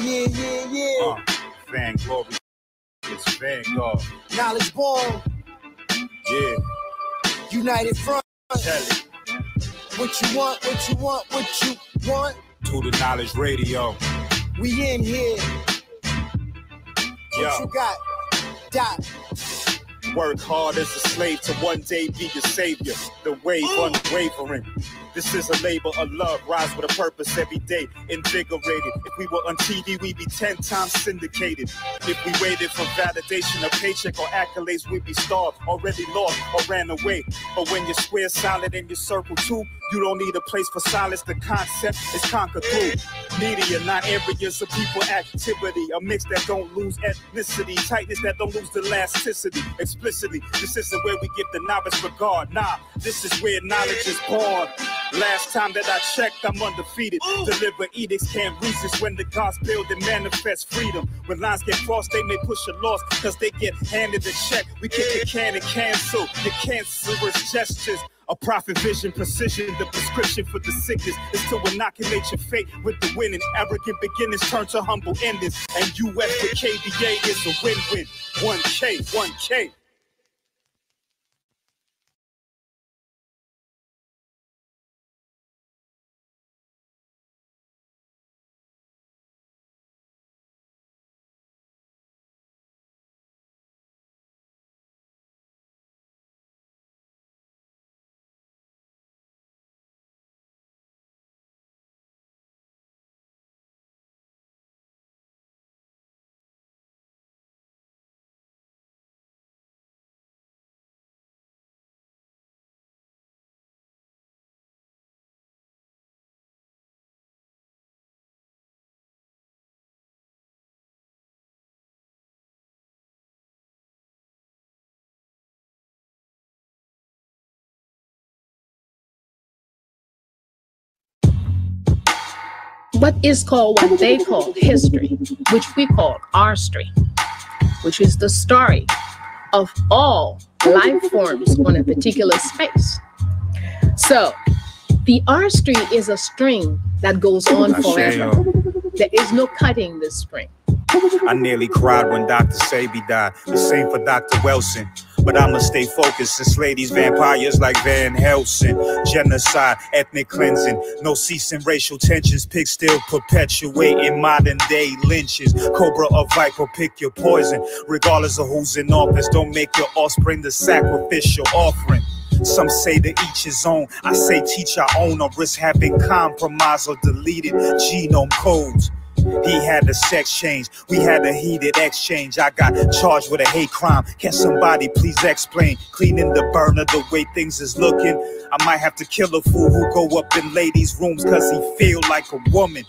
Yeah. Vanguard. It's Vanguard. Knowledge born. Yeah. United Front. Tell it. What you want. To the Knowledge Radio. We in here. What you got? Dot. Work hard as a slave to one day be your savior. The wave unwavering. This is a labor of love. Rise with a purpose every day. Invigorated. If we were on TV, we'd be 10 times syndicated. If we waited for validation, a paycheck or accolades, we'd be starved, already lost or ran away. But when you're square solid and you circle too, you don't need a place for silence. The concept is conquered through media, not areas of people activity. A mix that don't lose ethnicity, tightness that don't lose elasticity. Explicitly, this isn't where we give the novice regard. Nah, this is where knowledge is born. Last time that I checked, I'm undefeated. Deliver edicts, can't resist when the gods build and manifest freedom. When lines get crossed, they may push a loss, cause they get handed a check. We kick the can and cancel your cancerous gestures. A prophet vision, precision, the prescription for the sickness is to inoculate your fate with the winning. Arrogant beginnings turn to humble endings. And UF with KBA is a win-win. 1K. What is called what they call history, which we call our story, which is the story of all life forms on a particular space. So the R string is a string that goes on forever. There is no cutting this string. I nearly cried when Dr. Sebi died. The same for Dr. Wilson. But I'ma stay focused and slay these vampires like Van Helsing. Genocide, ethnic cleansing, no ceasing racial tensions. Pigs still perpetuating modern day lynches. Cobra or viper, pick your poison. Regardless of who's in office, don't make your offspring the sacrificial offering. Some say to each his own. I say teach our own or risk having compromised or deleted genome codes. He had a sex change, we had a heated exchange. I got charged with a hate crime. Can somebody please explain? Cleaning the burner the way things is looking. I might have to kill a fool who go up in ladies' rooms cause he feel like a woman.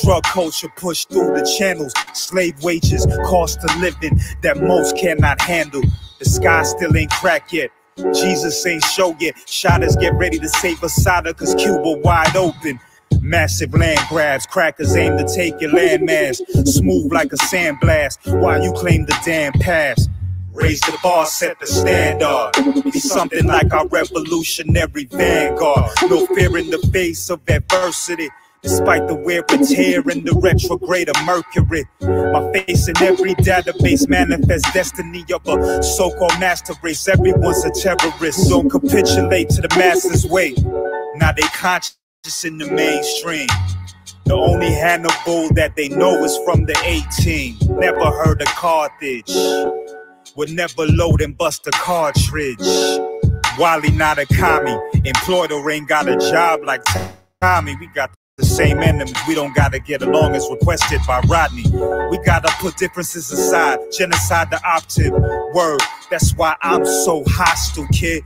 Drug culture pushed through the channels. Slave wages, cost of living that most cannot handle. The sky still ain't cracked yet. Jesus ain't show yet. Shotters get ready to save Asada cause Cuba wide open. Massive land grabs, crackers aim to take your landmass. Smooth like a sandblast, while you claim the damn past. Raise the bar, set the standard. Be something like our revolutionary vanguard. No fear in the face of adversity. Despite the wear and tear in the retrograde of Mercury. My face in every database manifests destiny of a so-called master race. Everyone's a terrorist, don't capitulate to the masses' way. Now they conscious in the mainstream. The only Hannibal that they know is from the 18. Never heard of Carthage. Would never load and bust a cartridge. Wally not a commie. Employed or ain't got a job like Tommy. We got the same enemies. We don't gotta get along as requested by Rodney. We gotta put differences aside. Genocide the optive word. That's why I'm so hostile, kid.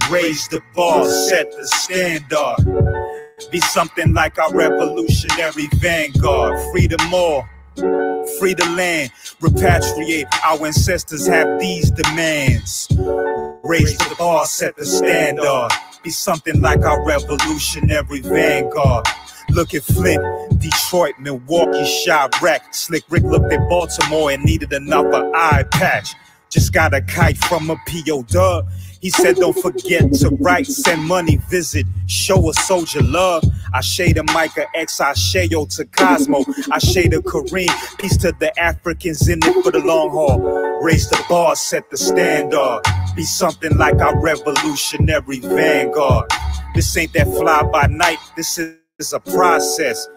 Raise the bar, set the standard. Be something like our revolutionary vanguard. Free them all, free the land, repatriate. Our ancestors have these demands. Raise the bar, set the standard. Be something like our revolutionary vanguard. Look at Flint, Detroit, Milwaukee, Chirac. Slick Rick looked at Baltimore and needed another eye patch. Just got a kite from a P.O. Dub. He said, don't forget to write, send money, visit, show a soldier love. I shade a Micah X, I shade to Cosmo, I shade a Kareem. Peace to the Africans in it for the long haul. Raise the bar, set the standard. Be something like our revolutionary vanguard. This ain't that fly by night, this is a process.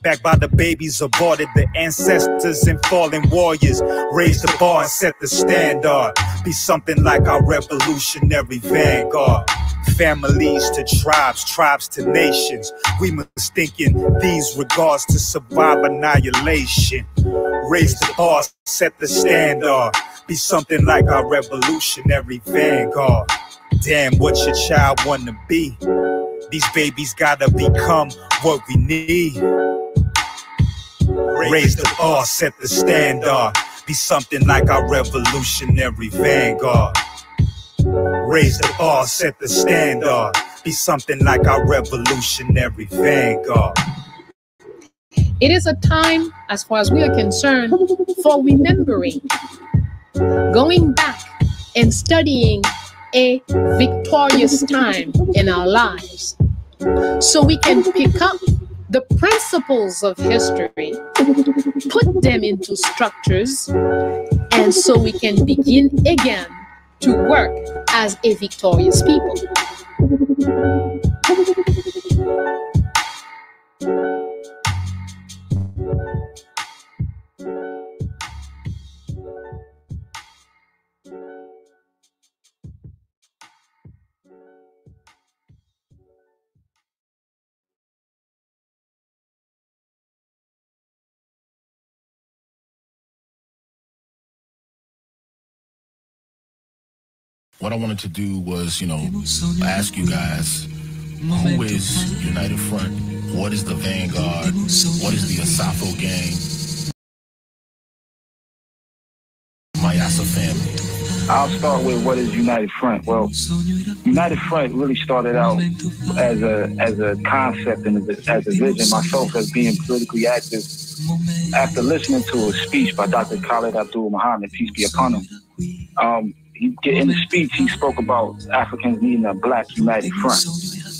Backed by the babies aborted, the ancestors and fallen warriors. Raise the bar and set the standard. Be something like our revolutionary vanguard. Families to tribes, tribes to nations. We must think in these regards to survive annihilation. Raise the bar, set the standard. Be something like our revolutionary vanguard. Damn, what your child wanna be? These babies gotta become what we need. Raise the bar, set the standard. Be something like our revolutionary vanguard. Raise the bar, set the standard. Be something like our revolutionary vanguard. It is a time, as far as we are concerned, for remembering, going back and studying a victorious time in our lives, so we can pick up the principles of history, put them into structures, and so we can begin again to work as a victorious people. What I wanted to do was, ask you guys, who is United Front? What is the Vanguard? What is the Asafo Gang? Mayasa family. I'll start with what is United Front. Well, United Front really started out as a concept and as a vision. Myself as being politically active. After listening to a speech by Dr. Khalid Abdul Muhammad, peace be upon him, in the speech, he spoke about Africans needing a black united front.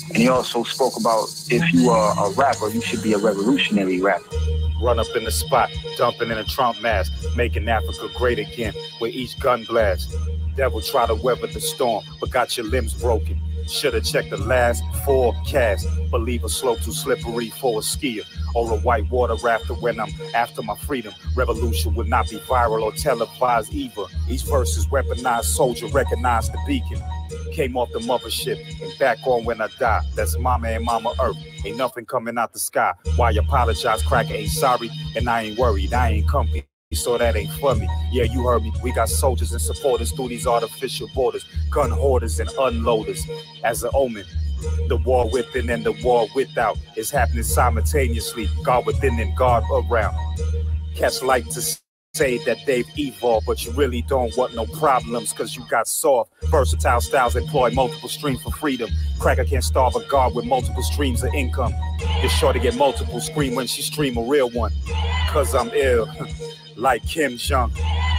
And he also spoke about if you are a rapper, you should be a revolutionary rapper. Run up in the spot, dumping in a Trump mask, making Africa great again with each gun blast. Devil try to weather the storm, but got your limbs broken. Should've checked the last forecast. Believe a slope too slippery for a skier, or a white water rafter when I'm after my freedom. Revolution would not be viral or televised either. Each verse is weaponized soldier, recognize the beacon. Came off the mothership and back on when I die. That's mama and mama earth. Ain't nothing coming out the sky. Why you apologize, cracker ain't sorry, and I ain't worried, I ain't comfy. So that ain't for me. Yeah, you heard me. We got soldiers and supporters through these artificial borders, gun hoarders and unloaders. As an omen, the war within and the war without is happening simultaneously. God within and God around. Cats like to say that they've evolved, but you really don't want no problems, cause you got soft. Versatile styles employ multiple streams for freedom. Cracker can't starve a guard with multiple streams of income. You're sure to get multiple scream when she stream a real one. Cause I'm ill. Like Kim Jong,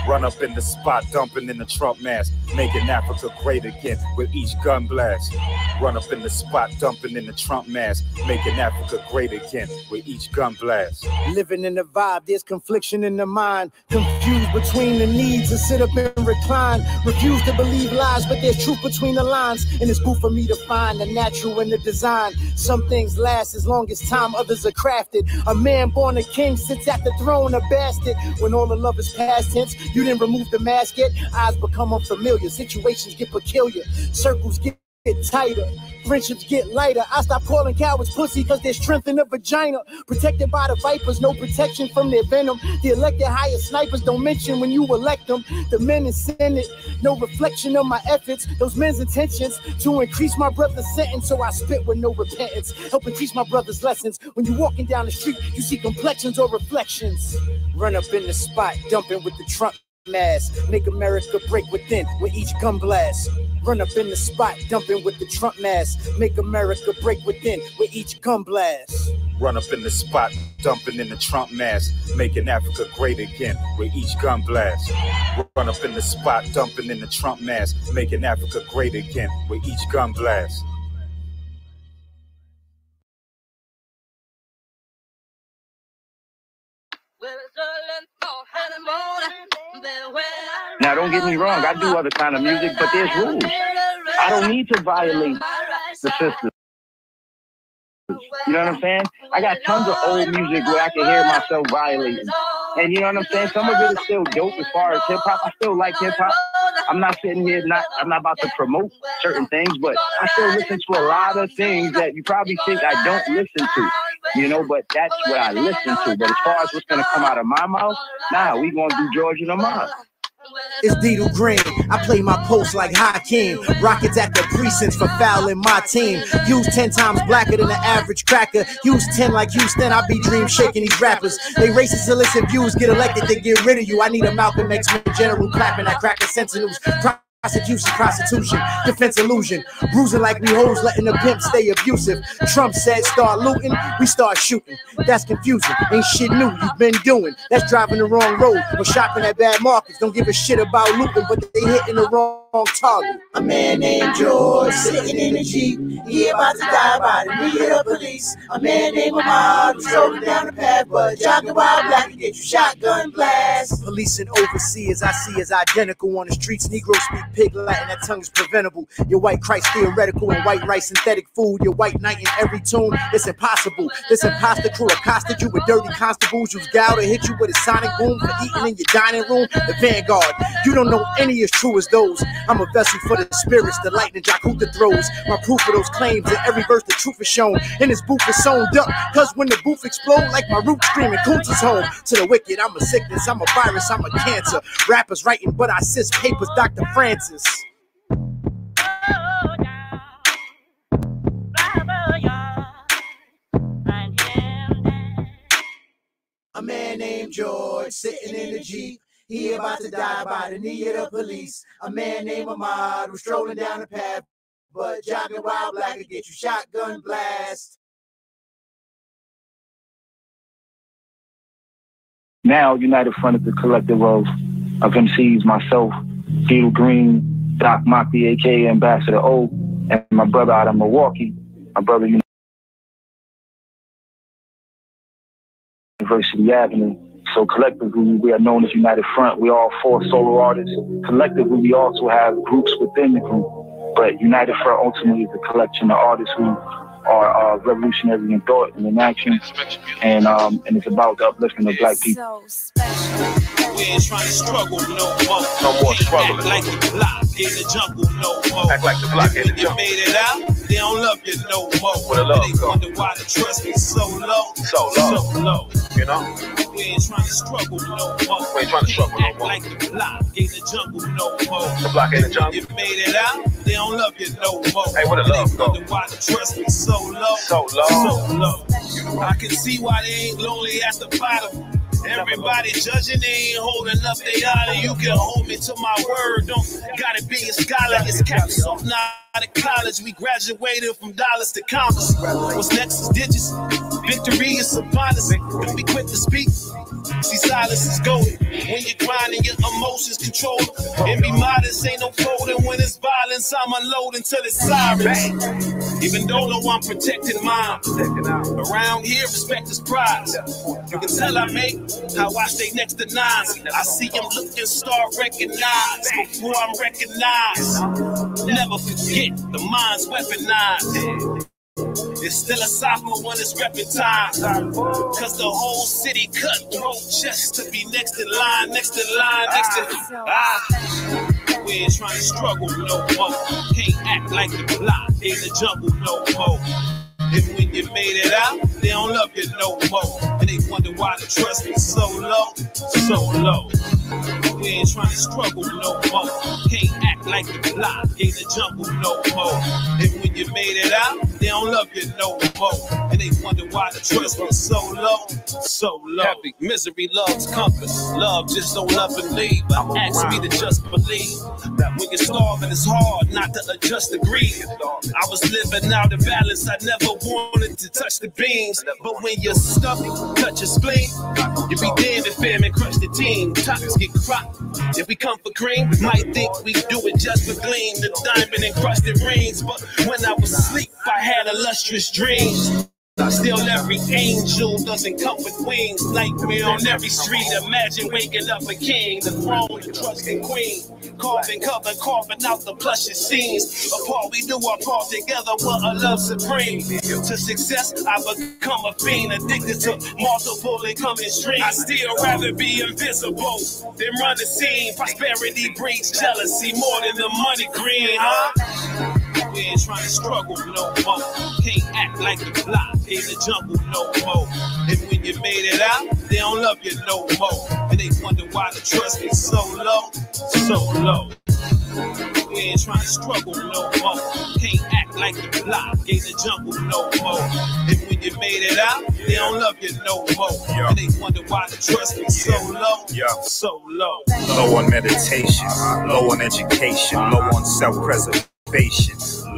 run up in the spot, dumping in the Trump mask, making Africa great again with each gun blast. Run up in the spot, dumping in the Trump mask, making Africa great again with each gun blast. Living in the vibe, there's confliction in the mind. Confused between the needs to sit up and recline. Refuse to believe lies, but there's truth between the lines. And it's cool for me to find the natural in the design. Some things last as long as time, others are crafted. A man born a king sits at the throne, a bastard. When all the love is past tense, you didn't remove the mask yet. Eyes become unfamiliar, situations get peculiar, circles get tighter, friendships get lighter. I stop calling cowards pussy cause there's strength in the vagina. Protected by the vipers, no protection from their venom. The elected hired snipers don't mention when you elect them. The men in Senate, no reflection of my efforts. Those men's intentions to increase my brother's sentence, so I spit with no repentance. Help increase my brother's lessons. When you walking down the street, you see complexions or reflections. Run up in the spot, dumping with the Trump mask. Make America break within with each gun blast. Run up in the spot, dumping with the Trump mask. Make America break within with each gun blast. Run up in the spot, dumping in the Trump mask, making Africa great again with each gun blast. Run up in the spot, dumping in the Trump mask, making Africa great again with each gun blast. Now, don't get me wrong, I do other kind of music, but there's rules. I don't need to violate the system. You know what I'm saying? I got tons of old music where I can hear myself violating. And you know what I'm saying? Some of it is still dope as far as hip-hop. I still like hip-hop. I'm not sitting here, I'm not about to promote certain things, but I still listen to a lot of things that you probably think I don't listen to. You know, but that's what I listen to. But as far as what's going to come out of my mouth, nah, we going to do George and Lamont. It's Dito Green. I play my post like Hakeem. Rockets at the precincts for fouling my team. Use 10 times blacker than the average cracker. Use 10 like Houston. I be dream shaking these rappers. They racist illicit views get elected to get rid of you. I need a Malcolm X general clapping that cracker sentinels. Prosecution, prostitution, defense illusion. Bruising like we hoes, letting the pimp stay abusive. Trump said start looting, we start shooting. That's confusing, ain't shit new you've been doing. That's driving the wrong road or shopping at bad markets. Don't give a shit about looting, but they hitting the wrong target. A man named George sitting in a Jeep. He about to die by the knee of the police. A man named Ahmad strolling down the path, but jogging while black to get you shotgun blast. Police and overseers I see as identical on the streets. Negroes speak pig Latin, that tongue is preventable. Your white Christ theoretical and white rice synthetic food. Your white knight in every tune, it's impossible. This imposter crew accosted you with dirty constables. Use gal to hit you with a sonic boom for eating in your dining room. The Vanguard, you don't know any as true as those. I'm a vessel for the spirits, the lightning Jakuta throws. My proof of those claims, in every verse the truth is shown. And this booth is sewn up, cause when the booth explode, like my roots screaming, Kunz is home. To the wicked, I'm a sickness, I'm a virus, I'm a cancer. Rappers writing, but I assist papers, Dr. Francis. A man named George sitting in the Jeep. He about to die by the knee of the police. A man named Ahmad was strolling down the path, but jogging while black could get you shotgun blast. Now, United Front is the collective of MCs, myself, Dito Green, Doc Mockey, aka Ambassador O, and my brother out of Milwaukee, my brother University Avenue. So collectively, we are known as United Front. We are all 4 solo artists. Collectively, we also have groups within the group. But United Front ultimately is a collection of artists who are revolutionary in thought and in action. And it's about the uplifting of black people. We ain't trying to struggle no more. No more struggling. Act like the block in the jungle no more. Act like the block in the jungle. You made it out, they don't love you no more. Where the love they go? wonder why the trust is so low. So low. You know? We ain't trying to struggle no more. We ain't trying to struggle no more. Act like the block in the jungle no more. The block in the jungle. You made it out, they don't love you no more. Hey, where the love go? They wonder why the trust is so low. So low. So low. I can see why they ain't lonely at the bottom. Everybody judging, they ain't holding up their honor. You can hold me to my word, don't gotta be a scholar. It's caps off now out of college. We graduated from dollars to commas. What's next is digits. Victory is upon us. Don't be quick to speak. See, silence is golden. When you're grinding, your emotions control. And be modest, ain't no folding. When it's violence, I'm unloading till it's sirens. Even though I'm protecting mine. Around here, respect is prize. You can tell I make how I stay next to nines. I see them look and start recognize before I'm recognized. Never forget, the mind's weaponized. It's still a sophomore when it's repping time. Cause the whole city cutthroat just to be next in line, next in line, next to we ain't trying to struggle no more. Can't act like the block in the jungle no more. And when you made it out, they don't love you no more. And they wonder why the trust is so low, so low. We ain't trying to struggle no more. Can't act like the block in the jungle no more. And when you made it out, they don't love you no more. And they wonder why the trust was so low, so low. Heavy misery loves comfort. Love just don't love and leave. But ask me to just believe that when you're starving, it's hard not to adjust the greed. I was living out of balance. I never wanted to touch the beams. But when your stomach touch your spleen, you be dead if famine crush the team. Tops get cropped. If we come for cream, might think we do it just for gleam. The diamond encrusted rings. But when I was asleep, I had illustrious dreams. Still every angel doesn't come with wings. Nightmare on every street. Imagine waking up a king, the throne, the trusting queen. Carving out the plushest scenes. Apart we do our part together, what a love supreme. To success, I become a fiend, addicted to multiple incoming streams. I still rather be invisible than run the scene. Prosperity breeds jealousy more than the money green, huh? We ain't trying to struggle no more. Can't act like the block in the jungle no more. And when you made it out, they don't love you no more. And they wonder why the trust is so low, so low. We ain't trying to struggle no more. Can't act like the block in the jungle no more. And when you made it out, they don't love you no more. And they wonder why the trust is so low, so low. Low on meditation, low on education, low on self-preservation.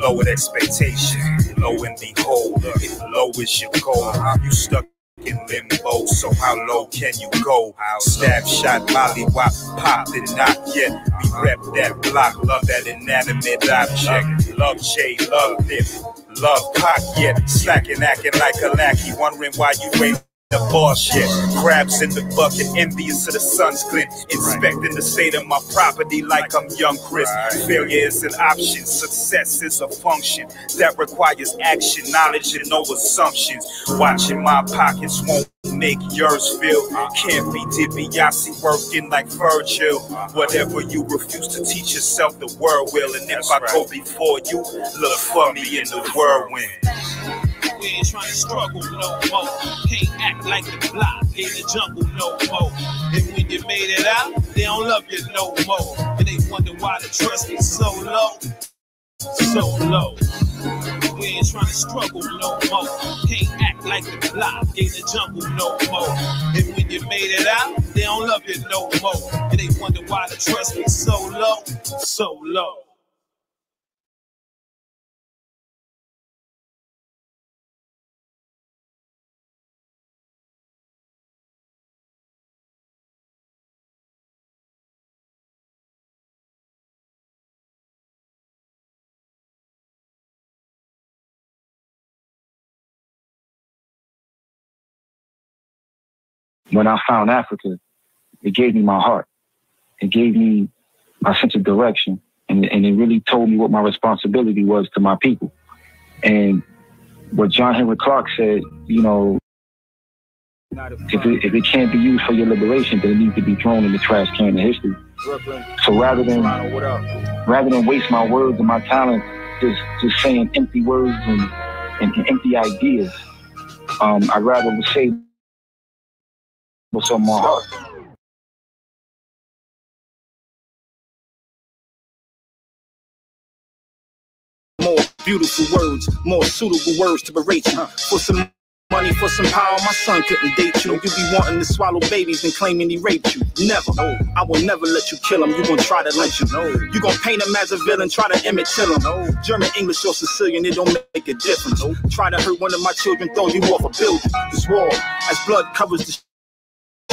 Low in expectation, low in the hole. If low is your goal, you stuck in limbo. So how low can you go? Stab shot, molly wop, pop it not yet. We rep that block, love that inanimate object. Love J, love this, love cock yet. Slacking, acting like a lackey, wondering why you ain't the boss shit. Crabs in the bucket, envious of the sun's glint. Inspecting the state of my property like I'm young Chris. Failure is an option, success is a function that requires action, knowledge, and no assumptions. Watching my pockets won't make yours feel. Can't be DiBiase working like Virgil. Whatever you refuse to teach yourself, the world will. And if I go before you, look for me in the whirlwind. We ain't trying to struggle no more. Can't act like the block in the jungle no more. And when you made it out, they don't love you no more. And they wonder why the trust is so low, so low. We ain't trying to struggle no more. Can't act like the block in the jungle no more. And when you made it out, they don't love you no more. And they wonder why the trust is so low, so low. When I found Africa, it gave me my heart. It gave me my sense of direction. And it really told me what my responsibility was to my people. And what John Henry Clarke said, you know, if it can't be used for your liberation, then it needs to be thrown in the trash can of history. So rather than waste my words and my talent just saying empty words and empty ideas, I'd rather say what's on my heart. More beautiful words, more suitable words to berate you. For some money, for some power, my son couldn't date you. You be wanting to swallow babies and claiming he raped you. Never. I will never let you kill him. You gon' try to lynch him. You gon' paint him as a villain, try to imitate him. German, English, or Sicilian, it don't make a difference. Try to hurt one of my children, throw you off a building. This war, as blood covers the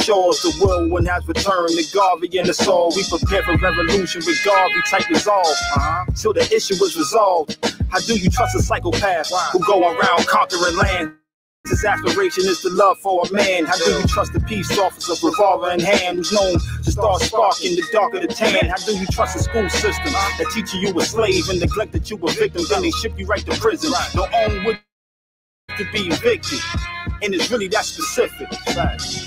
shores, the whirlwind has returned. The Garvey and the soul, we prepare for revolution with Garvey type resolve. Till the issue is resolved. How do you trust a psychopath who go around conquering land? His aspiration is the love for a man. How do you trust a peace officer, revolver in hand, who's known to start sparking the dark of the tan? How do you trust a school system that teaches you a slave and neglect that you a victim, then they ship you right to prison? Don't own what to be evicted. And it's really that specific.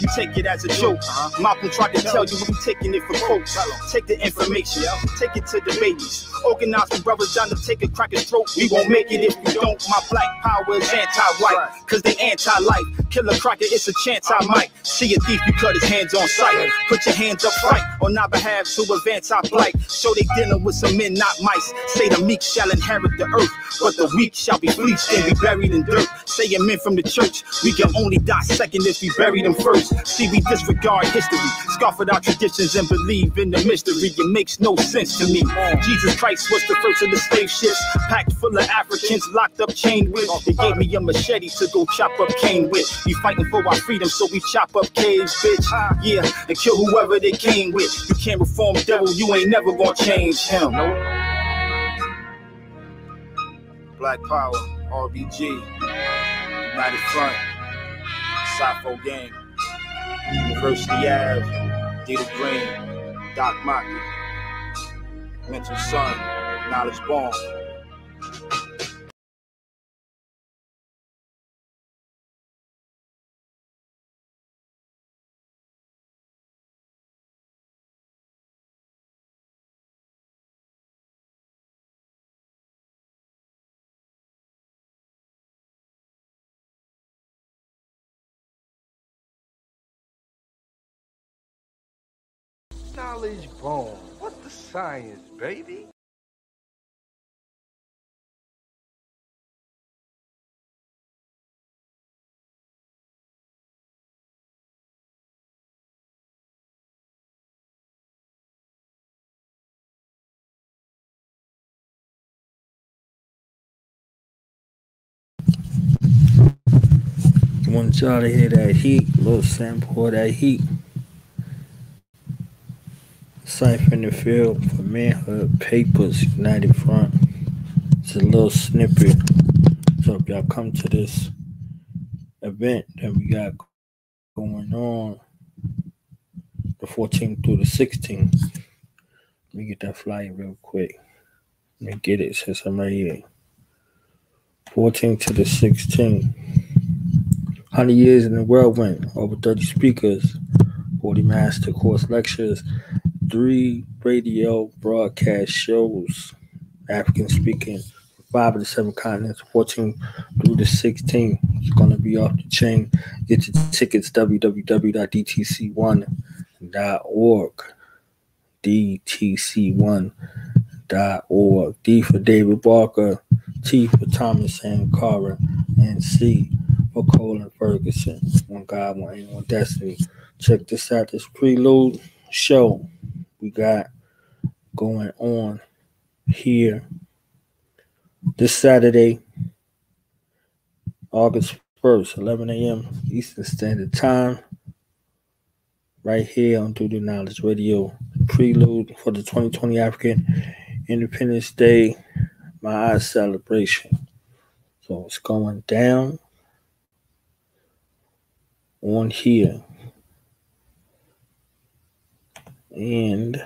You take it as a joke. Malcolm tried to tell you, we taking it for quotes. Take the information, take it to the babies. Organize the brothers down to take a crack his throat. We won't make it if we don't. My black power is anti-white, cause they anti-life. Kill a cracker, it's a chance I might. See a thief, you cut his hands on sight. Put your hands up right on our behalf to advance our plight. Show they dealing with some men, not mice. Say the meek shall inherit the earth, but the weak shall be fleeced and be buried in dirt. Say a men from the church, we can only die second if we bury them first. See, we disregard history, scoff at our traditions and believe in the mystery. It makes no sense to me. Jesus Christ was the first of the slave ships, packed full of Africans locked up, chained with. They gave me a machete to go chop up Cain with. We fighting for our freedom, so we chop up caves, bitch. Yeah, and kill whoever they came with. You can't reform devil, you ain't never gonna change him. No. Black Power, RBG, United Front, Sappho Gang, University Ave, Dita Green, Doc Maki, Mental Sun, Knowledge Bomb. Knowledge Bomb. What's the science, baby? I want y'all to hear that heat, a little sample of that heat. Cypher in the Field for Manhood Papers, United Front. It's a little snippet. So if y'all come to this event that we got going on the 14th through the 16th, let me get that flyer real quick. Let me get it since I'm right here. 14th to the 16th. 100 years in the whirlwind, over 30 speakers, 40 master course lectures, 3 radio broadcast shows, African speaking, 5 of the 7 continents, 14 through the 16. It's going to be off the chain. Get your tickets, www.dtc1.org. DTC1.org. D for David Barker, T for Thomas Sankara, and C for Colin Ferguson. One God, one aim, one destiny. Check this out, this prelude show we got going on here this Saturday, August 1st, 11 a.m. Eastern Standard Time, right here on Do the Knowledge Radio. Prelude for the 2020 African Independence Day, my eyes celebration. So it's going down on here. And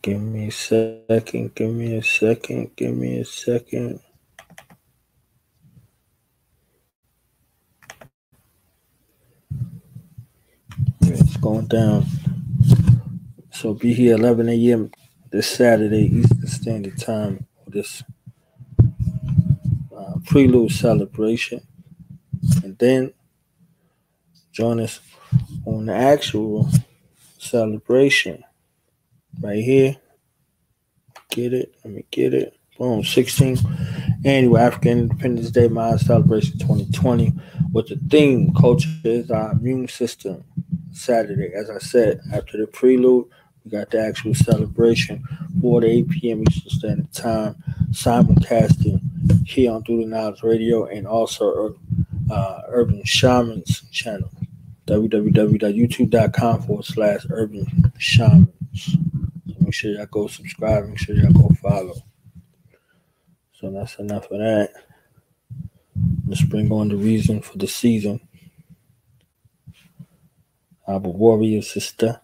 give me a second. It's going down. So be here 11 a.m. this Saturday, Eastern Standard Time, for this prelude celebration. And then join us on the actual celebration right here. Get it? Let me get it. Boom. 16th Annual African Independence Day Mind Celebration 2020 with the theme, Culture is Our Immune System. Saturday, as I said, after the prelude, we got the actual celebration, 4 to 8 p.m. Eastern Standard Time, simulcasting here on Through the Knowledge Radio and also Urban Shamans channel, www.youtube.com/Urban Shamans. So make sure y'all go subscribe, make sure y'all go follow. So that's enough of that. Let's bring on the reason for the season. Our warrior sister,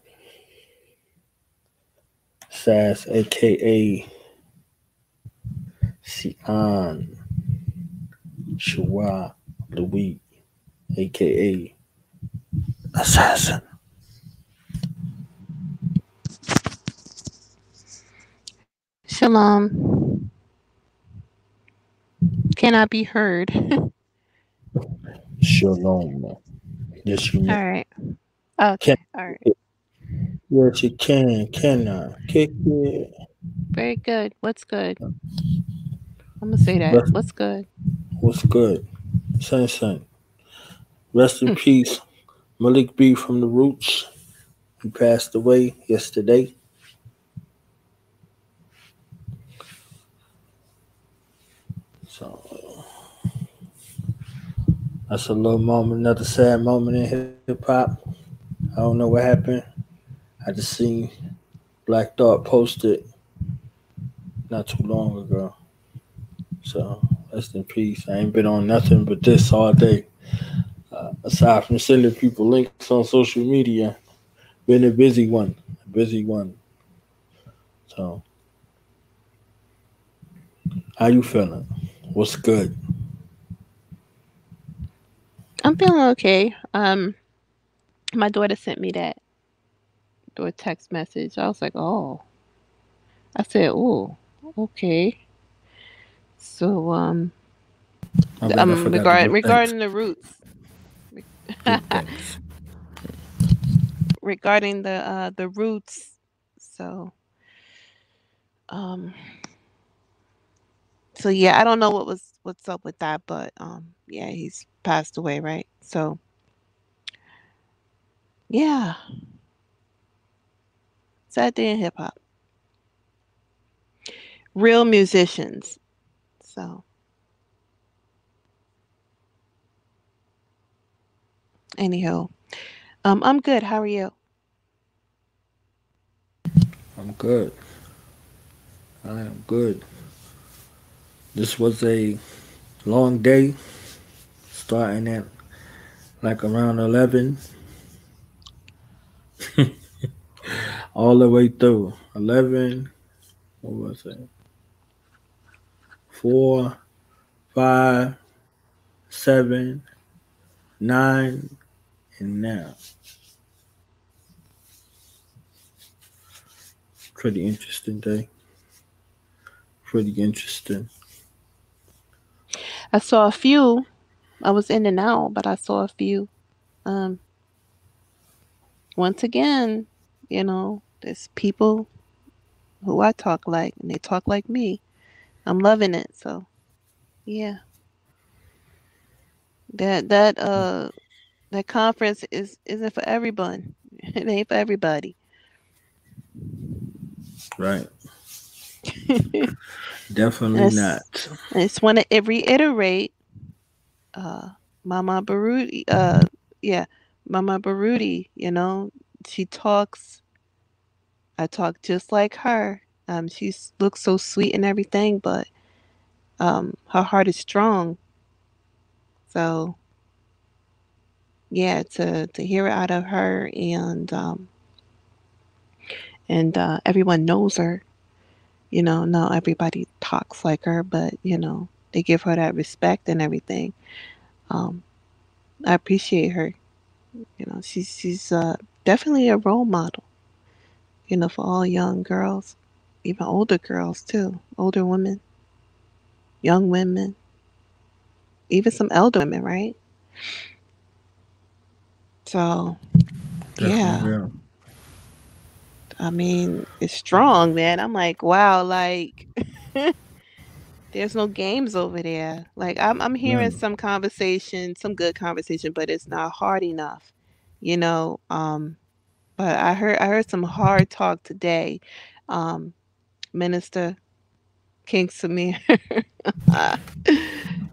Sass, a.k.a. Sian Shua Louis, a.k.a. Assassin. Shalom. Can I be heard? Shalom. Yes, you All right. Okay. All right. Yes, you can. Can I? Kick it. Very good. What's good? I'm going to say that. What's good? What's good? Sensei. Rest in peace, Malik B from the Roots. He passed away yesterday. So that's a little moment, another sad moment in hip hop. I don't know what happened. I just seen Black Thought posted not too long ago. So rest in peace. I ain't been on nothing but this all day. Aside from sending people links on social media, been a busy one. So, how you feeling? What's good? I'm feeling okay. My daughter sent me that through a text message. I was like, oh. I said, oh, okay. So, regarding the Roots. Regarding the Roots. So yeah, I don't know what's up with that, but yeah, he's passed away, right? So yeah. Sad day in hip hop. Real musicians. So anyhow. I'm good. How are you? I'm good. I am good. This was a long day, starting at like around 11, all the way through 11. What was it? 4, 5, 7, 9, and now. Pretty interesting day. Pretty interesting. I saw a few. I was in and out, but I saw a few. Once again, there's people who I talk like, and they talk like me. I'm loving it. So, yeah. That conference isn't for everyone. It ain't for everybody. Right. Definitely not. I just want to reiterate, Mama Baruti. Mama Baruti. She talks. I talk just like her. She looks so sweet and everything, but her heart is strong. So yeah, to hear it out of her, and everyone knows her. Not everybody talks like her, but they give her that respect and everything. I appreciate her. She's definitely a role model. For all young girls, even older girls too, older women, young women, even some elder women, right? So, Definitely, yeah. I mean, it's strong, man. I'm like, wow, like there's no games over there. Like I'm hearing some conversation, some good conversation, but it's not hard enough, But I heard some hard talk today. Minister King Samir.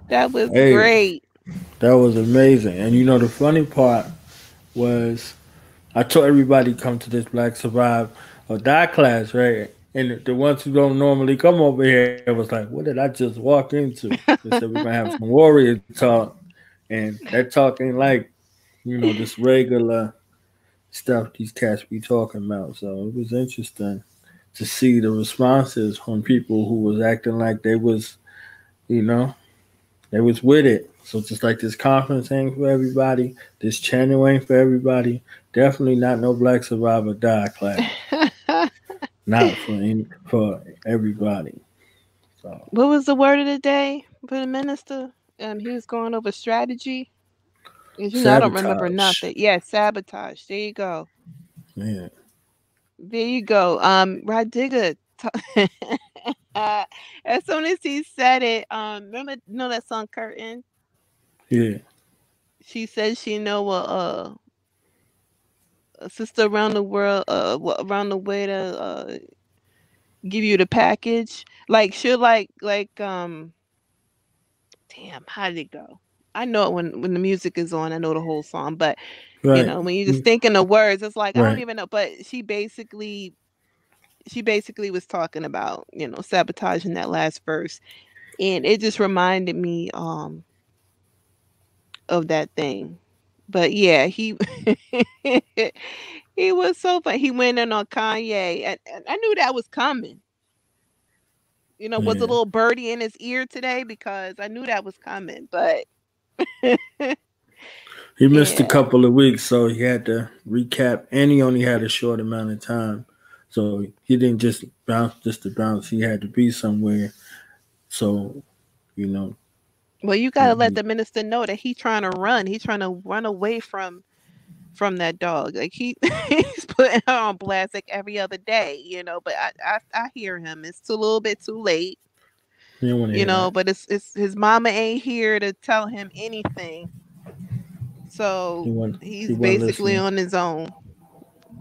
That was great. That was amazing. And the funny part was I told everybody come to this Black Survive or Die class, right? And the ones who don't normally come over here, it was like, what did I just walk into? They said we're gonna have some warrior talk, and that talk ain't like, this regular stuff these cats be talking about. So it was interesting to see the responses from people who was acting like they was, they was with it. So just like this conference ain't for everybody, this channel ain't for everybody. Definitely not no Black Survivor Die class. Not for everybody. So what was the word of the day for the minister? He was going over strategy. I don't remember nothing. Yeah, sabotage. There you go. Yeah. There you go. Rod Digger. As soon as he said it, remember, you know that song Curtain? Yeah. She said she know a sister around the world, around the way to give you the package. Like she'll damn, how did it go? I know it when the music is on, I know the whole song, but you Right. know, when you just thinking the words, it's like I don't Right. even know. But she basically was talking about, you know, sabotaging that last verse. And it just reminded me of that thing. But yeah, he he was so fun. He went in on Kanye, and I knew that was coming. You know, was a Yeah. little birdie in his ear today because I knew that was coming. But He missed a yeah, couple of weeks, so he had to recap, and he only had a short amount of time. So he didn't just bounce just to bounce. He had to be somewhere. So, you know, well, you he, gotta let he, the minister know that he's trying to run. He's trying to run away from that dog. Like he's putting her on blast like every other day, you know. But I hear him. It's a little bit too late, he didn't want to you hear know. that. But it's his mama ain't here to tell him anything, He so wasn't, he he's wasn't basically listening. on his own.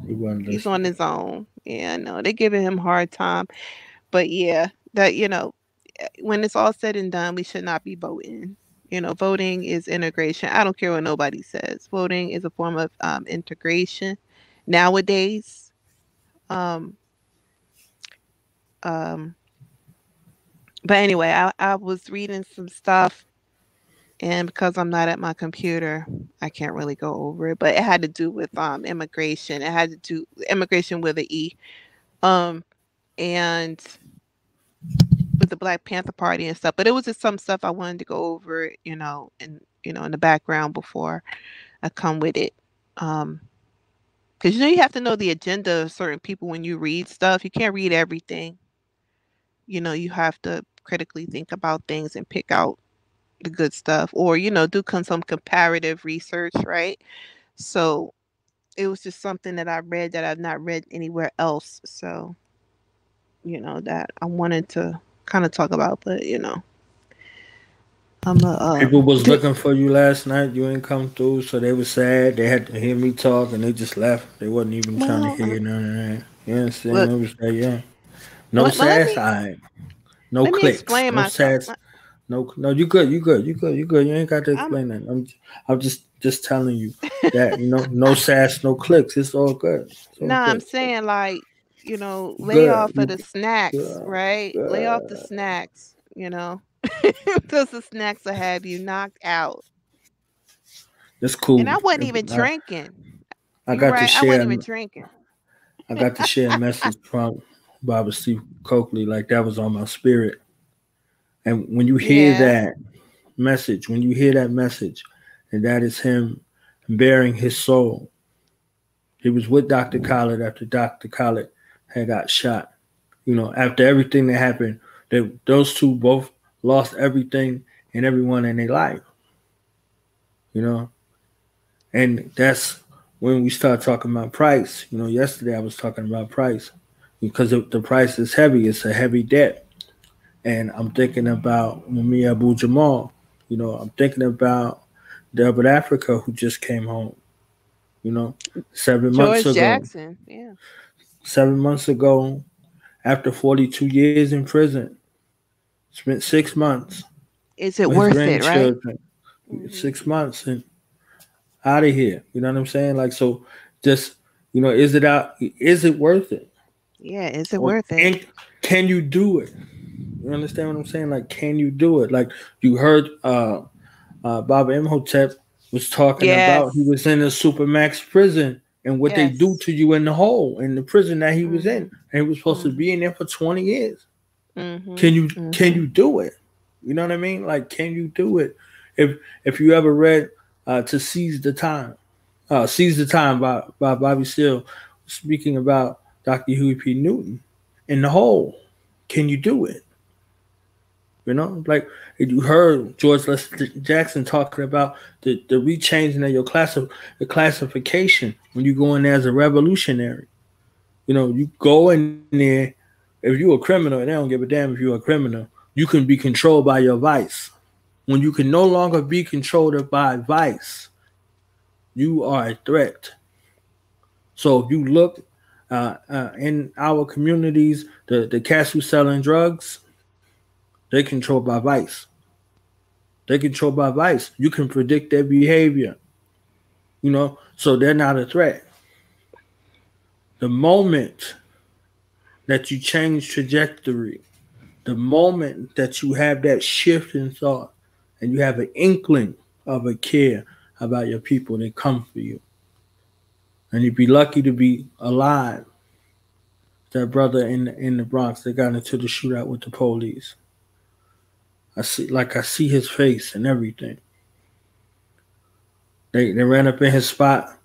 He wasn't He's on listening. his own. Yeah, no, they're giving him a hard time. But yeah, that you know, when it's all said and done, we should not be voting. You know, voting is integration. I don't care what nobody says. Voting is a form of integration nowadays. Um, um, but anyway, I was reading some stuff, and because I'm not at my computer, I can't really go over it. But it had to do with immigration. It had to do immigration with an E. Um, and with the Black Panther Party and stuff. But it was just some stuff I wanted to go over, you know, and you know, in the background before I come with it. Because you know you have to know the agenda of certain people when you read stuff. You can't read everything. You know, you have to critically think about things and pick out the good stuff, or you know, do some comparative research, right? So it was just something that I read that I've not read anywhere else. So you know that I wanted to kind of talk about, but you know, I'm a People was looking for you last night. You ain't come through, so they was sad. They had to hear me talk, and they just left. They wasn't even trying to well, hear none of that. You understand? look, It was like, yeah, no well, sass. I no let me clicks. explain No myself. sass. No. You good. You good. You good. You good. You ain't got to I'm explain that. I'm just telling you that no sass, no clicks. It's all good. It's all no, I'm good. saying like, you know, lay Good. off of You the snacks, good. right? Lay off the Good. snacks, you know, because the snacks will have you knocked out. It's And cool. I wasn't even drinking. I You're got to right. I wasn't share. even drinking. I got to share a message from Baba Steve Coakley, like that was on my spirit. And when you hear Yeah. that message, and that is him bearing his soul. He was with Dr. Khaled after Dr. Khaled had got shot. You know, after everything that happened, those two both lost everything and everyone in their life. You know, and that's when we start talking about price. You know, yesterday I was talking about price because the price is heavy. It's a heavy debt. And I'm thinking about Mumia Abu Jamal. You know, I'm thinking about Delbert Africa who just came home. You know, 7 months George ago. Jackson. Yeah. 7 months ago, after 42 years in prison, spent 6 months Is it with his worth it, right? grandchildren. 6 months and out of here. You know what I'm saying? Like, so just, you know, is it worth it? Yeah. Is it Or worth it? can you do it? You understand what I'm saying? Like, can you do it? Like, you heard Baba Imhotep was talking about he Yes. was in a supermax prison and what they do Yes. to you in the hole in the prison that he was in, Mhm. and he was supposed to Mhm. be in there for 20 years. Mhm. Can you Mhm. do it? You know what I mean? Like, can you do it? If you ever read To Seize the Time, Seize the Time by Bobby Seale, speaking about Dr. Huey P. Newton in the hole, can you do it? You know, like you heard George Lester Jackson talking about the rechanging of the classification when you go in there as a revolutionary. You know, you go in there If you're a criminal, they don't give a damn if you're a criminal. You can be controlled by your vice. When you can no longer be controlled by vice, you are a threat. So if you look in our communities, the cats who selling drugs, they're controlled by vice. They're controlled by vice. You can predict their behavior, so they're not a threat. The moment that you change trajectory, the moment that you have that shift in thought and you have an inkling of a care about your people, they come for you. And you'd be lucky to be alive. That brother in the Bronx that got into the shootout with the police. I see his face and everything. They ran up in his spot,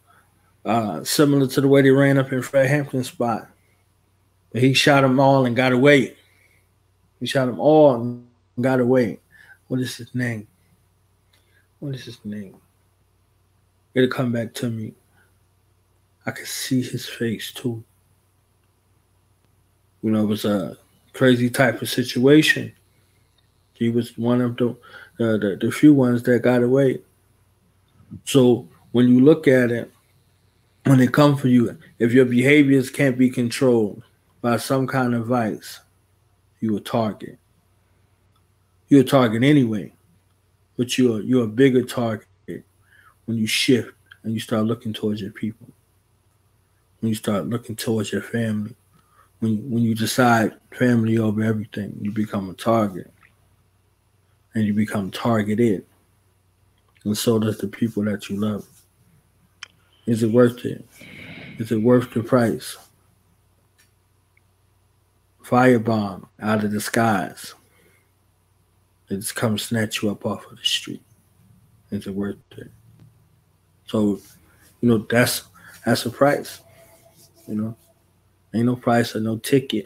similar to the way they ran up in Fred Hampton's spot. But he shot them all and got away. He shot them all and got away. What is his name? It'll come back to me. I could see his face too. It was a crazy type of situation. He was one of the few ones that got away. So when you look at it, when they come for you, if your behaviors can't be controlled by some kind of vice, you're a target. You're a target anyway, but you're a bigger target when you shift and you start looking towards your people. When you start looking towards your family. When you decide family over everything, you become a target. And you become targeted. And so does the people that you love. Is it worth it? Is it worth the price? Firebomb out of the skies. They just come snatch you up off of the street. Is it worth it? So, that's a price. Ain't no price or no ticket.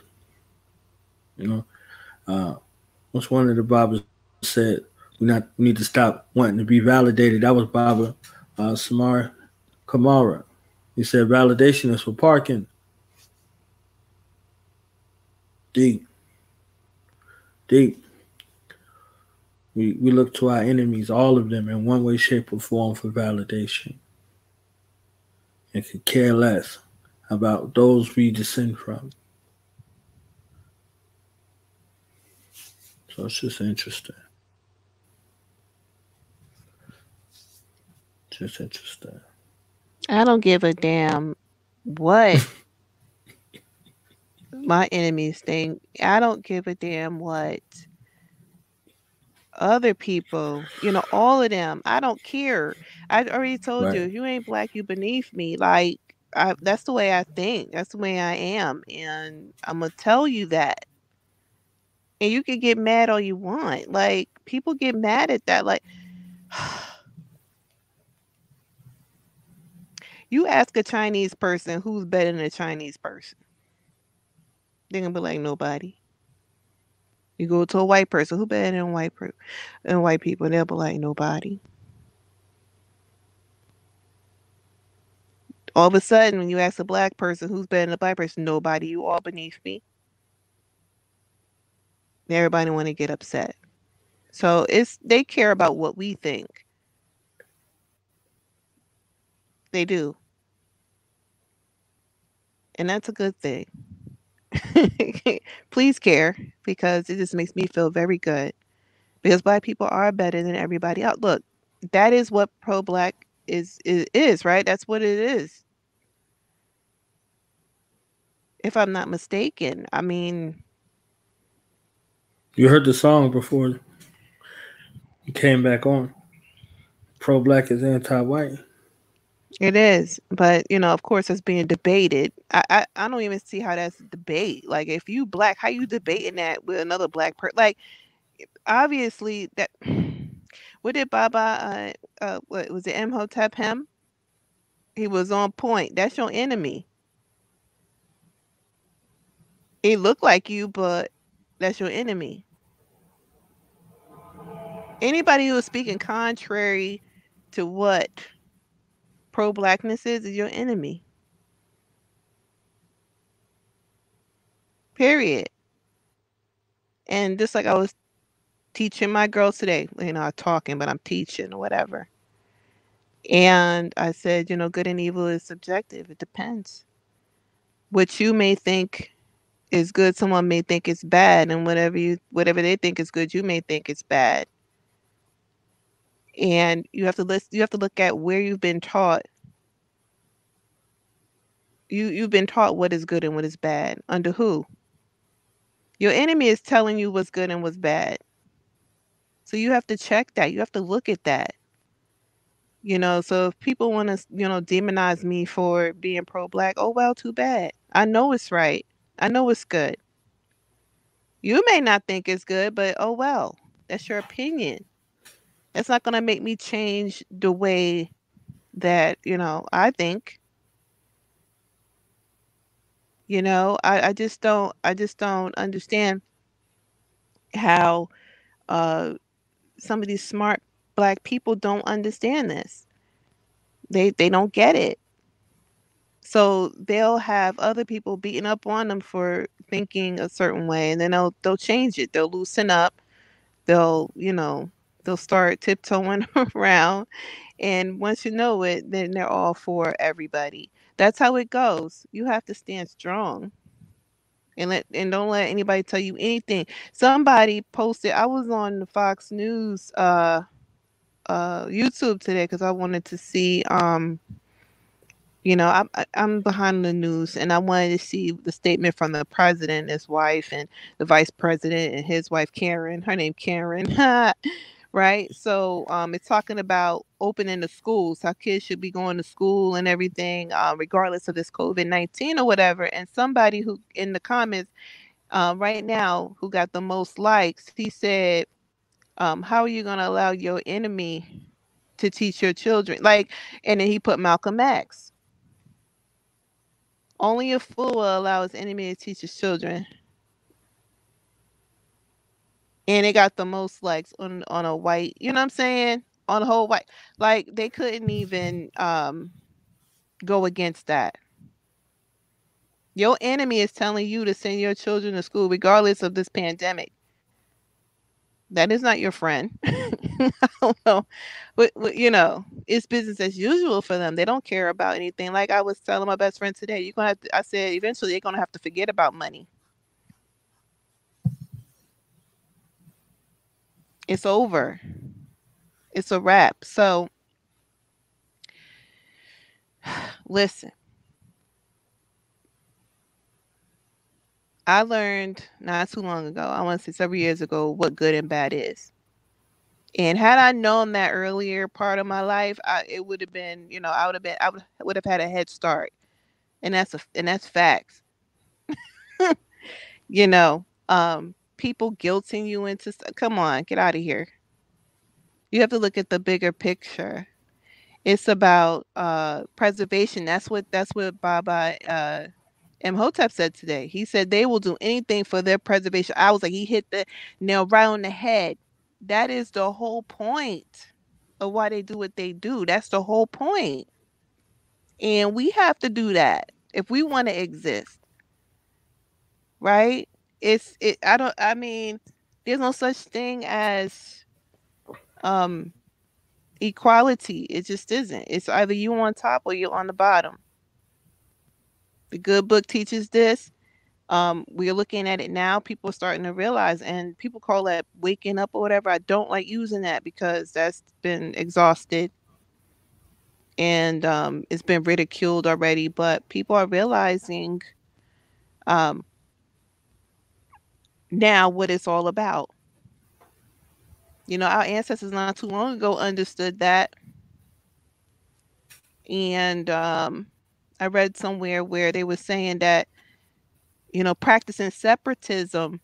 What's one of the Bibles said? We need to stop wanting to be validated. That was Baba Samar Kamara. He said validation is for parking. Deep. We look to our enemies, all of them, in one way, shape, or form for validation. And could care less about those we descend from. So it's just interesting. Just interesting. I don't give a damn what my enemies think. I don't give a damn what other people, all of them. I don't care. I already told you, if you ain't black, you beneath me. Like, that's the way I think. That's the way I am. And I'm going to tell you that. And you can get mad all you want. Like, people get mad at that. Like, you ask a Chinese person who's better than a Chinese person. They're going to be like, nobody. You go to a white person, who better than white people? And they'll be like, nobody. All of a sudden, when you ask a black person who's better than a black person, nobody. You all beneath me. Everybody want to get upset. So they care about what we think. They do. And that's a good thing. Please care, because it just makes me feel very good. Because black people are better than everybody else. Look, that is what pro-black is, right? That's what it is. If I'm not mistaken. I mean, you heard the song before you came back on. Pro-black is anti-white. It is, but of course, it's being debated. I don't even see how that's a debate. Like, if you black, how you debating that with another black person? Like, obviously, that. What did Baba? What was it? Imhotep him? He was on point. That's your enemy. He looked like you, but that's your enemy. Anybody who is speaking contrary to what pro-blackness is your enemy. Period. And just like I was teaching my girls today, talking, but I'm teaching or whatever. And I said, good and evil is subjective. It depends. What you may think is good, someone may think it's bad, and whatever they think is good, you may think it's bad. And you have to look at where you've been taught. You've been taught what is good and what is bad. Under who? Your enemy is telling you what's good and what's bad. So you have to check that. You have to look at that. So if people want to, demonize me for being pro-black, oh well, too bad. I know it's right. I know it's good. You may not think it's good, but oh well. That's your opinion. That's not going to make me change the way that, I think. I just don't understand how some of these smart Black people don't understand this. They don't get it. So they'll have other people beating up on them for thinking a certain way, and then they'll change it. They'll loosen up. They'll start tiptoeing around, and once you know it, then they're all for everybody. That's how it goes. You have to stand strong. And don't let anybody tell you anything. Somebody posted, I was on the Fox News YouTube today because I wanted to see I'm behind the news, and I wanted to see the statement from the president, his wife, and the vice president and his wife Karen. Her name Karen. Right? So it's talking about opening the schools, how kids should be going to school and everything, regardless of this COVID-19 or whatever. And somebody who in the comments right now who got the most likes, he said, how are you going to allow your enemy to teach your children? And then he put Malcolm X. Only a fool will allow his enemy to teach his children. And it got the most likes on a white, you know what I'm saying? On a whole white. Like, they couldn't even go against that. Your enemy is telling you to send your children to school regardless of this pandemic. That is not your friend. I don't know. But, it's business as usual for them. They don't care about anything. Like I was telling my best friend today, I said, eventually they're going to have to forget about money. It's over. It's a wrap. So, listen. I learned not too long ago, I want to say several years ago, what good and bad is. And had I known that earlier part of my life, it would have been, I would have had a head start. And that's facts. People guilting you into, come on, get out of here. You have to look at the bigger picture. It's about preservation. That's what Baba Imhotep said today. He said they will do anything for their preservation. I was like, he hit the nail right on the head. That is the whole point of why they do what they do. That's the whole point. And we have to do that if we want to exist. Right? There's no such thing as equality. It just isn't. It's either you on top or you're on the bottom. The good book teaches this. We're looking at it now. People are starting to realize, and people call that waking up or whatever. I don't like using that because that's been exhausted and it's been ridiculed already. But people are realizing now what it's all about. Our ancestors not too long ago understood that. And I read somewhere where they were saying that, practicing separatism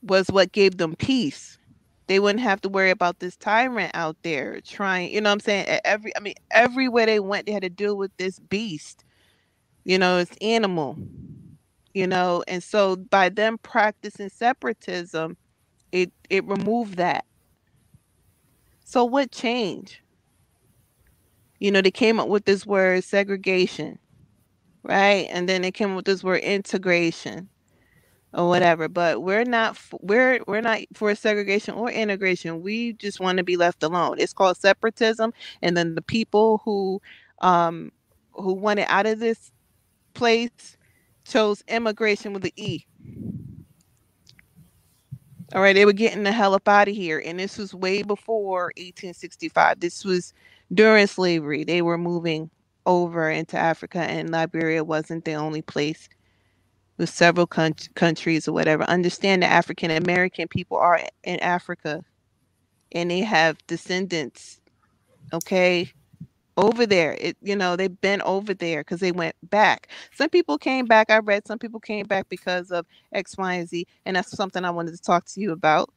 was what gave them peace. They wouldn't have to worry about this tyrant out there trying, you know what I'm saying? Everywhere they went, they had to deal with this beast, it's animal, and so by them practicing separatism, it removed that. So what changed? They came up with this word segregation, right? And then they came up with this word integration. or whatever. But we're not for segregation or integration. We just want to be left alone. It's called separatism, and then the people um who wanted out of this place chose immigration with the E. All right, they were getting the hell up out of here, and this was way before 1865. This was during slavery. They were moving over into Africa, and Liberia wasn't the only place. With several countries or whatever. Understand that African American people are in Africa, and they have descendants, okay, over there. They've been over there because they went back. Some people came back. I read some people came back because of X, Y, and Z, and that's something I wanted to talk to you about,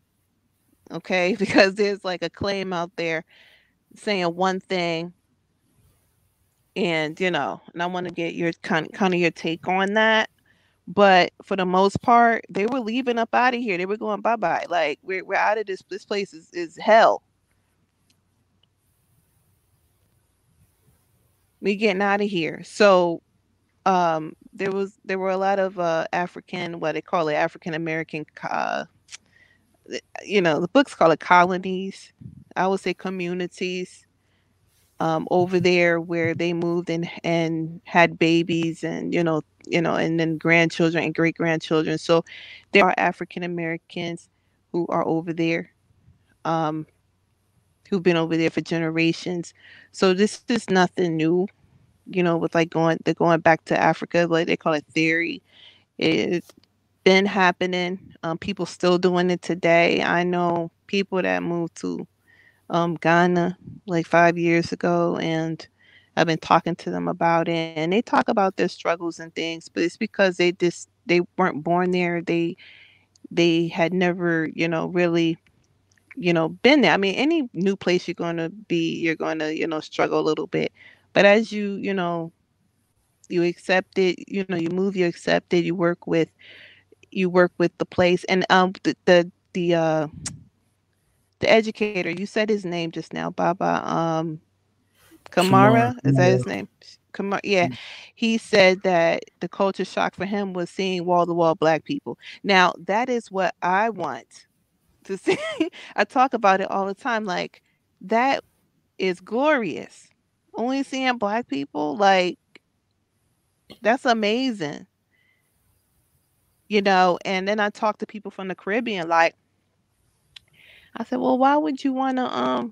okay? Because there's like a claim out there saying one thing, and I want to get your kind of your take on that. But for the most part, they were leaving up out of here. They were going bye-bye. Like, we're out of this. This place is hell. We getting out of here. So there were a lot of African, what they call it, African American, the books call it colonies. I would say communities over there where they moved and had babies and and then grandchildren and great grandchildren. So there are African Americans who are over there, who've been over there for generations. So this is nothing new, with like going back to Africa, like they call it theory. It's been happening. People still doing it today. I know people that moved to Ghana like 5 years ago, and I've been talking to them about it, and they talk about their struggles and things, but it's because they weren't born there. They had never, really, been there. I mean, any new place you're going to struggle a little bit, but as you you accept it, you move, you accept it, you work with the place. And the educator, you said his name just now, Baba Kamara, is that his name? Kamara, yeah. He said that the culture shock for him was seeing wall-to-wall Black people. Now, that is what I want to see. I talk about it all the time. Like, that is glorious. Only seeing Black people, like, that's amazing. And then I talk to people from the Caribbean, like, I said, well, why would you want to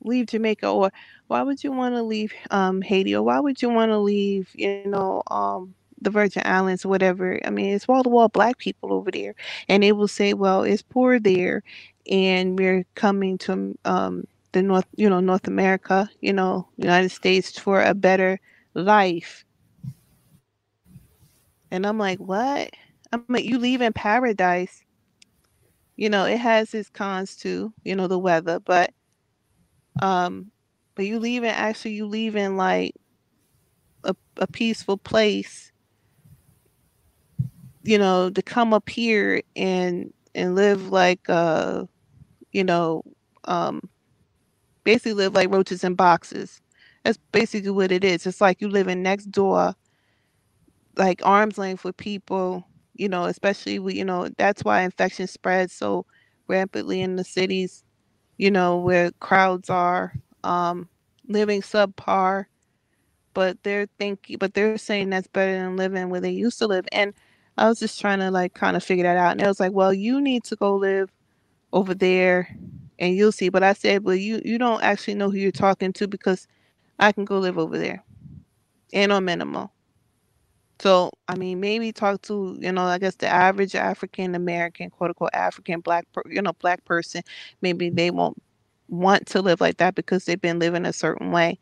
leave Jamaica, or why would you want to leave Haiti, or why would you want to leave the Virgin Islands or whatever? I mean, it's wall-to-wall Black people over there, and they will say, well, it's poor there, and we're coming to the North America, United States, for a better life. And I'm like, what? I'm like, you leave in paradise. It has its cons too, the weather, but you leave in like a peaceful place, to come up here and live like basically live like roaches in boxes. That's basically what it is. It's like you living next door, like arm's length with people, especially that's why infection spreads so rampantly in the cities, where crowds are living subpar, but they're saying that's better than living where they used to live. And I was just trying to like kind of figure that out. And it was like, well, you need to go live over there and you'll see. But I said, well, you don't actually know who you're talking to, because I can go live over there and on minimal. So, I mean, maybe talk to, I guess the average African American, quote unquote, African Black person. Maybe they won't want to live like that because they've been living a certain way.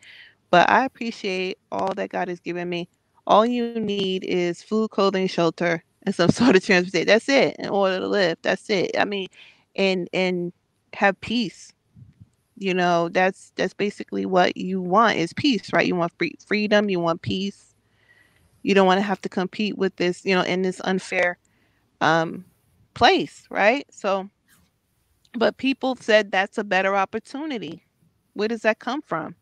But I appreciate all that God has given me. All you need is food, clothing, shelter, and some sort of transportation. That's it in order to live. That's it. I mean, and have peace. That's basically what you want, is peace, right? You want freedom. You want peace. You don't want to have to compete with this, in this unfair place, right? So, but people said that's a better opportunity. Where does that come from?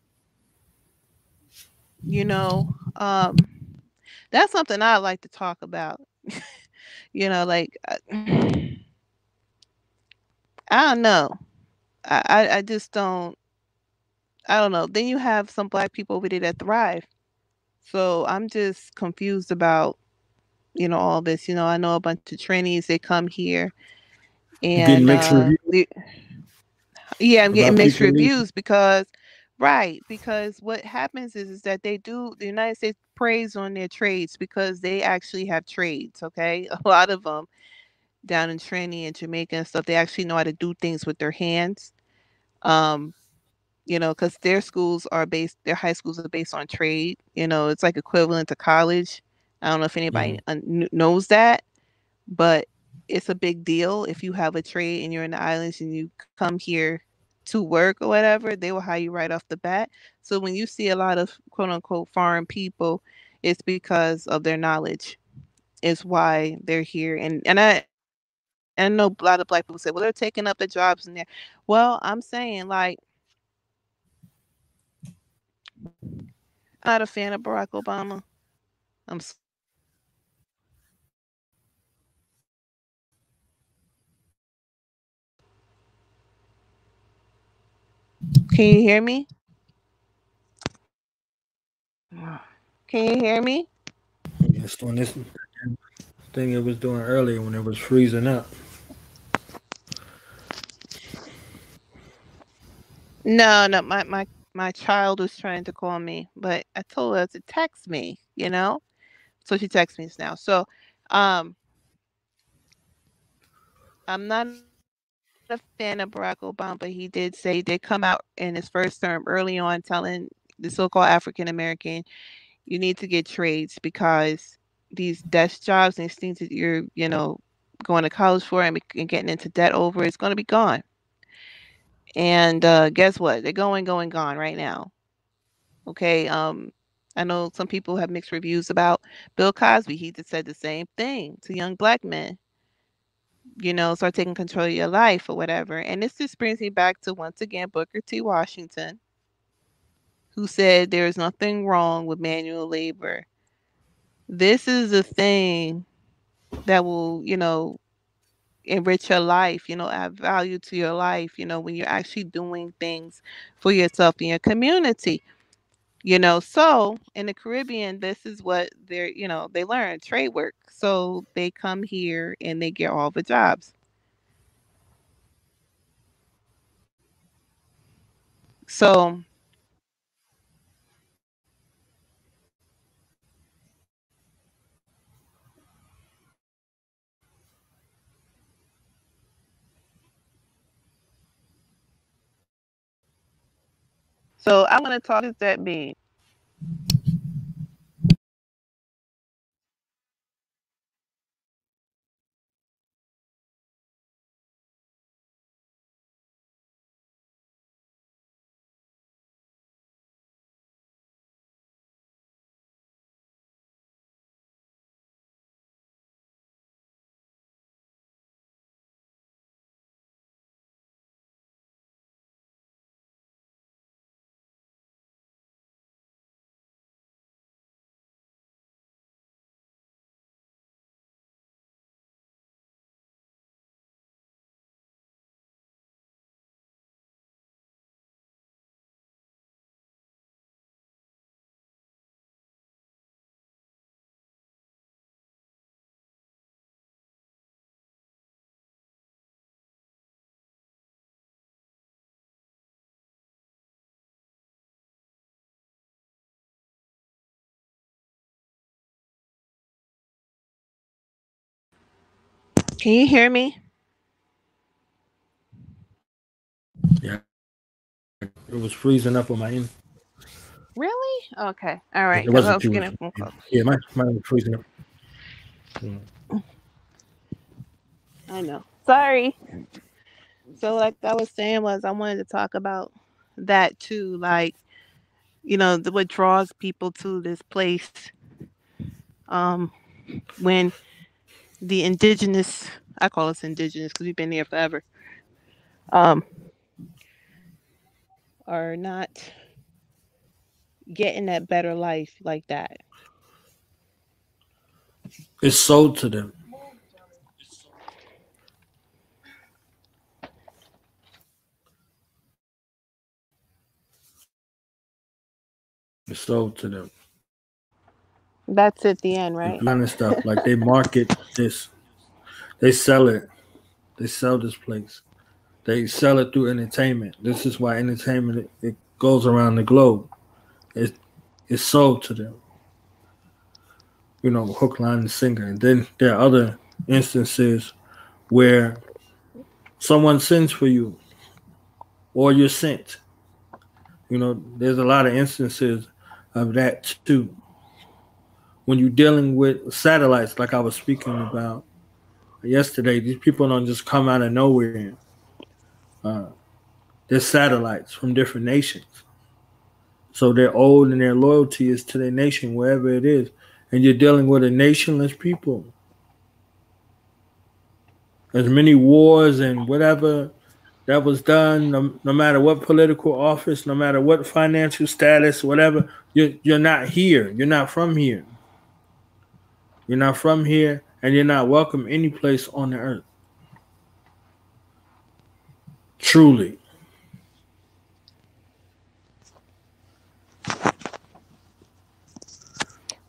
That's something I like to talk about. Like I don't know. I just don't. I don't know. Then you have some black people over there that thrive. So I'm just confused about all this. I know a bunch of trainees. They come here Getting and mixed reviews yeah, I'm getting about mixed people leaving. reviews because, right, because what happens is that the United States preys on their trades because they actually have trades, okay? A lot of them down in Trinity and Jamaica and stuff, they actually know how to do things with their hands. Um, because their high schools are based on trade. It's like equivalent to college. I don't know if anybody knows that, but it's a big deal if you have a trade and you're in the islands and you come here to work or whatever, they will hire you right off the bat. So when you see a lot of quote unquote foreign people, it's because of their knowledge is why they're here. And I know a lot of black people say, well, they're taking up the jobs in there. Well, I'm saying, like, I'm not a fan of Barack Obama. I'm Can you hear me? Can you hear me? It's doing this thing it was doing earlier when it was freezing up. No, my child was trying to call me, but I told her to text me, So she texts me now. So um I'm not a fan of Barack Obama, but he did come out in his first term early on telling the so-called African American, you need to get trades because these desk jobs and these things that you're, going to college for and getting into debt over is going to be gone. And guess what? They're going, gone right now. Okay. I know some people have mixed reviews about Bill Cosby. He just said the same thing to young black men. Start taking control of your life or whatever. And this just brings me back to once again Booker T. Washington, who said there is nothing wrong with manual labor. This is a thing that will, enrich your life, add value to your life, when you're actually doing things for yourself and your community. So in the Caribbean, this is what they learn trade work. So they come here and they get all the jobs. So I want to talk. What does that mean? Can you hear me? Yeah. It was freezing up on my end. Really? Okay. All right. It Because I wasn't was too getting much. a phone call. Yeah, mine was freezing up. I know. Sorry. So like I was saying was I wanted to talk about that too. Like, what draws people to this place. When the indigenous, I call us indigenous because we've been here forever, um, are not getting that better life like that. It's sold to them. It's sold to them. That's at the end, It's right? kind of stuff like they market this, they sell it, they sell this place, they sell it through entertainment. This is why entertainment it goes around the globe. It's sold to them. You know, hook, line, and sinker. And then there are other instances where someone sends for you, or you're sent. You know, there's a lot of instances of that too. When you're dealing with satellites, like I was speaking about yesterday, these people don't just come out of nowhere. They're satellites from different nations. So their oath and their loyalty is to their nation, wherever it is. And you're dealing with a nationless people. As many wars and whatever that was done, no matter what political office, no matter what financial status, whatever, you're not here. You're not from here. You're not from here, and you're not welcome any place on the earth. Truly.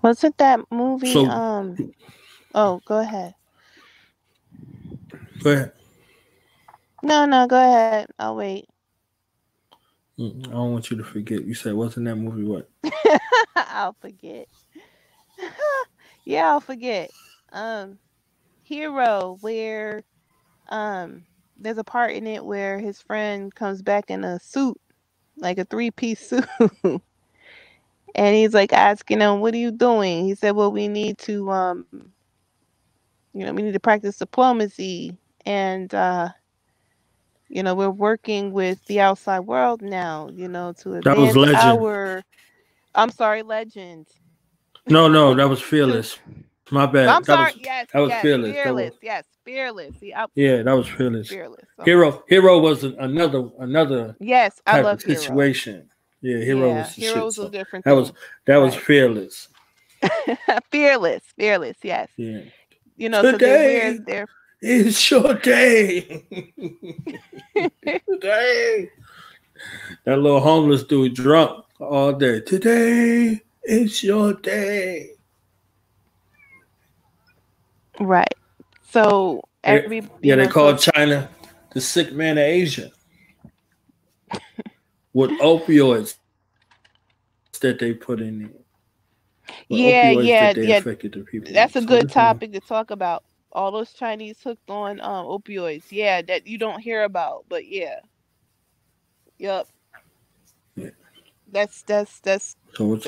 Wasn't that movie? So, Oh, go ahead. Go ahead. No, go ahead. I'll wait. I don't want you to forget. You said, wasn't that movie what? I'll forget. Yeah, I'll forget. Hero, where there's a part in it where his friend comes back in a suit, like a 3-piece suit. And he's like asking him, "What are you doing?" He said, "Well, we need to we need to practice diplomacy, and we're working with the outside world now, to That was advance Legend. our." I'm sorry, Legend. No, that was Fearless. My bad. I'm sorry. That was Fearless. Fearless. Yes, Fearless. See, yeah, that was Fearless. Fearless. Okay. Hero was another yes, I type love of situation. Hero. Yeah, Hero Yeah, was the Hero's shit. a different That was right. Fearless. Fearless. Yes. Yeah. Today, so they're it's your day. Today. That little homeless dude drunk all day. Today it's your day. Right. So they call China the sick man of Asia with opioids that they put in there. Yeah. Affected the people. That's a good topic to talk about. All those Chinese hooked on opioids. Yeah, that you don't hear about, but yeah. Yep. Yeah. That's good.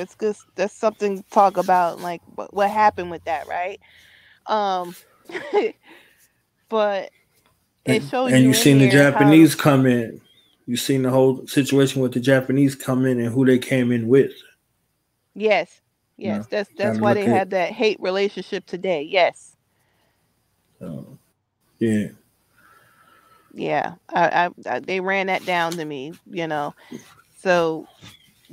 That's something to talk about, like what happened with that, right? But it shows and you seen the Japanese come in. You seen the whole situation with the Japanese come in and who they came in with. Yes. That's why they have that hate relationship today. Yes. Yeah. Yeah. I they ran that down to me. So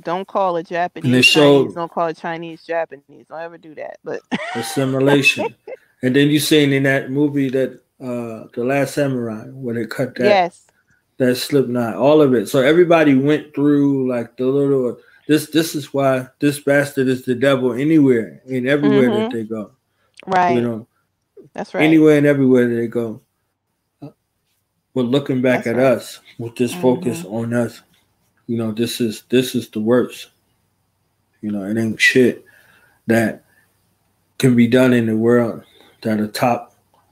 don't call it Japanese Chinese. Don't call it Chinese Japanese. Don't ever do that. But assimilation. And then you seen in that movie that The Last Samurai where they cut that that Slipknot, all of it. So everybody went through like the little this is why this bastard is the devil anywhere and everywhere that they go. Right. That's right. Anywhere and everywhere that they go. But looking back at us with this focus on us, this is the worst. It ain't shit that can be done in the world that'll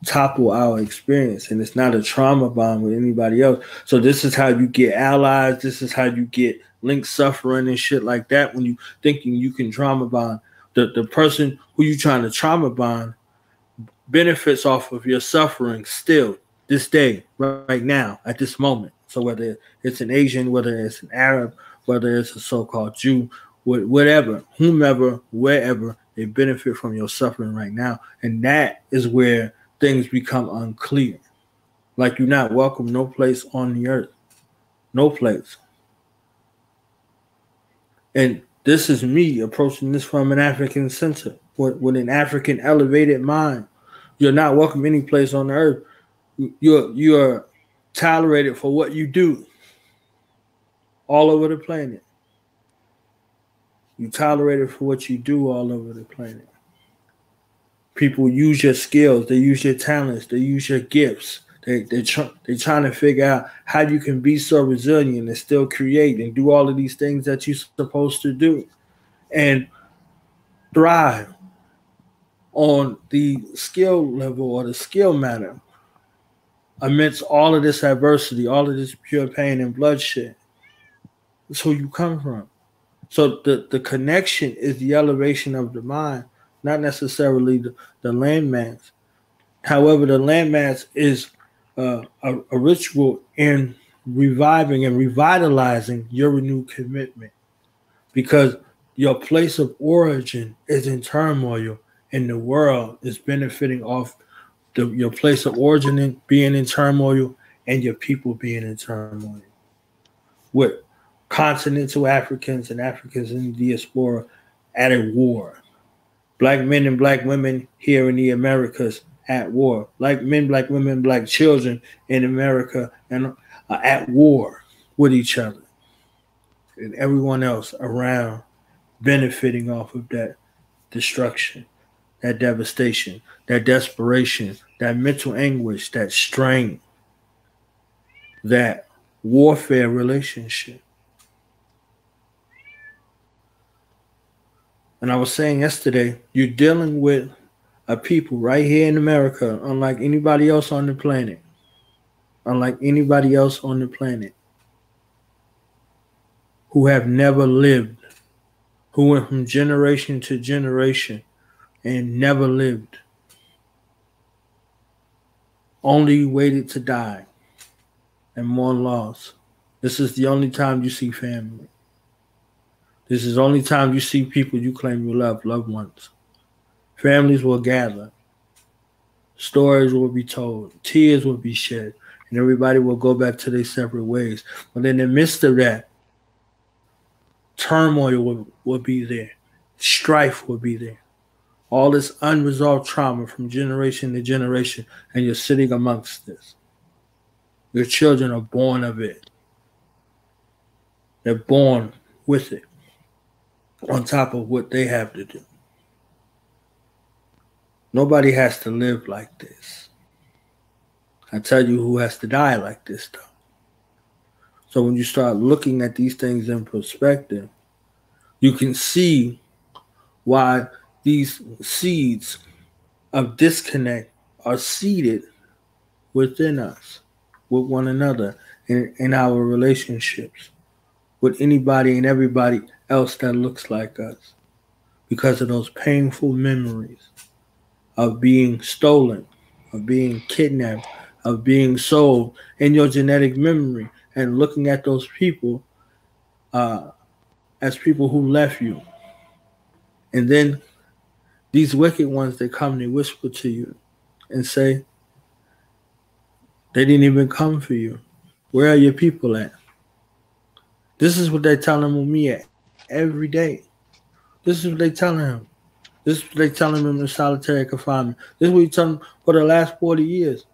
topple our experience, and it's not a trauma bond with anybody else. So this is how you get allies. This is how you get linked suffering and shit like that. When you thinking you can trauma bond, the person who you trying to trauma bond benefits off of your suffering still this day, right now, at this moment. So whether it's an Asian, whether it's an Arab, whether it's a so-called Jew, whatever, whomever, wherever, they benefit from your suffering right now. And that is where things become unclear. Like you're not welcome no place on the earth. No place. And this is me approaching this from an African center, with an African elevated mind. You're not welcome any place on the earth. You're tolerated for what you do all over the planet. You tolerated for what you do all over the planet. People use your skills. They use your talents. They use your gifts. They're trying to figure out how you can be so resilient and still create and do all of these things that you're supposed to do and thrive on the skill level or the skill matter amidst all of this adversity, all of this pure pain and bloodshed. That's who you come from. So the connection is the elevation of the mind, not necessarily the landmass. However, the landmass is a ritual in reviving and revitalizing your renewed commitment, because your place of origin is in turmoil and the world is benefiting off your place of origin being in turmoil and your people being in turmoil. With continental Africans and Africans in the diaspora at a war. Black men and black women here in the Americas at war. Black men, black women, black children in America and at war with each other. And everyone else around benefiting off of that destruction, that devastation, that desperation, that mental anguish, that strain, that warfare relationship. And I was saying yesterday, you're dealing with a people right here in America, unlike anybody else on the planet. Unlike anybody else on the planet. Who have never lived. Who went from generation to generation and never lived. Only waited to die and mourn loss. This is the only time you see family. This is the only time you see people you claim you love, loved ones. Families will gather. Stories will be told. Tears will be shed. And everybody will go back to their separate ways. But in the midst of that, turmoil will be there. Strife will be there. All this unresolved trauma from generation to generation. And you're sitting amongst this. Your children are born of it. They're born with it. On top of what they have to do. Nobody has to live like this. I tell you who has to die like this, though. So when you start looking at these things in perspective, you can see why these seeds of disconnect are seeded within us, with one another, in our relationships, with anybody and everybody else that looks like us, because of those painful memories of being stolen, of being kidnapped, of being sold in your genetic memory, and looking at those people as people who left you. And then these wicked ones, they come and they whisper to you and say, they didn't even come for you. Where are your people at? This is what they're telling me every day. This is what they're telling him. This is what they're telling him in solitary confinement. This is what you tell him for the last 40 years.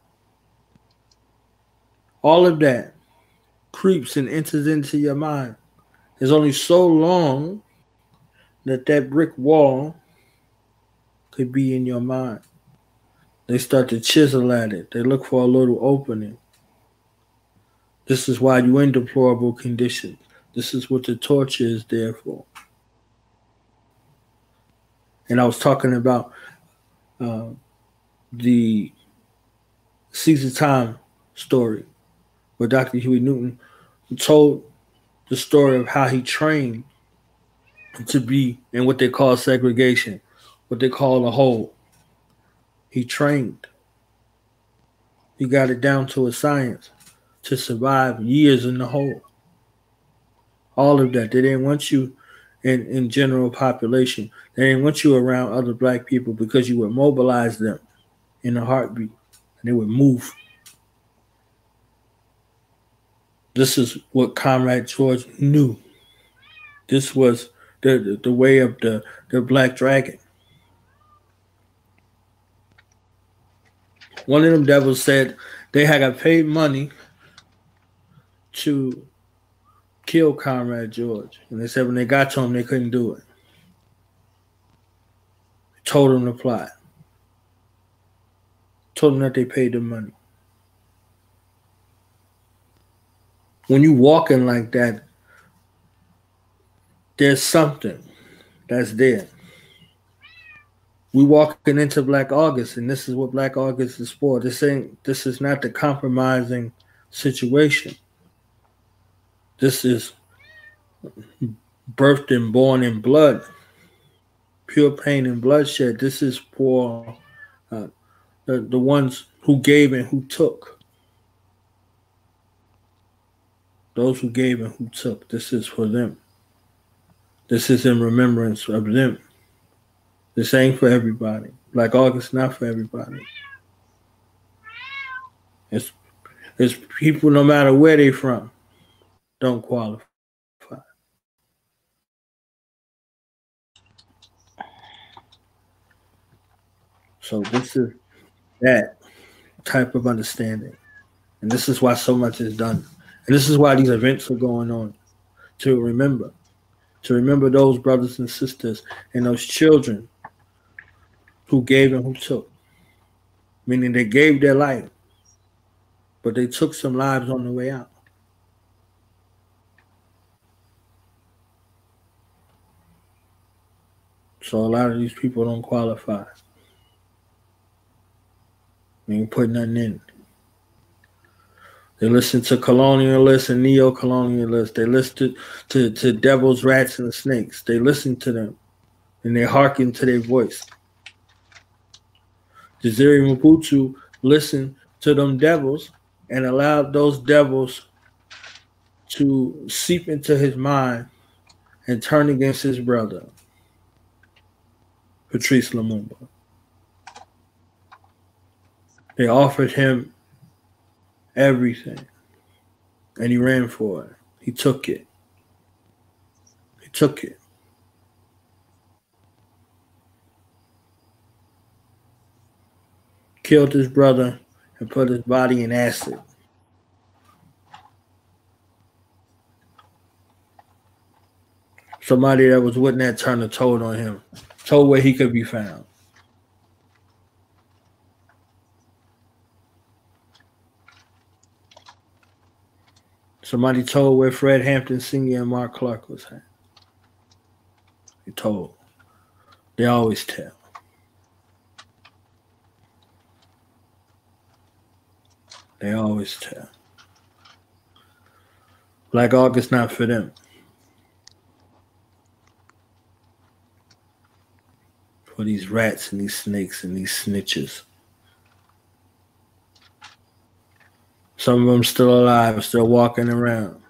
All of that creeps and enters into your mind. There's only so long that brick wall could be in your mind. They start to chisel at it. They look for a little opening. This is why you're in deplorable conditions. This is what the torture is there for. And I was talking about the Caesar Time story, where Dr. Huey Newton told the story of how he trained to be in what they call segregation, what they call a hole. He trained. He got it down to a science to survive years in the hole. All of that. They didn't want you in general population. They didn't want you around other black people because you would mobilize them in a heartbeat and they would move. This is what Comrade George knew. This was the way of the Black Dragon. One of them devils said they had got paid money to kill Comrade George. And they said when they got to him, they couldn't do it. told them to plot, told them that they paid the money. When you walking like that, there's something that's there. We walking into Black August, and this is what Black August is for. This is not the compromising situation. This is birthed and born in blood, pure pain and bloodshed. This is for the ones who gave and who took. Those who gave and who took. This is for them. This is in remembrance of them. This ain't for everybody. Black August not for everybody. It's people, no matter where they from, don't qualify. So this is that type of understanding. And this is why so much is done. And this is why these events are going on. To remember those brothers and sisters and those children who gave and who took. Meaning they gave their life, but they took some lives on the way out. So a lot of these people don't qualify. They ain't put nothing in. They listen to colonialists and neo-colonialists. They listen to devils, rats, and snakes. They listen to them, and they hearken to their voice. Jaziri Mobutu listened to them devils and allowed those devils to seep into his mind and turn against his brother, Patrice Lumumba. They offered him everything, and he ran for it. He took it. He took it. Killed his brother and put his body in acid. Somebody that was with Nat Turner told on him, told where he could be found. Somebody told where Fred Hampton Sr. and Mark Clark was at. He told. They always tell. They always tell. Black August not for them. For these rats and these snakes and these snitches. Some of them still alive, still walking around.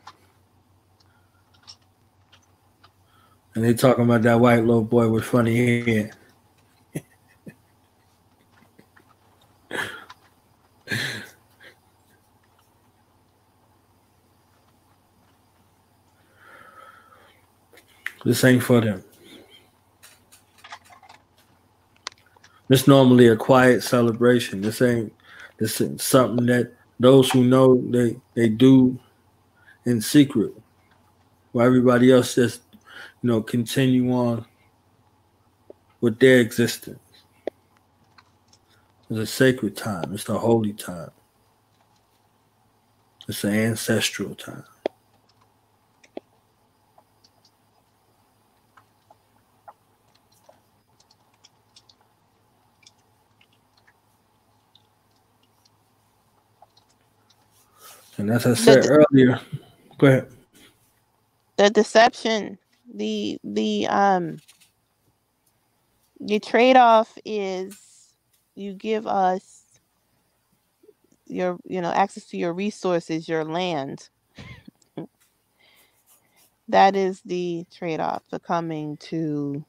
And they talking about that white little boy with funny hair. This ain't for them. This normally a quiet celebration. This ain't something that those who know they do in secret, while everybody else just continue on with their existence. It's a sacred time. It's the holy time. It's an ancestral time. And as I said earlier, go ahead. The deception, the trade-off is you give us your access to your resources, your land. That is the trade-off for coming to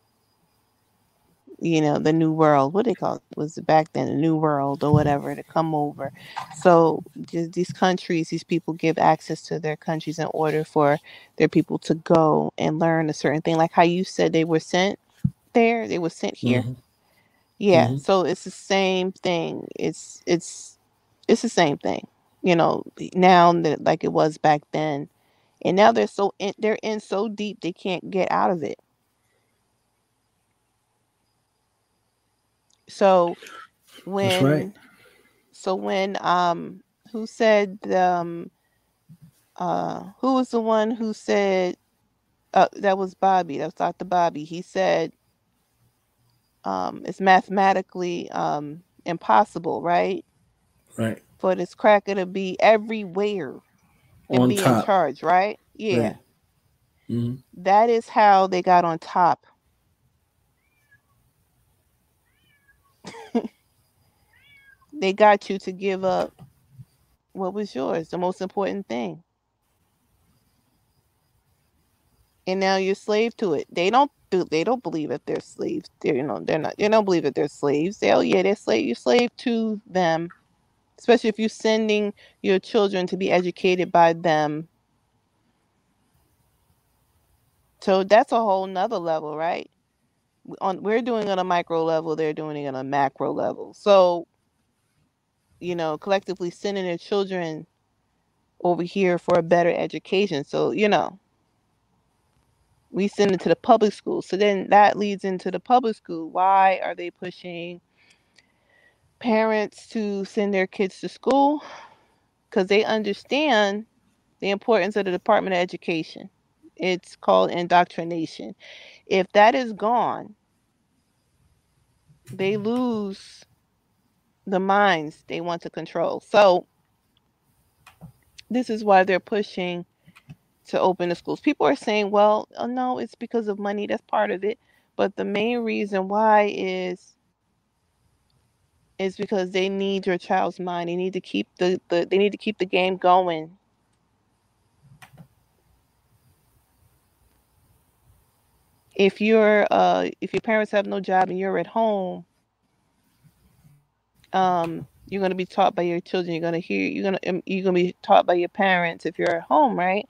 the new world. What they call it was back then, the new world or whatever, to come over. So these countries, these people give access to their countries in order for their people to go and learn a certain thing. Like how you said they were sent there, they were sent here. Mm-hmm. Yeah. Mm-hmm. So it's the same thing. It's the same thing, now that like it was back then. And now they're in so deep they can't get out of it. So That's right. when who said who was the one who said that was Bobby, that was Dr. Bobby. He said it's mathematically impossible, right? Right. For this cracker to be everywhere and On be in top. charge, right? Yeah. Right. Mm-hmm. That is how they got on top. They got you to give up what was yours, the most important thing. And now you're slave to it. They don't believe that they're slaves. They don't believe that they're slaves. They're slave. You're slave to them. Especially if you're sending your children to be educated by them. So that's a whole nother level, right? We're doing it on a micro level, they're doing it on a macro level. So, collectively sending their children over here for a better education. So, we send it to the public school. So then that leads into the public school. Why are they pushing parents to send their kids to school? Because they understand the importance of the Department of Education. It's called indoctrination. If that is gone, they lose the minds they want to control. So this is why they're pushing to open the schools. People are saying, well, oh, no, it's because of money. That's part of it. But the main reason why is because they need your child's mind. They need to keep the game going. If your parents have no job and you're at home, you're going to be taught by your children. You're going to be taught by your parents if you're at home, right?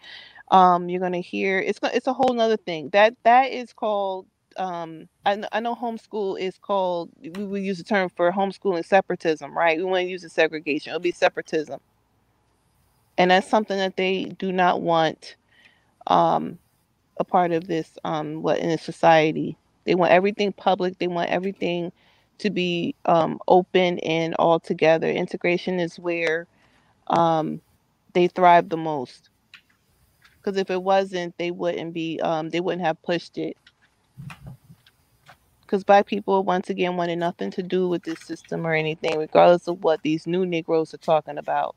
You're going to hear it's a whole nother thing. That is called I know homeschool is called, we would use the term for homeschooling separatism, right? We want to use the segregation. It'll be separatism. And that's something that they do not want a part of this in a society. They want everything public. They want everything to be open and all together. Integration is where they thrive the most. Because if it wasn't, they wouldn't have pushed it. Because Black people, once again, wanted nothing to do with this system or anything, regardless of what these new Negroes are talking about.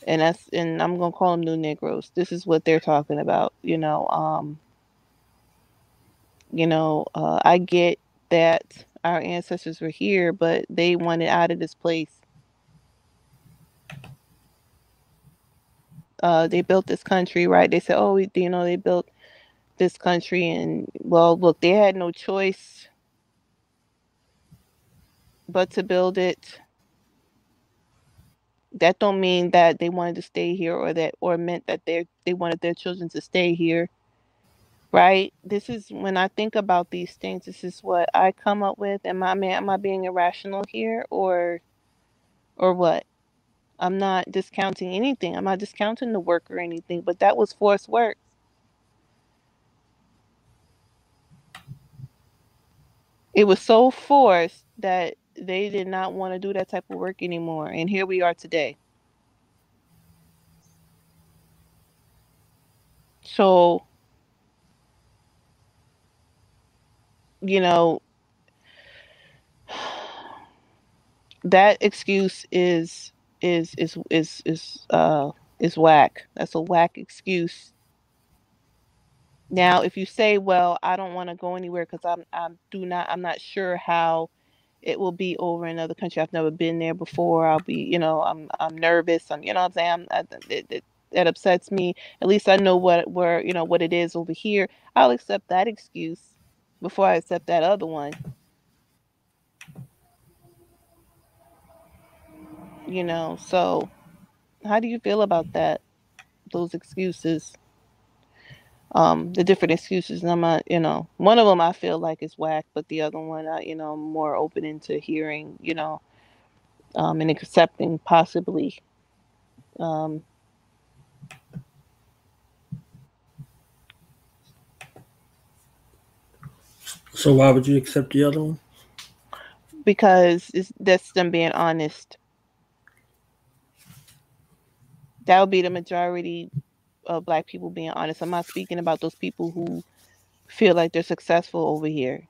And I'm gonna call them new Negroes. This is what they're talking about. I get that our ancestors were here, but they wanted out of this place. They built this country, right? They said, oh, they built this country, and well, look, they had no choice but to build it. That don't mean that they wanted to stay here, or meant that they wanted their children to stay here, right? This is, when I think about these things, this is what I come up with. Am I being irrational here, or what? I'm not discounting anything. I'm not discounting the work or anything, but that was forced work. It was so forced that they did not want to do that type of work anymore. And here we are today. So, that excuse is whack. That's a whack excuse. Now, if you say, well, I don't want to go anywhere because I'm not sure how it will be over in another country. I've never been there before. I'll be, I'm nervous. What I'm saying? That upsets me. At least I know what it is over here. I'll accept that excuse before I accept that other one. So how do you feel about that? Those excuses? The different excuses, and I'm not, one of them I feel like is whack, but the other one, I'm more open into hearing, and accepting possibly. So why would you accept the other one? because that's them being honest. That would be the majority of Black people being honest. I'm not speaking about those people who feel like they're successful over here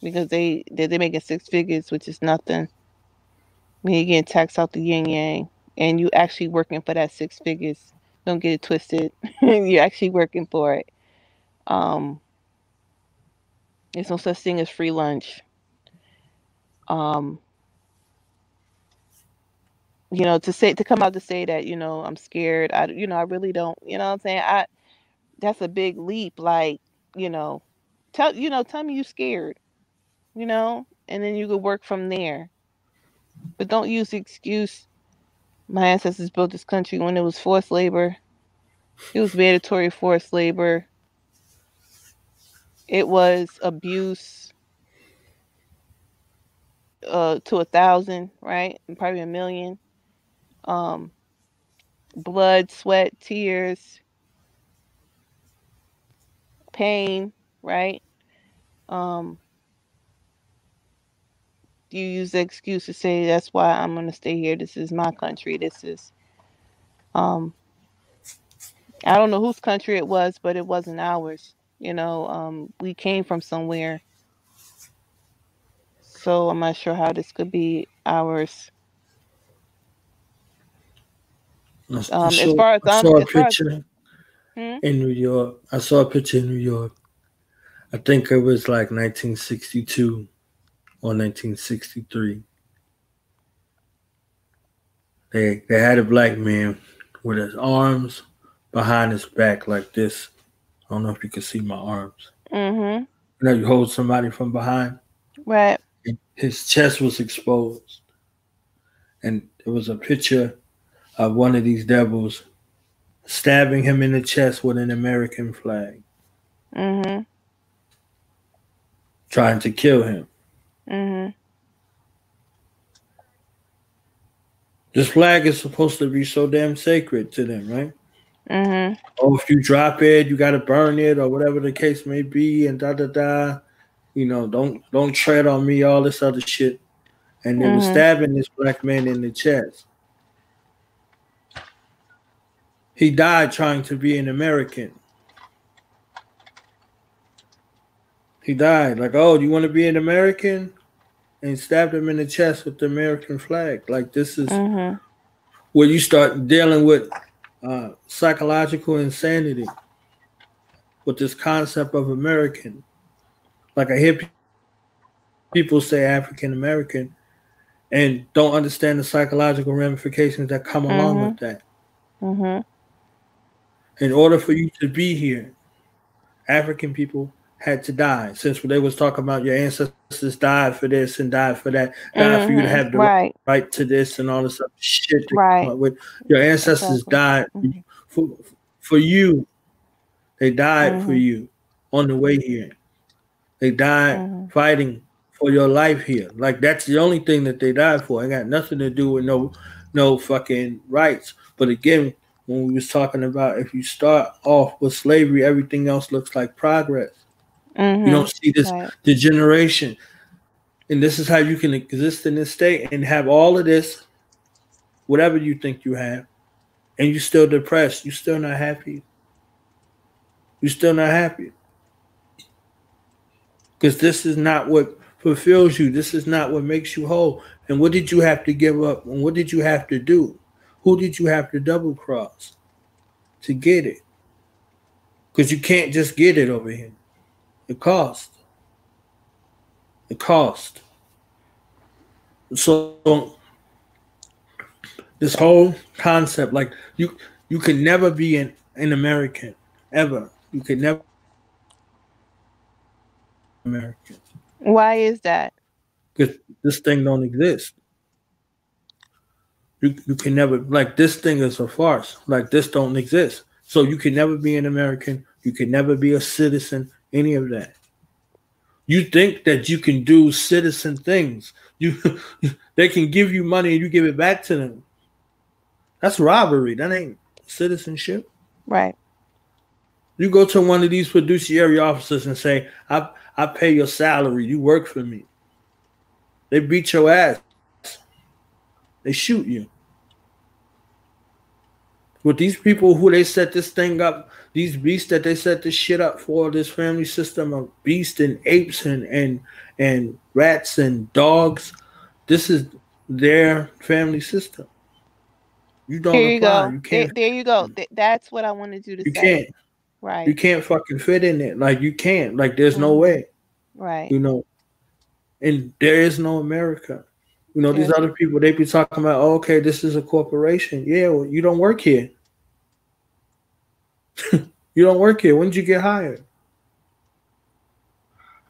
because they're making 6 figures, which is nothing. When you're getting taxed out the yin yang, and you actually working for that 6 figures. Don't get it twisted. You're actually working for it. There's no such thing as free lunch. To come out to say that, I'm scared. I really don't, you know what I'm saying? That's a big leap. Like, tell me you're scared, and then you could work from there. But don't use the excuse, my ancestors built this country when it was forced labor. It was mandatory forced labor. It was abuse to 1,000, right? And probably 1,000,000. Blood, sweat, tears, pain, right? You use the excuse to say that's why I'm gonna stay here. This is my country. This is I don't know whose country it was, but it wasn't ours. We came from somewhere. So I'm not sure how this could be ours. As far as I saw a picture in New York. I saw a picture in New York. I think it was like 1962 or 1963. They had a Black man with his arms behind his back like this. I don't know if you can see my arms. Mm-hmm. You hold somebody from behind. Right. His chest was exposed. And there was a picture of one of these devils stabbing him in the chest with an American flag. Mm-hmm. Trying to kill him. Mm-hmm. This flag is supposed to be so damn sacred to them, right? Mm-hmm. Oh, if you drop it, you got to burn it or whatever the case may be and da-da-da. Don't tread on me, all this other shit. And they were stabbing this Black man in the chest. He died trying to be an American. He died like, oh, do you want to be an American? And stabbed him in the chest with the American flag. Like, this is where you start dealing with psychological insanity with this concept of American. Like, I hear people say African American and don't understand the psychological ramifications that come along with that. Mm-hmm. In order for you to be here, African people had to die. Since they was talking about your ancestors died for this and died for that, died for you to have the right to this and all this other shit. With your ancestors died for you. They died for you on the way here. They died fighting for your life here. Like, that's the only thing that they died for. It got nothing to do with no fucking rights. But again, when we was talking about if you start off with slavery, everything else looks like progress. You don't see this degeneration. And this is how you can exist in this state and have all of this, whatever you think you have, and you're still depressed. You're still not happy. You're still not happy. Because this is not what fulfills you. This is not what makes you whole. And what did you have to give up? And what did you have to do? Who did you have to double cross to get it? Because you can't just get it over here. It cost. It cost. So this whole concept, like you could never be an American, ever. You could never be American. Why is that? Because this thing don't exist. You can never, like, this thing is a farce. Like, this don't exist. So you can never be an American. You can never be a citizen, any of that. You think that you can do citizen things. They can give you money and you give it back to them. That's robbery. That ain't citizenship. Right. You go to one of these fiduciary officers and say, I pay your salary. You work for me. They beat your ass. They shoot you. With these people who they set this thing up, these beasts that they set this shit up for, this family system of beasts and apes and rats and dogs, this is their family system. You don't Here you apply. go. You can't. There you go. That's what I wanted you to You say. can't. Right. You can't fucking fit in it. Like, you can't. Like, there's no way. Right. You know. And there is no America. You know, these Yeah. other people, they be talking about, oh, okay, this is a corporation. Yeah, well, you don't work here. You don't work here. When did you get hired?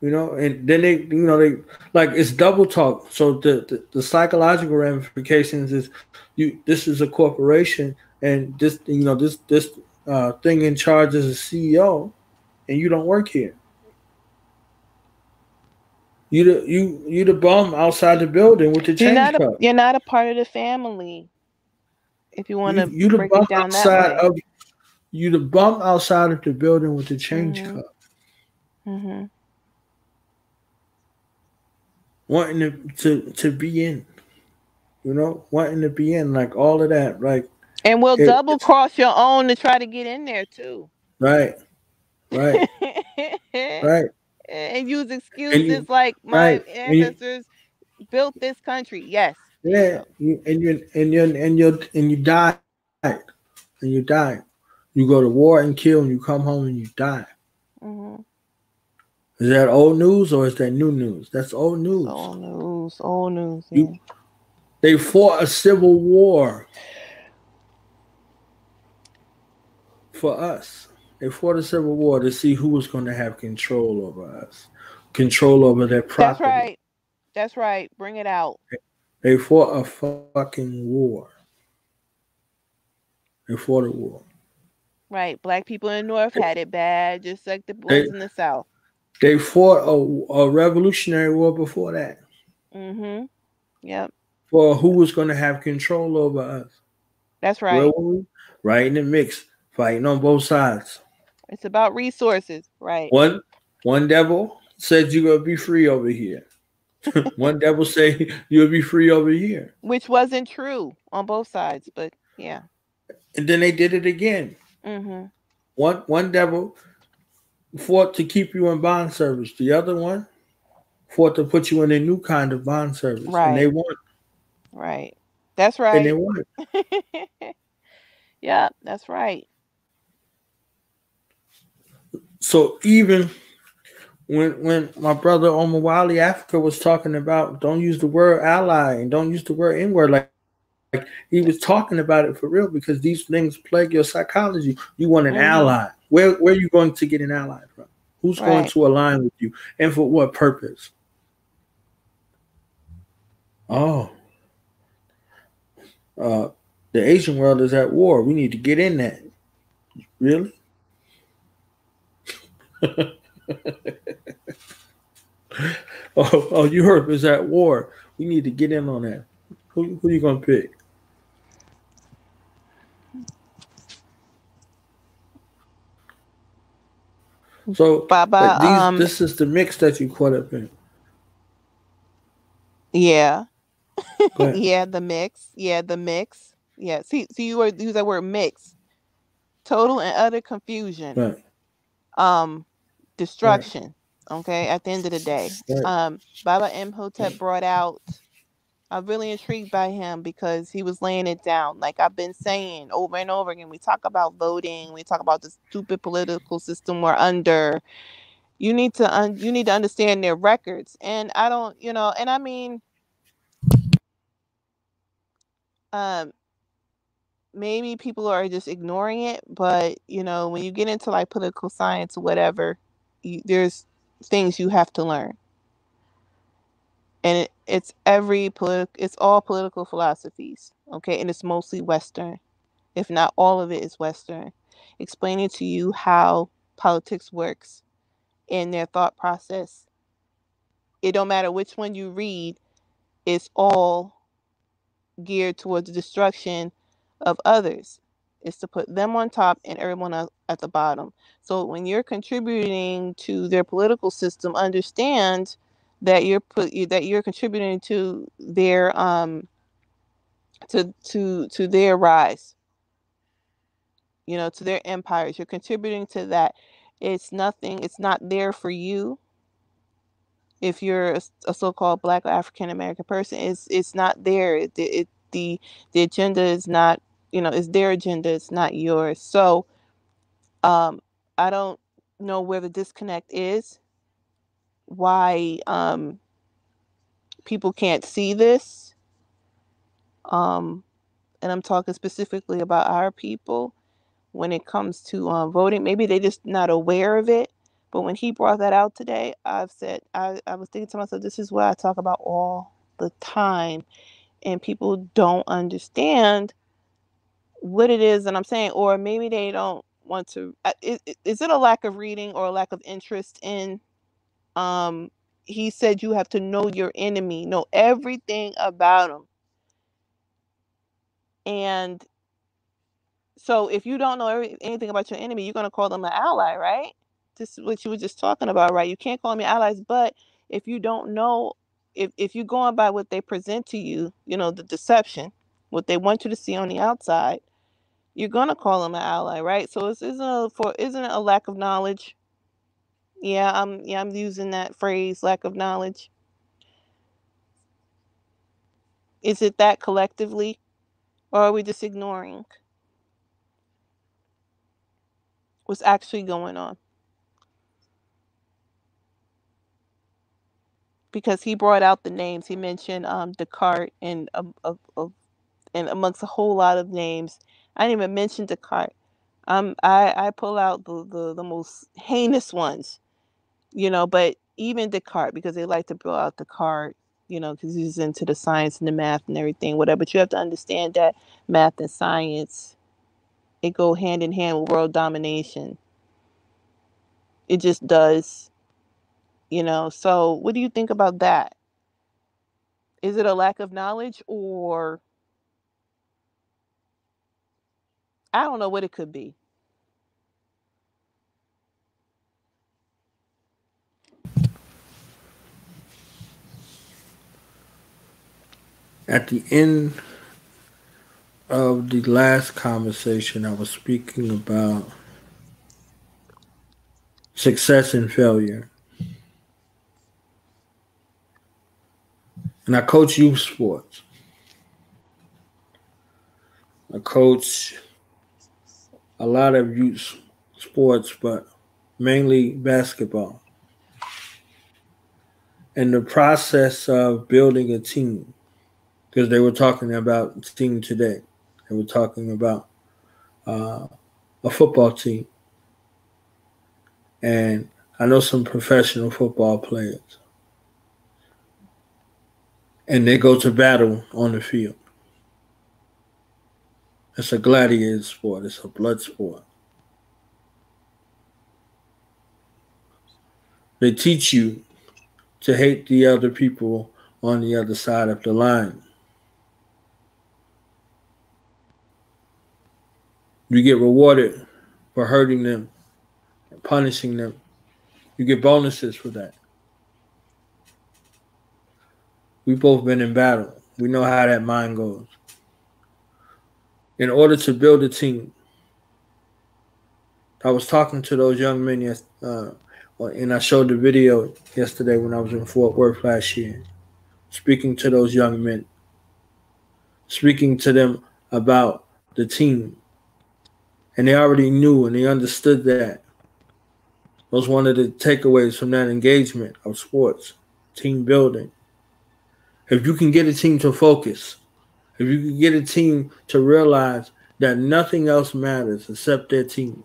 You know, and then they, you know, they like, it's double talk. So the psychological ramifications is, this is a corporation, and this, you know, this thing in charge is a CEO, and you don't work here. You the bum outside the building with the change cup. You're not a part of the family. If you want to You the break bum it down that outside way. of you the bum outside of the building with the change cup, Mm-hmm. wanting to be in, you know, wanting to be in, like all of that, like, And we'll double cross your own to try to get in there too. right. Right. And use excuses like my ancestors built this country. Yes. Yeah. You die, and you die. You go to war and kill, and you come home and you die. Mm-hmm. Is that old news or is that new news? That's old news. Old news. Yeah. They fought a civil war for us. They fought a civil war to see who was going to have control over us, control over their property. That's right. That's right. Bring it out. They fought a fucking war. They fought a war. Right. Black people in the North had it bad, just like the ones in the South. They fought a revolutionary war before that. Mm-hmm. Yep. For who was going to have control over us. That's right. Where were we? Right in the mix, fighting on both sides. It's about resources, right? One devil said you're going to be free over here. One devil say you'll be free over here. Which wasn't true on both sides, but yeah. And then they did it again. Mm-hmm. One devil fought to keep you in bond service. The other one fought to put you in a new kind of bond service. Right. And they won. Right. That's right. And they won. Yeah, that's right. So even when my brother Omar Wali Africa was talking about don't use the word ally and don't use the word N-word, like he was talking about it for real, because these things plague your psychology. You want an ally. Where are you going to get an ally from? Who's going to align with you? And for what purpose? Oh. The Asian world is at war. We need to get in that. Really? Oh, Europe is at war. We need to get in on that. Who are you going to pick? So, Baba, this is the mix that you caught up in. Yeah. Yeah, the mix. Yeah, the mix. Yeah. See, you use that word mix. Total and utter confusion. Right. Destruction. Right. Okay. At the end of the day. Right. Baba Imhotep brought out, I'm really intrigued by him because he was laying it down. Like I've been saying over and over again, we talk about voting, we talk about the stupid political system we're under. You need to understand their records. And I don't, and I mean, maybe people are just ignoring it, but when you get into like political science or whatever, there's things you have to learn. And it's all political philosophies, okay? And it's mostly Western, if not all of it is Western, explaining to you how politics works and their thought process. It don't matter which one you read, it's all geared towards the destruction of others. It's to put them on top and everyone else at the bottom. So when you're contributing to their political system, understand that you're contributing to their to their rise, to their empires. You're contributing to that. It's not there for you. If you're a so-called Black or African American person, it's not there. The agenda is not, it's their agenda. It's not yours. So I don't know where the disconnect is. Why people can't see this. And I'm talking specifically about our people when it comes to voting. Maybe they're just not aware of it. But when he brought that out today, I was thinking to myself, this is what I talk about all the time. And people don't understand what it is that I'm saying. Or maybe they don't want to. Is it a lack of reading or a lack of interest in? He said you have to know your enemy, know everything about him. And so if you don't know anything about your enemy, you're going to call them an ally, right? This is what you were just talking about, right? You can't call them your allies, but if you don't know, if you're going by what they present to you, the deception, what they want you to see on the outside, you're going to call them an ally, right? So isn't it a lack of knowledge? Yeah, I'm using that phrase, lack of knowledge. Is it that collectively, or are we just ignoring what's actually going on? Because he brought out the names. He mentioned Descartes and and amongst a whole lot of names. I didn't even mention Descartes. I pull out the most heinous ones, but even Descartes, because they like to pull out Descartes, because he's into the science and the math and everything, whatever. But you have to understand that math and science, it go hand in hand with world domination. It just does, So what do you think about that? Is it a lack of knowledge, or I don't know what it could be? At the end of the last conversation, I was speaking about success and failure. And I coach youth sports. I coach a lot of youth sports, but mainly basketball. And the process of building a team, because they were talking about team today. They were talking about a football team. And I know some professional football players. And they go to battle on the field. It's a gladiator sport. It's a blood sport. They teach you to hate the other people on the other side of the line. You get rewarded for hurting them, punishing them. You get bonuses for that. We've both been in battle. We know how that mind goes. In order to build a team, I was talking to those young men and I showed the video yesterday when I was in Fort Worth last year, speaking to those young men, speaking to them about the team. And they already knew and they understood that. That was one of the takeaways from that engagement of sports, team building. If you can get a team to focus, if you can get a team to realize that nothing else matters except their team,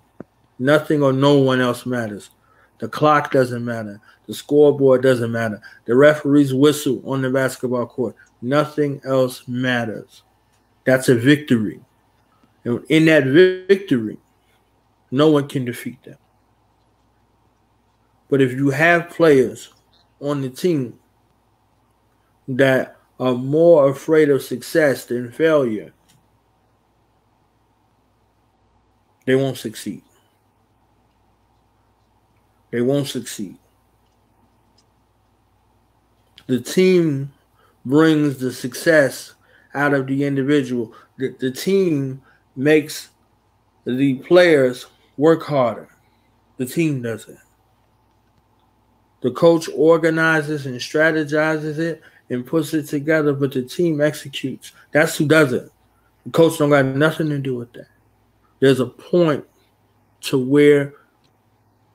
nothing or no one else matters. The clock doesn't matter. The scoreboard doesn't matter. The referee's whistle on the basketball court, nothing else matters. That's a victory. And in that victory, no one can defeat them. But if you have players on the team that are more afraid of success than failure, they won't succeed. They won't succeed. The team brings the success out of the individual. The team makes the players work harder. The team does it. The coach organizes and strategizes it and puts it together, but the team executes. That's who does it. The coach don't got nothing to do with that. There's a point to where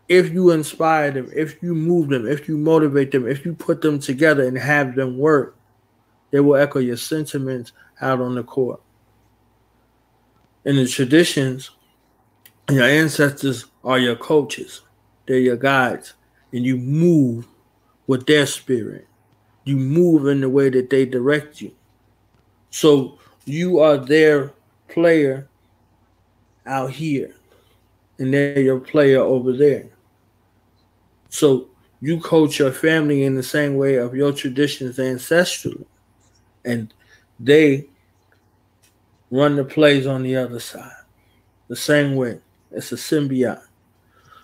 if you inspire them, if you move them, if you motivate them, if you put them together and have them work, they will echo your sentiments out on the court. In the traditions, your ancestors are your coaches. They're your guides. And you move with their spirit. You move in the way that they direct you. So you are their player out here, and they're your player over there. So you coach your family in the same way of your traditions ancestrally, and they run the plays on the other side the same way. It's a symbiote.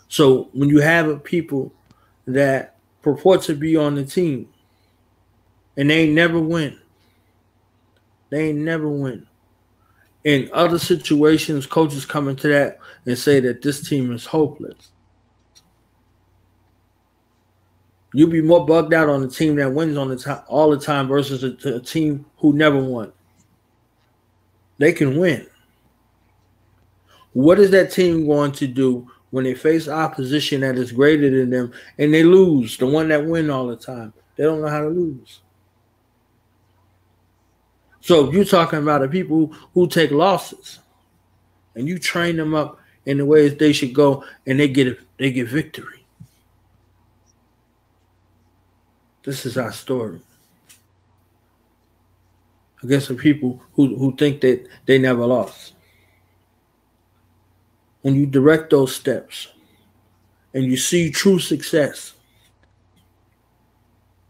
So when you have people that purport to be on the team and they never win, in other situations, coaches come into that and say that this team is hopeless. You'll be more bugged out on the team that wins all the time versus a team who never won. They can win. What is that team going to do when they face opposition that is greater than them and they lose? The one that win all the time, they don't know how to lose. So if you're talking about the people who take losses and you train them up in the ways they should go and they get victory. This is our story. Against the people who think that they never lost. When you direct those steps and you see true success.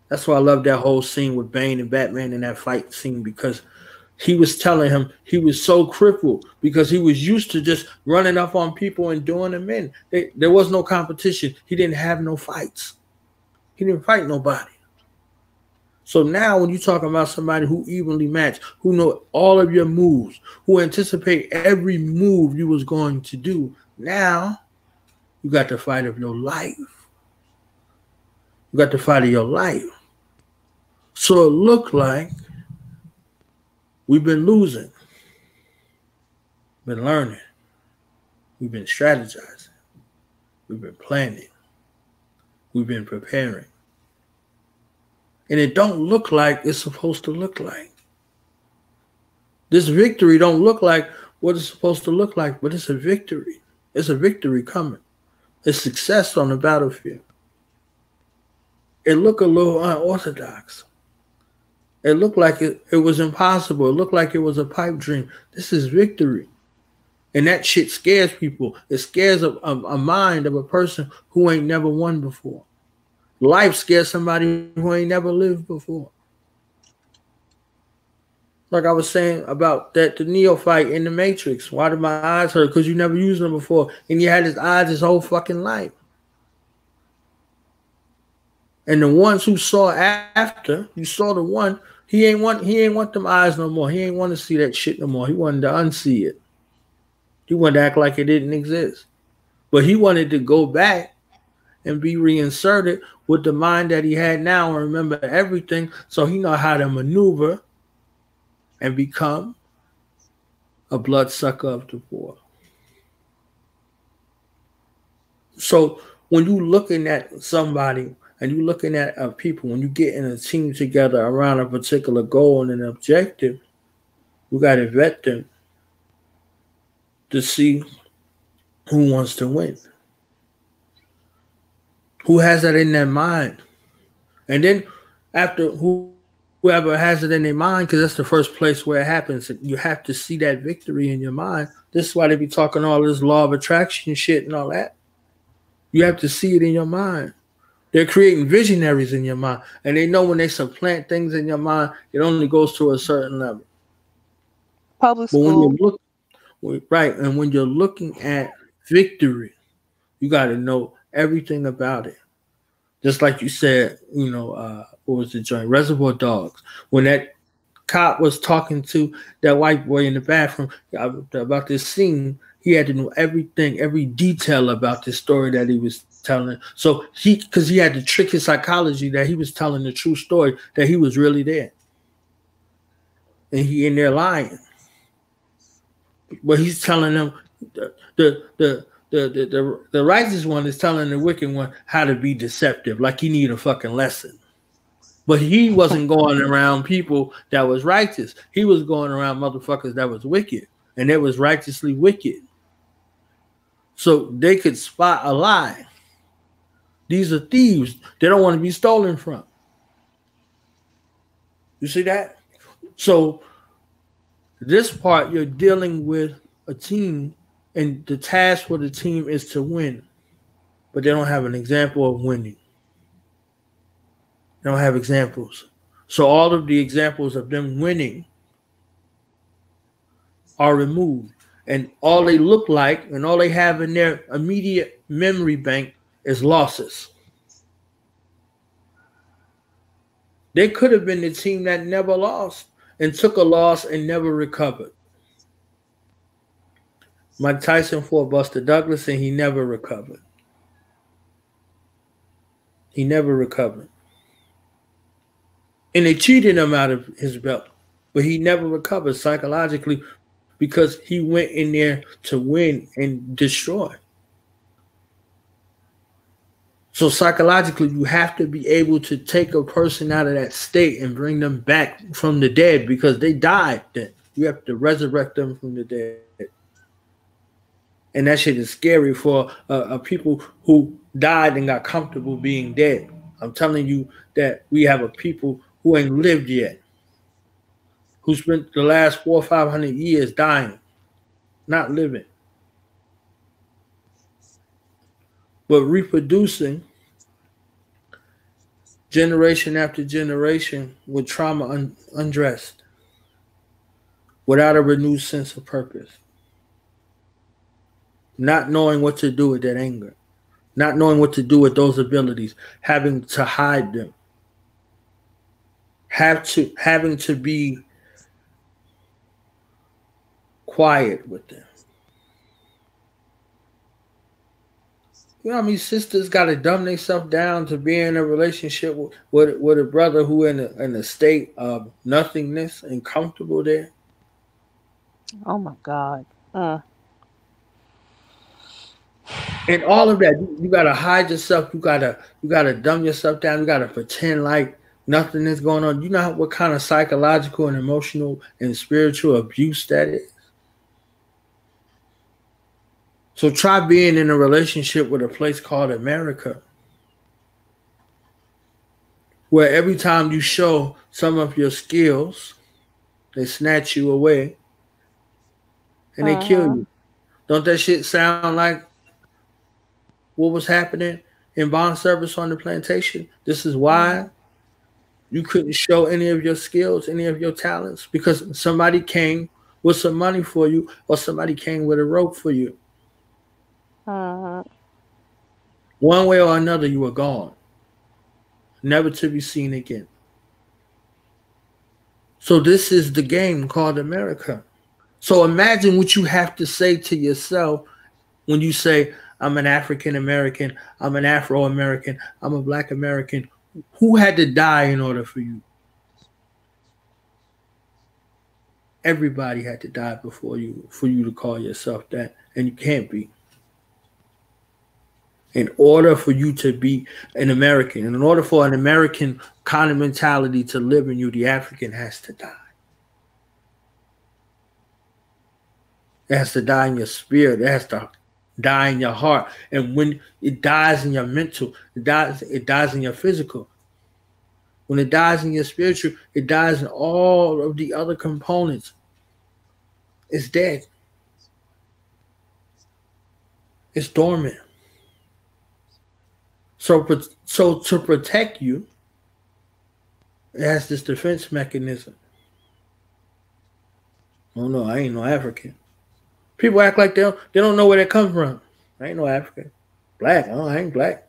That's why I love that whole scene with Bane and Batman in that fight scene, because he was telling him he was so crippled because he was used to just running up on people and doing them in. There was no competition. He didn't have no fights. He didn't fight nobody. So now when you're talking about somebody who evenly matched, who know all of your moves, who anticipate every move you was going to do, now you got the fight of your life. You got the fight of your life. So it looked like we've been losing, been learning, we've been strategizing, we've been planning, we've been preparing. And it don't look like it's supposed to look like. This victory don't look like what it's supposed to look like, but it's a victory. It's a victory coming. It's success on the battlefield. It looked a little unorthodox. It looked like it was impossible. It looked like it was a pipe dream. This is victory. And that shit scares people. It scares a mind of a person who ain't never won before. Life scares somebody who ain't never lived before. Like I was saying about the Neo fight in the Matrix. Why did my eyes hurt? Because you never used them before. And you had his eyes his whole fucking life. And the ones who saw after, you saw the one, he ain't want them eyes no more. He ain't want to see that shit no more. He wanted to unsee it. He wanted to act like it didn't exist. But he wanted to go back and be reinserted with the mind that he had now and remember everything, so he know how to maneuver and become a bloodsucker of the poor. So when you're looking at somebody and you're looking at people, when you get in a team together around a particular goal and an objective, you got to vet them to see who wants to win. Who has that in their mind? And then after whoever has it in their mind, because that's the first place where it happens, you have to see that victory in your mind. This is why they be talking all this law of attraction shit and all that. You have to see it in your mind. They're creating visionaries in your mind. And they know when they supplant things in your mind, it only goes to a certain level. Public school. Right. And when you're looking at victory, you got to know everything about it. Just like you said, what was the joint? Reservoir Dogs. When that cop was talking to that white boy in the bathroom about this scene, he had to know everything, every detail about this story that he was telling. So because he had to trick his psychology that he was telling the true story, that he was really there. And he in there lying. But he's telling them the righteous one is telling the wicked one how to be deceptive, like he need a fucking lesson. But he wasn't going around people that was righteous. He was going around motherfuckers that was wicked, and they was righteously wicked. So they could spot a lie. These are thieves. They don't want to be stolen from. You see that? So this part, you're dealing with a team, and the task for the team is to win. But they don't have an example of winning. They don't have examples. So all of the examples of them winning are removed. And all they look like and all they have in their immediate memory bank is losses. They could have been the team that never lost and took a loss and never recovered. Mike Tyson fought Buster Douglas and he never recovered. He never recovered. And they cheated him out of his belt, but he never recovered psychologically because he went in there to win and destroy. So psychologically, you have to be able to take a person out of that state and bring them back from the dead because they died then. You have to resurrect them from the dead. And that shit is scary for people who died and got comfortable being dead. I'm telling you that we have a people who ain't lived yet, who spent the last 400 or 500 years dying, not living, but reproducing generation after generation with trauma undressed, without a renewed sense of purpose, not knowing what to do with that anger, not knowing what to do with those abilities, having to hide them, having to be quiet with them. You know how many sisters got to dumb themselves down to be in a relationship with a brother who in a state of nothingness and comfortable there? Oh my God. And all of that, you gotta hide yourself. You gotta dumb yourself down. You gotta pretend like nothing is going on. You know what kind of psychological and emotional and spiritual abuse that is? So try being in a relationship with a place called America, where every time you show some of your skills, they snatch you away and they kill you. Don't that shit sound like what was happening in bond service on the plantation? This is why you couldn't show any of your skills, any of your talents, because somebody came with some money for you or somebody came with a rope for you. One way or another, you were gone, never to be seen again. So this is the game called America. So imagine what you have to say to yourself when you say, I'm an African American, I'm an Afro American, I'm a Black American. Who had to die in order for you? Everybody had to die before you, for you to call yourself that, and you can't be. In order for you to be an American, and in order for an American kind of mentality to live in you, the African has to die. It has to die in your spirit. It has to die in your heart. And when it dies in your mental, it dies in your physical. When it dies in your spiritual, it dies in all of the other components. It's dead. It's dormant. So to protect you, it has this defense mechanism. Oh no, I ain't no African. People act like they don't know where they come from. I ain't no African. Black, oh, I ain't black.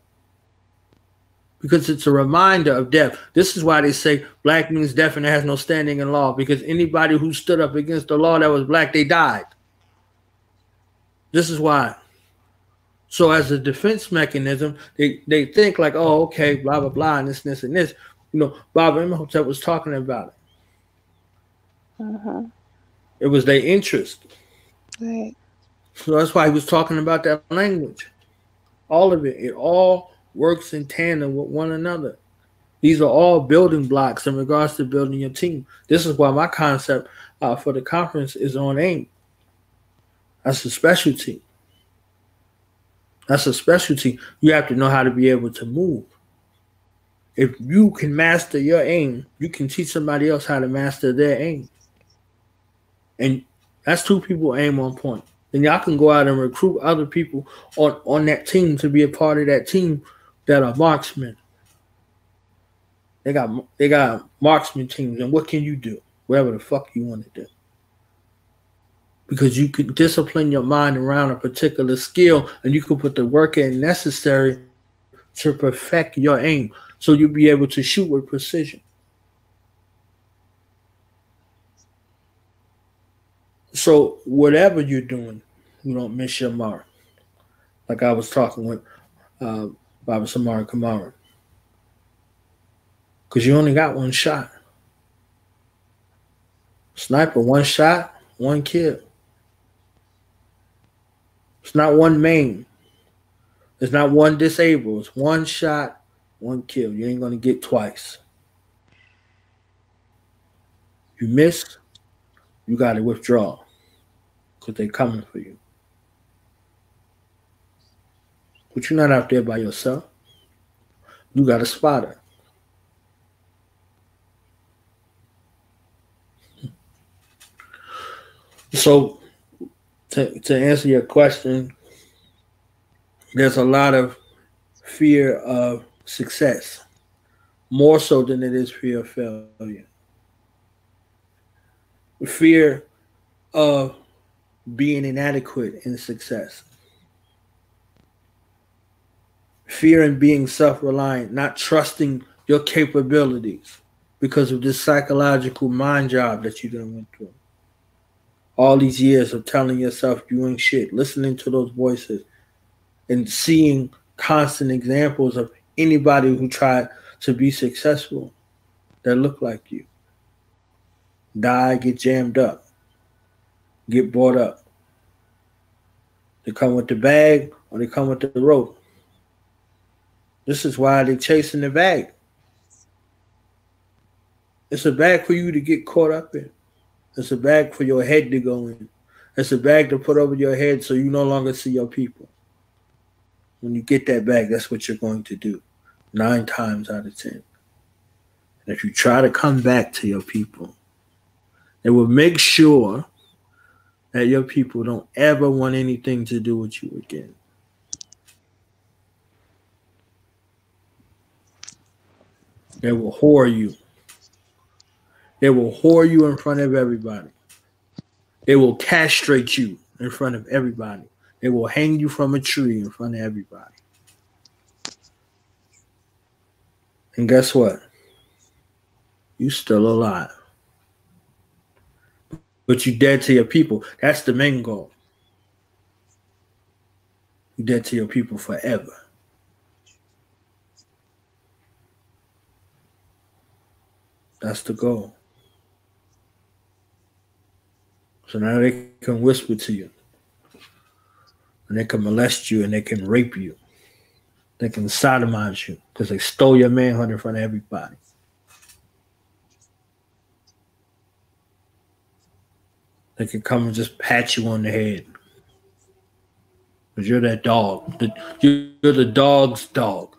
because it's a reminder of death. This is why they say black means death and it has no standing in law, because anybody who stood up against the law that was black, they died. This is why. So as a defense mechanism, they think like, oh, okay, blah, blah, blah, and this, and this. You know, Bob Imhotep was talking about it. Uh-huh. It was their interest. Right. So that's why he was talking about that language. All of it. It all works in tandem with one another. These are all building blocks in regards to building your team. This is why my concept for the conference is on AIM. That's a specialty. That's a specialty. You have to know how to be able to move. If you can master your aim, you can teach somebody else how to master their aim. And that's two people aim on point. Then y'all can go out and recruit other people on that team to be a part of that team that are marksmen. They got marksman teams, and what can you do? Whatever the fuck you want to do. Because you can discipline your mind around a particular skill, and you can put the work in necessary to perfect your aim, so you'll be able to shoot with precision. So whatever you're doing, you don't miss your mark. Like I was talking with Baba Samara Kamara. Because you only got one shot. Sniper, one shot, one kill. It's not one main. It's not one disable. It's one shot, one kill. You ain't going to get twice. You miss, you got to withdraw because they're coming for you. But you're not out there by yourself. You got a spotter. So to answer your question, there's a lot of fear of success, more so than it is fear of failure. Fear of being inadequate in success. Fear in being self-reliant, not trusting your capabilities because of this psychological mind job that you done went through. All these years of telling yourself you ain't shit, listening to those voices and seeing constant examples of anybody who tried to be successful that look like you. Die, get jammed up, get brought up. They come with the bag or they come with the rope. This is why they're chasing the bag. It's a bag for you to get caught up in. It's a bag for your head to go in. It's a bag to put over your head so you no longer see your people. When you get that bag, that's what you're going to do 9 times out of 10. And if you try to come back to your people, it will make sure that your people don't ever want anything to do with you again. They will whore you. They will whore you in front of everybody. They will castrate you in front of everybody. They will hang you from a tree in front of everybody. And guess what? You still alive. But you dead to your people. That's the main goal. You dead to your people forever. That's the goal. So now they can whisper to you. And they can molest you and they can rape you. They can sodomize you because they stole your manhood in front of everybody. They can come and just pat you on the head. Because you're that dog. You're the dog's dog.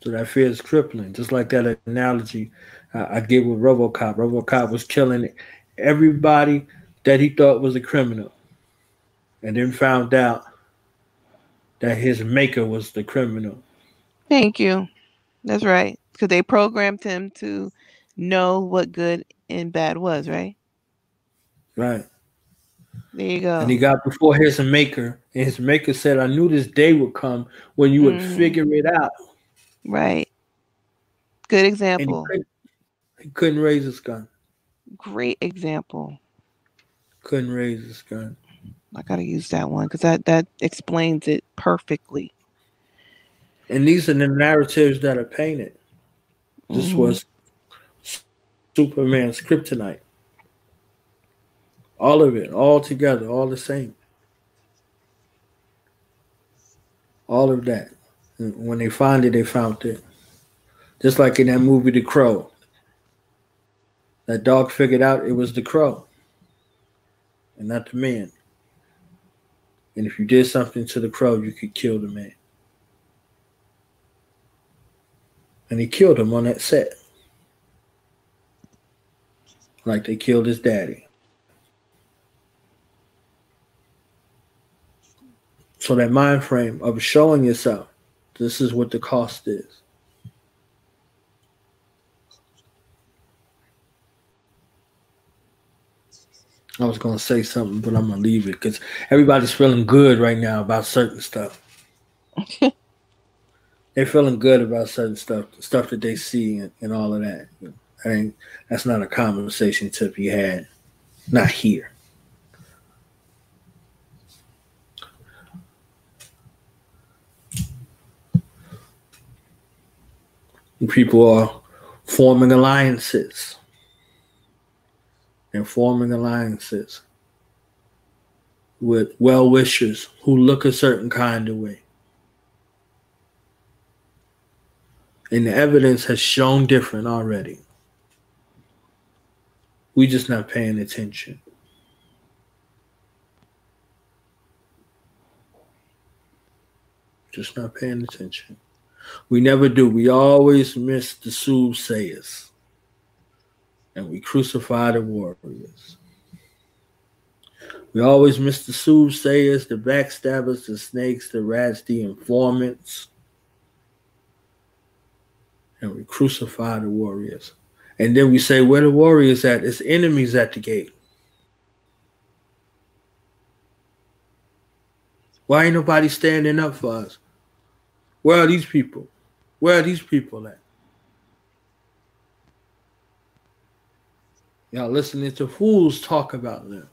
So that fear is crippling. Just like that analogy I give with RoboCop. RoboCop was killing everybody that he thought was a criminal. And then found out that his maker was the criminal. Thank you. That's right. Because they programmed him to know what good and bad was, right? Right. There you go. And he got before his maker, and his maker said, I knew this day would come when you would figure it out. Right. Good And example. he couldn't raise his gun. Great example. Couldn't raise his gun. I gotta use that one because that explains it perfectly. And these are the narratives that are painted. This was Superman's kryptonite. All of it, all together, all the same. All of that. And when they found it, they found it. Just like in that movie, The Crow. That dog figured out it was the crow and not the man. And if you did something to the crow, you could kill the man. And he killed him on that set. Like they killed his daddy. So that mind frame of showing yourself, this is what the cost is. I was going to say something, but I'm going to leave it because everybody's feeling good right now about certain stuff. They're feeling good about certain stuff, the stuff that they see and all of that. That's not a conversation to be had. Not here. People are forming alliances. And forming alliances with well-wishers who look a certain kind of way. And the evidence has shown different already. We're just not paying attention. Just not paying attention. We never do. We always miss the soothsayers. And we crucify the warriors. We always miss the soothsayers, the backstabbers, the snakes, the rats, the informants. And we crucify the warriors. And then we say, where the warriors at? It's enemies at the gate. Why ain't nobody standing up for us? Where are these people? Where are these people at? Y'all listening to fools talk about them.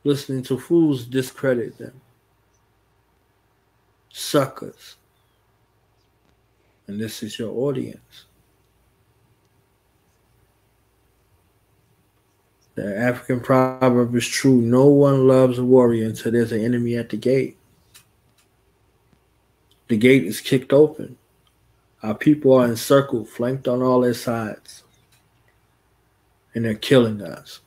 Listening to fools discredit them. Suckers. And this is your audience. The African proverb is true. No one loves a warrior until there's an enemy at the gate. The gate is kicked open. Our people are encircled, flanked on all their sides. And they're killing us.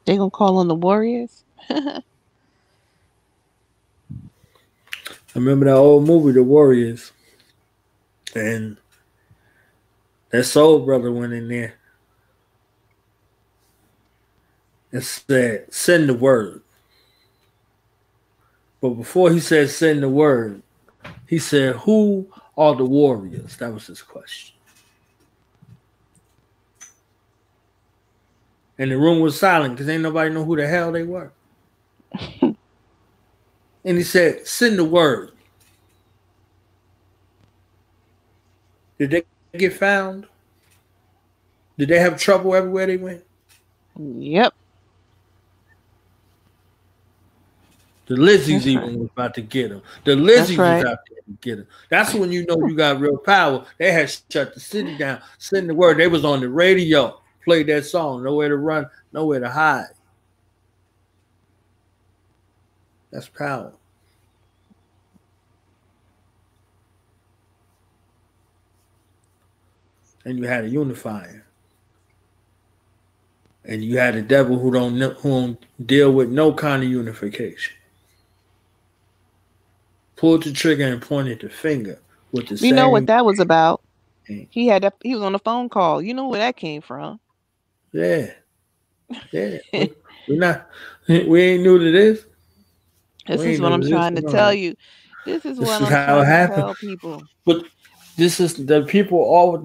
They gonna call on the warriors? I remember that old movie, The Warriors. And that soul brother went in there and said, send the word. But before he said send the word, he said, who are the warriors? That was his question. And the room was silent because ain't nobody know who the hell they were. And he said, send the word. Did they get found? Did they have trouble everywhere they went? Yep. The Lizzies even was about to get them. The Lizzies was out there to get them. That's when you know you got real power. They had shut the city down. Send the word. They was on the radio. Played that song. Nowhere to run. Nowhere to hide. That's power. And you had a unifier. And you had a devil who don't deal with no kind of unification. pulled the trigger and pointed the finger with the You know what same. that was about? thing. He was on a phone call. You know where that came from? Yeah. We ain't new to this. This We is ain't what new I'm to trying this. to tell you. This is what I'm how it trying to happened. tell people. But this is the people.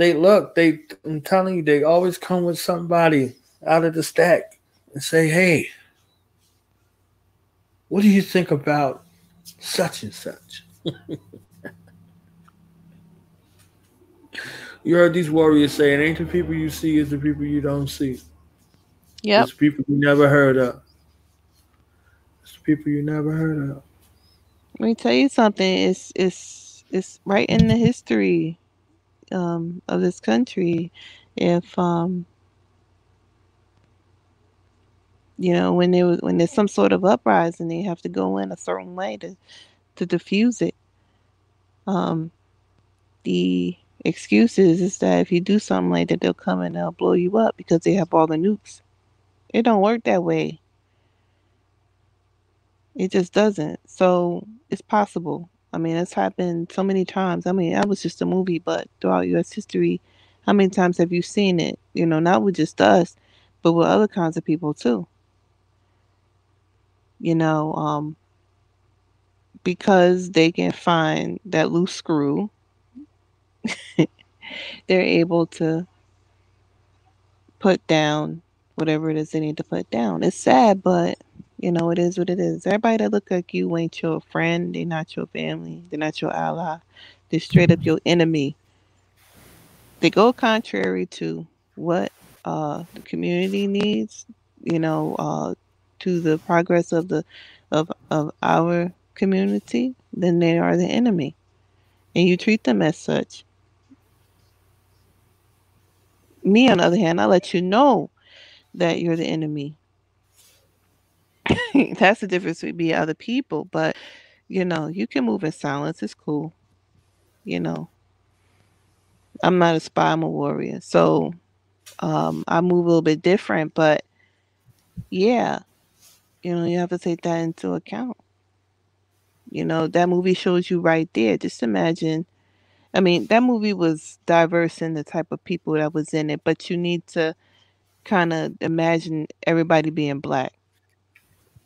I'm telling you, they always come with somebody out of the stack and say, "Hey, what do you think about such and such?" You heard these warriors say, "It ain't the people you see, it's the people you don't see." Yep. It's people you never heard of. It's the people you never heard of. Let me tell you something. It's right in the history of this country. If when there's some sort of uprising, they have to go in a certain way to diffuse it. The excuse is that if you do something like that, they'll come and they'll blow you up because they have all the nukes. It don't work that way. It just doesn't. So it's possible. I mean, it's happened so many times. I mean, that was just a movie, but throughout U.S. history, how many times have you seen it? Not with just us, but with other kinds of people too. Because they can find that loose screw, they're able to put down whatever it is they need to put down. It's sad, but it is what it is. Everybody that look like you ain't your friend. They're not your family. They're not your ally. They're straight up your enemy. They go contrary to what the community needs, to the progress of our community, then they are the enemy. And you treat them as such. Me, on the other hand, I let you know that you're the enemy. That's the difference between other people. But, you can move in silence. It's cool. I'm not a spy. I'm a warrior. So I move a little bit different. But, yeah, you have to take that into account. That movie shows you right there. Just imagine. I mean, that movie was diverse in the type of people that was in it. But you need to kind of imagine everybody being black.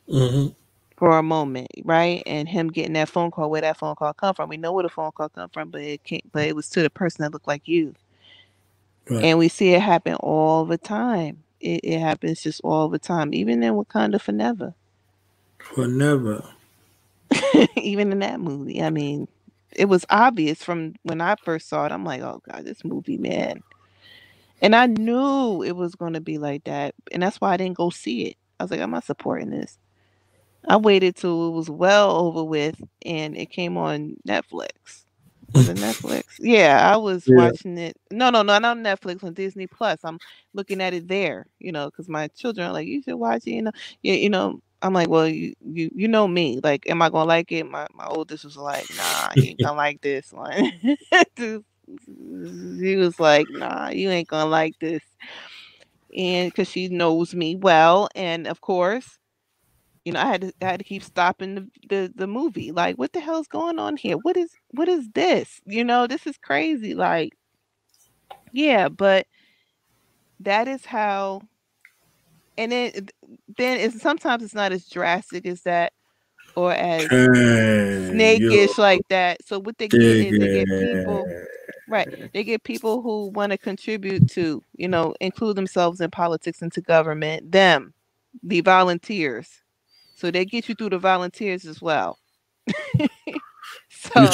Mm-hmm. For a moment, right? And him getting that phone call, where that phone call come from. We know where the phone call come from, but it was to the person that looked like you. Right. And we see it happen all the time. It happens just all the time, even in Wakanda Forever. Forever. Even in that movie. I mean, it was obvious from when I first saw it. I'm like, oh God, this movie, man. And I knew it was going to be like that. And that's why I didn't go see it. I was like, I'm not supporting this. I waited till it was well over with, and it came on Netflix. Was it Netflix? Yeah, I was watching it. No, not on Netflix, on Disney Plus. I'm looking at it there, because my children are like, you should watch it. Yeah, I'm like, well, you know me. Like, am I gonna like it? My oldest was like, nah, you ain't gonna like this one. She was like, nah, you ain't gonna like this, and because she knows me well, and of course. I had to keep stopping the movie. Like, what the hell's going on here? What is this? This is crazy. Like, yeah, but that is how. And then sometimes it's not as drastic as that, or as snakish like that. So what they get is they get people, right? They get people who want to contribute to, include themselves in politics and to government. Them, the volunteers. So they get you through the volunteers as well. So, you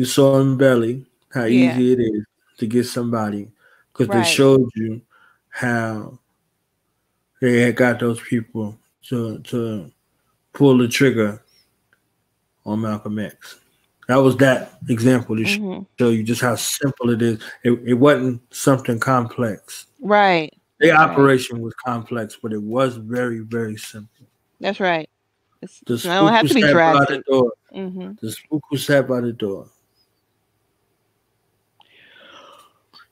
saw in Belly how easy it is to get somebody, because they showed you how they had got those people to pull the trigger on Malcolm X. That was that example to show you just how simple it is. It wasn't something complex. Right. The operation was complex, but it was very, very simple. That's right. The spook don't have to be drastic. The spook who sat by the door.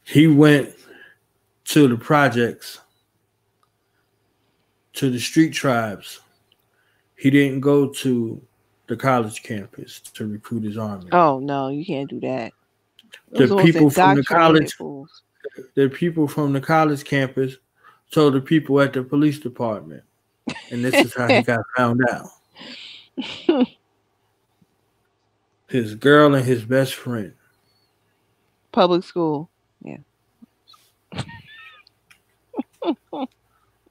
He went to the projects, to the street tribes. He didn't go to the college campus to recruit his army. Oh no, you can't do that. The Those people from the indoctrinated college, fools. the people from the college campus told the people at the police department, and this is how he got found out. His girl and his best friend. Public school. Yeah.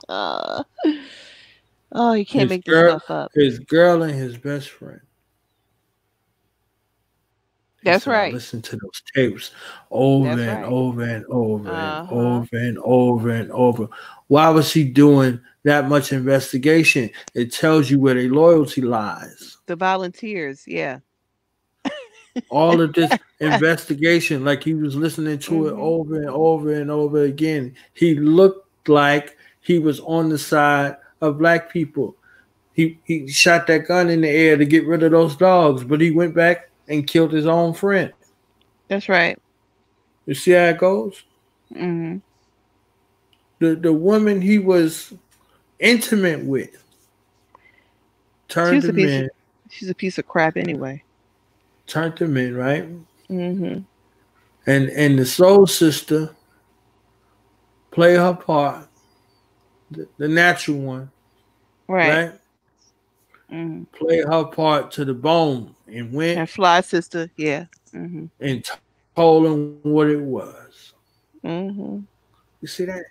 Oh, you can't make this stuff up. His girl and his best friend. That's right. Listen to those tapes over and over and over and over and over and over. Why was he doing that much investigation? It tells you where their loyalty lies. The volunteers, yeah. All of this investigation, like he was listening to it over and over and over again. He looked like he was on the side of black people. He shot that gun in the air to get rid of those dogs, but he went back and killed his own friend. That's right. You see how it goes? Mm-hmm. The woman he was intimate with turned him in. She's a piece of crap anyway. Turned him in, right? Mm-hmm. And the soul sister played her part, the natural one, right? Mm-hmm. Played her part to the bone and went. And Fly Sister, yeah. Mm-hmm. And told him what it was. Mm-hmm. You see that?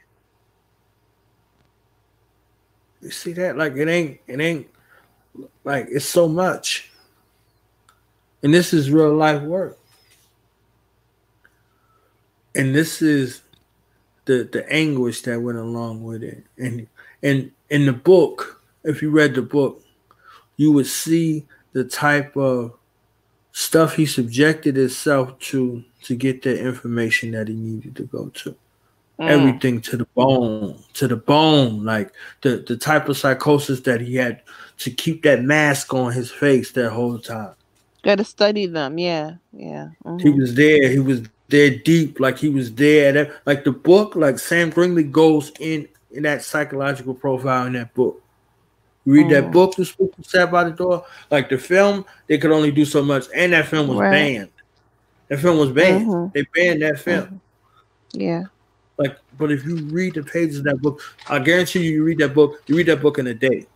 You see that? Like it ain't like it's so much. And this is real life work. And this is the anguish that went along with it. And in the book, if you read the book, you would see the type of stuff he subjected himself to get the information that he needed to go to. Everything to the bone, like the type of psychosis that he had to keep that mask on his face that whole time. Got to study them, yeah. Mm-hmm. He was there deep, like he was there. Like the book, like Sam Gringley goes in that psychological profile in that book. You read that book, The Spook Who Sat by the Door. Like the film, they could only do so much, and that film was banned. That film was banned. Mm-hmm. They banned that film. Yeah. Like, but if you read the pages of that book, I guarantee you read that book in a day.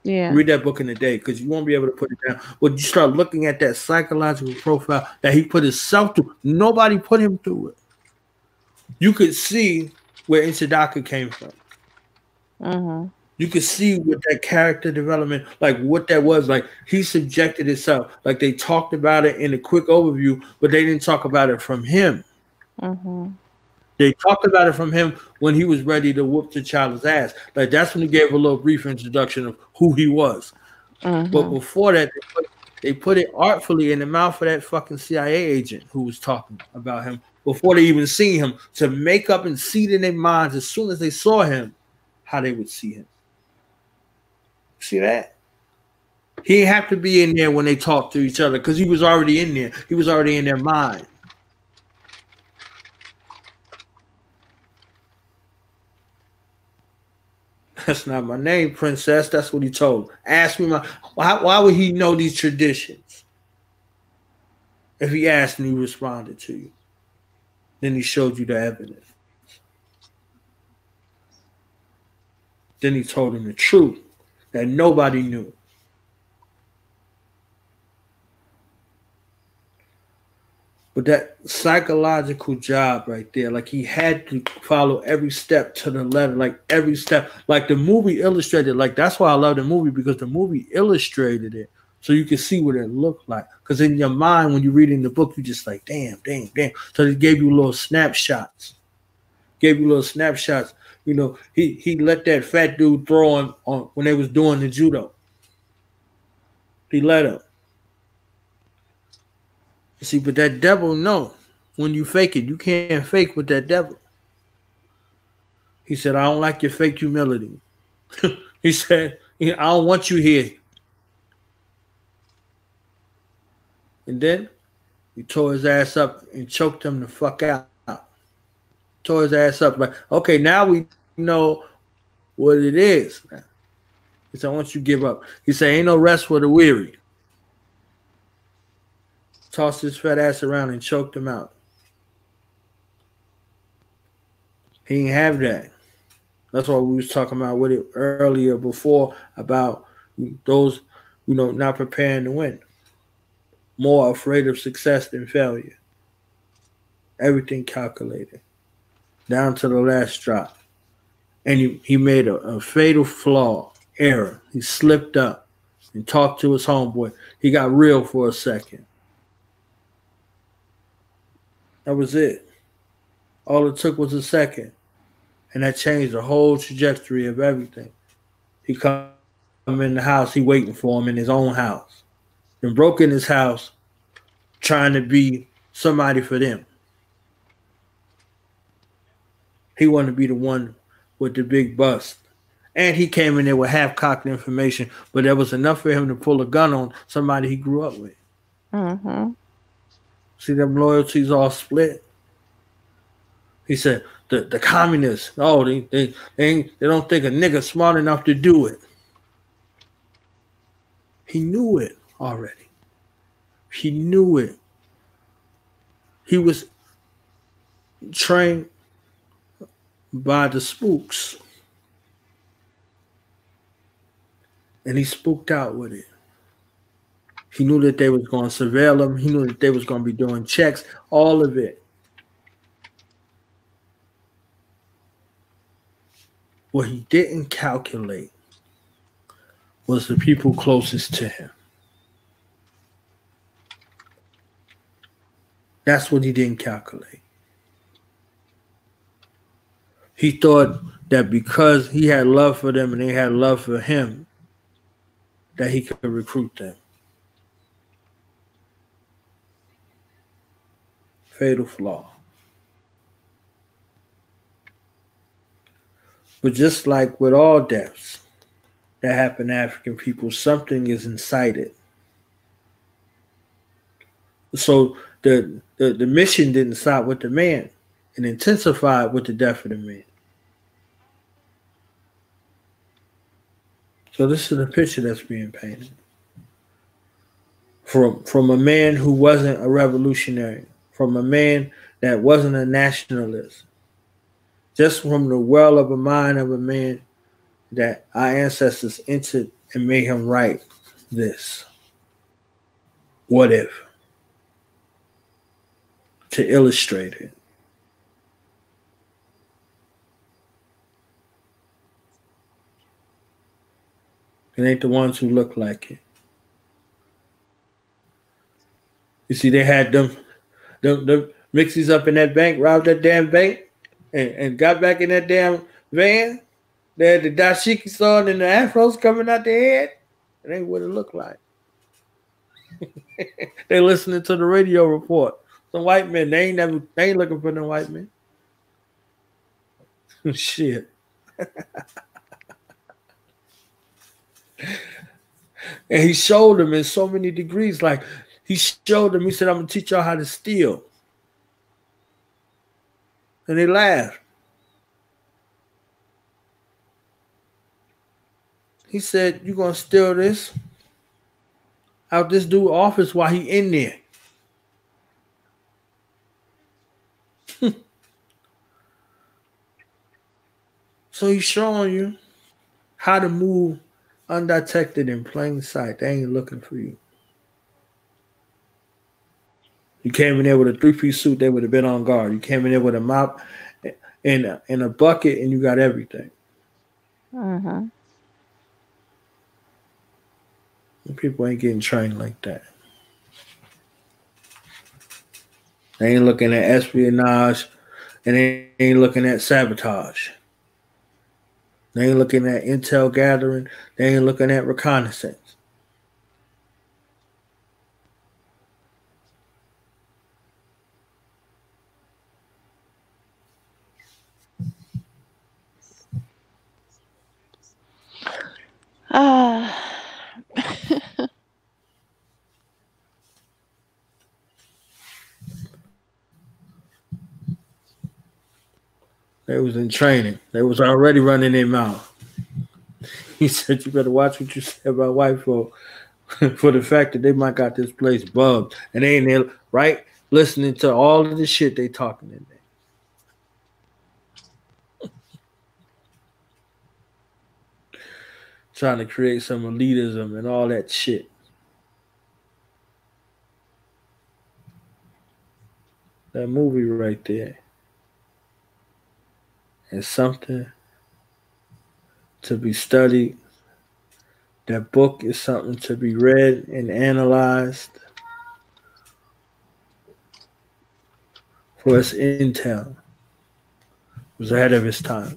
Yeah. Read that book in a day because you won't be able to put it down. But you start looking at that psychological profile that he put himself through. Nobody put him through it. You could see where Insadaka came from. Mm-hmm. You could see what that character development, like what that was. Like he subjected himself. Like they talked about it in a quick overview, but they didn't talk about it from him. Mm-hmm. They talked about it from him when he was ready to whoop T'Challa's ass. Like that's when he gave a little brief introduction of who he was. Mm-hmm. But before that, they put it artfully in the mouth of that fucking CIA agent who was talking about him before they even seen him to make up and seed in their minds as soon as they saw him how they would see him. See that? He didn't have to be in there when they talked to each other because he was already in there. He was already in their mind. That's not my name, princess. That's what he told. Ask me why would he know these traditions? If he asked and he responded to you. Then he showed you the evidence. Then he told him the truth that nobody knew. But that psychological job right there, like he had to follow every step to the letter, like every step, like the movie illustrated. Like that's why I love the movie, because the movie illustrated it so you can see what it looked like. Because in your mind, when you're reading the book, you just like, damn. So they gave you little snapshots. You know, he let that fat dude throw on when they was doing the judo. He let him. See, but that devil know when you fake it. You can't fake with that devil. He said, I don't like your fake humility. He said, I don't want you here. And then he tore his ass up and choked him the fuck out. Tore his ass up. Like, okay, now we know what it is. He said, once you give up. He said, ain't no rest for the weary. Tossed his fat ass around and choked him out. He didn't have that. That's what we was talking about with it earlier before about those, not preparing to win. More afraid of success than failure. Everything calculated. Down to the last drop. And he made a fatal error. He slipped up and talked to his homeboy. He got real for a second. That was it. All it took was a second. And that changed the whole trajectory of everything. He come in the house, he waiting for him in his own house. And broke in his house trying to be somebody for them. He wanted to be the one with the big bust. And he came in there with half-cocked information, but there was enough for him to pull a gun on somebody he grew up with. Mm-hmm. See, them loyalties all split. He said, the communists, they don't think a nigga smart enough to do it. He knew it already. He knew it. He was trained by the spooks. And he spooked out with it. He knew that they was going to surveil him. He knew that they was going to be doing checks, all of it. What he didn't calculate was the people closest to him. That's what he didn't calculate. He thought that because he had love for them and they had love for him, that he could recruit them. Fatal flaw. But just like with all deaths that happen to African people, something is incited. So the mission didn't stop with the man. It intensified with the death of the man. So this is the picture that's being painted. From a man who wasn't a revolutionary, from a man that wasn't a nationalist, just from the well of a mind of a man that our ancestors entered and made him write this. What if? To illustrate it. It ain't the ones who look like it. You see, they had them mixies up in that bank, robbed that damn bank, and got back in that damn van. They had the dashiki on and the afros coming out their head. It ain't what it looked like. They listening to the radio report. Some white men, they ain't looking for no white men. Shit. And he showed them in so many degrees. Like he showed them, he said, I'm gonna teach y'all how to steal. And they laughed. He said, you gonna steal this out this dude's office while he in there. So he's showing you how to move undetected in plain sight. They ain't looking for you. You came in there with a 3-piece suit, they would have been on guard. You came in there with a mop and a bucket, and you got everything. Mm-hmm. People ain't getting trained like that. They ain't looking at espionage, and they ain't looking at sabotage. They ain't looking at intel gathering. They ain't looking at reconnaissance. They was in training. They was already running their mouth. He said you better watch what you say about white folk for the fact that they might got this place bugged and they ain't there, right, listening to all of the shit they talking in there. Trying to create some elitism and all that shit. That movie right there is something to be studied. That book is something to be read and analyzed for its intel. It was ahead of its time.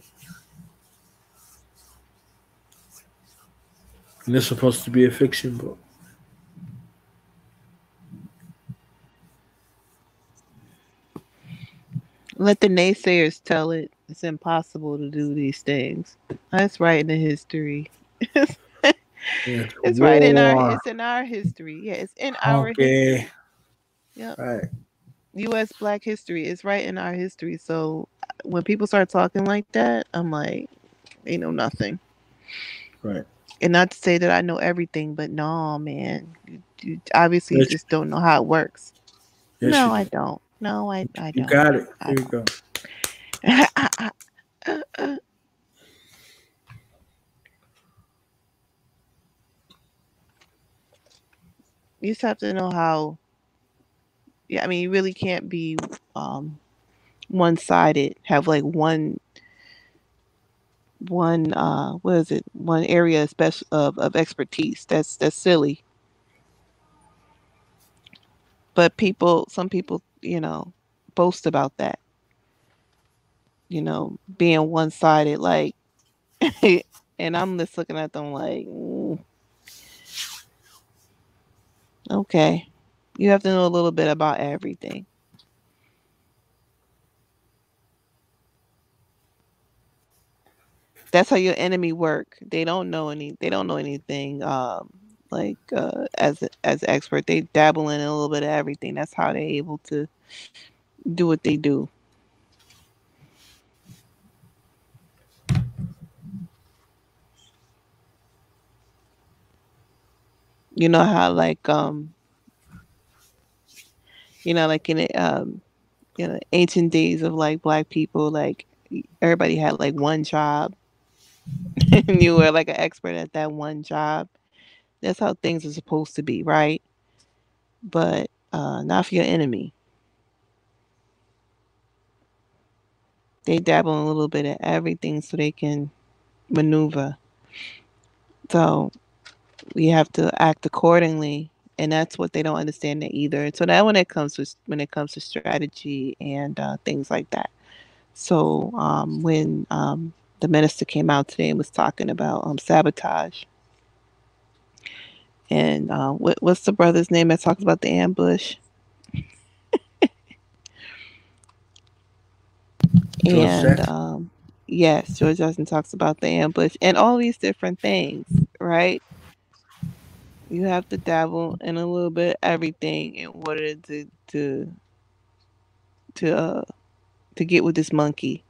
And it's supposed to be a fiction book. Let the naysayers tell it. It's impossible to do these things. That's right in the history. It's right in our. It's in our history. Yeah, it's in our history. Yep. Right. U.S. Black history is right in our history. So when people start talking like that, I'm like, they know nothing. Right. And not to say that I know everything, but no, man, you obviously just don't know how it works. Yes, no, I don't. No, I don't. You got it. Here you go. You just have to know how. Yeah, I mean, you really can't be one-sided. Have like one what is it? One area of expertise. That's silly. But some people, boast about that. Being one-sided, like, and I'm just looking at them like, okay, you have to know a little bit about everything. That's how your enemy work. They don't know anything. As expert, they dabble in a little bit of everything. That's how they're able to do what they do. You know how like in the ancient days of like Black people, like everybody had like one job and you were like an expert at that one job. That's how things are supposed to be, right? But not for your enemy. They dabble in a little bit of everything so they can maneuver. So we have to act accordingly, and that's what they don't understand either. So that when it comes to strategy and things like that. So when the minister came out today and was talking about sabotage, and what's the brother's name that talks about the ambush? And yes, George Jackson talks about the ambush and all these different things, right? You have to dabble in a little bit of everything in order to get with this monkey,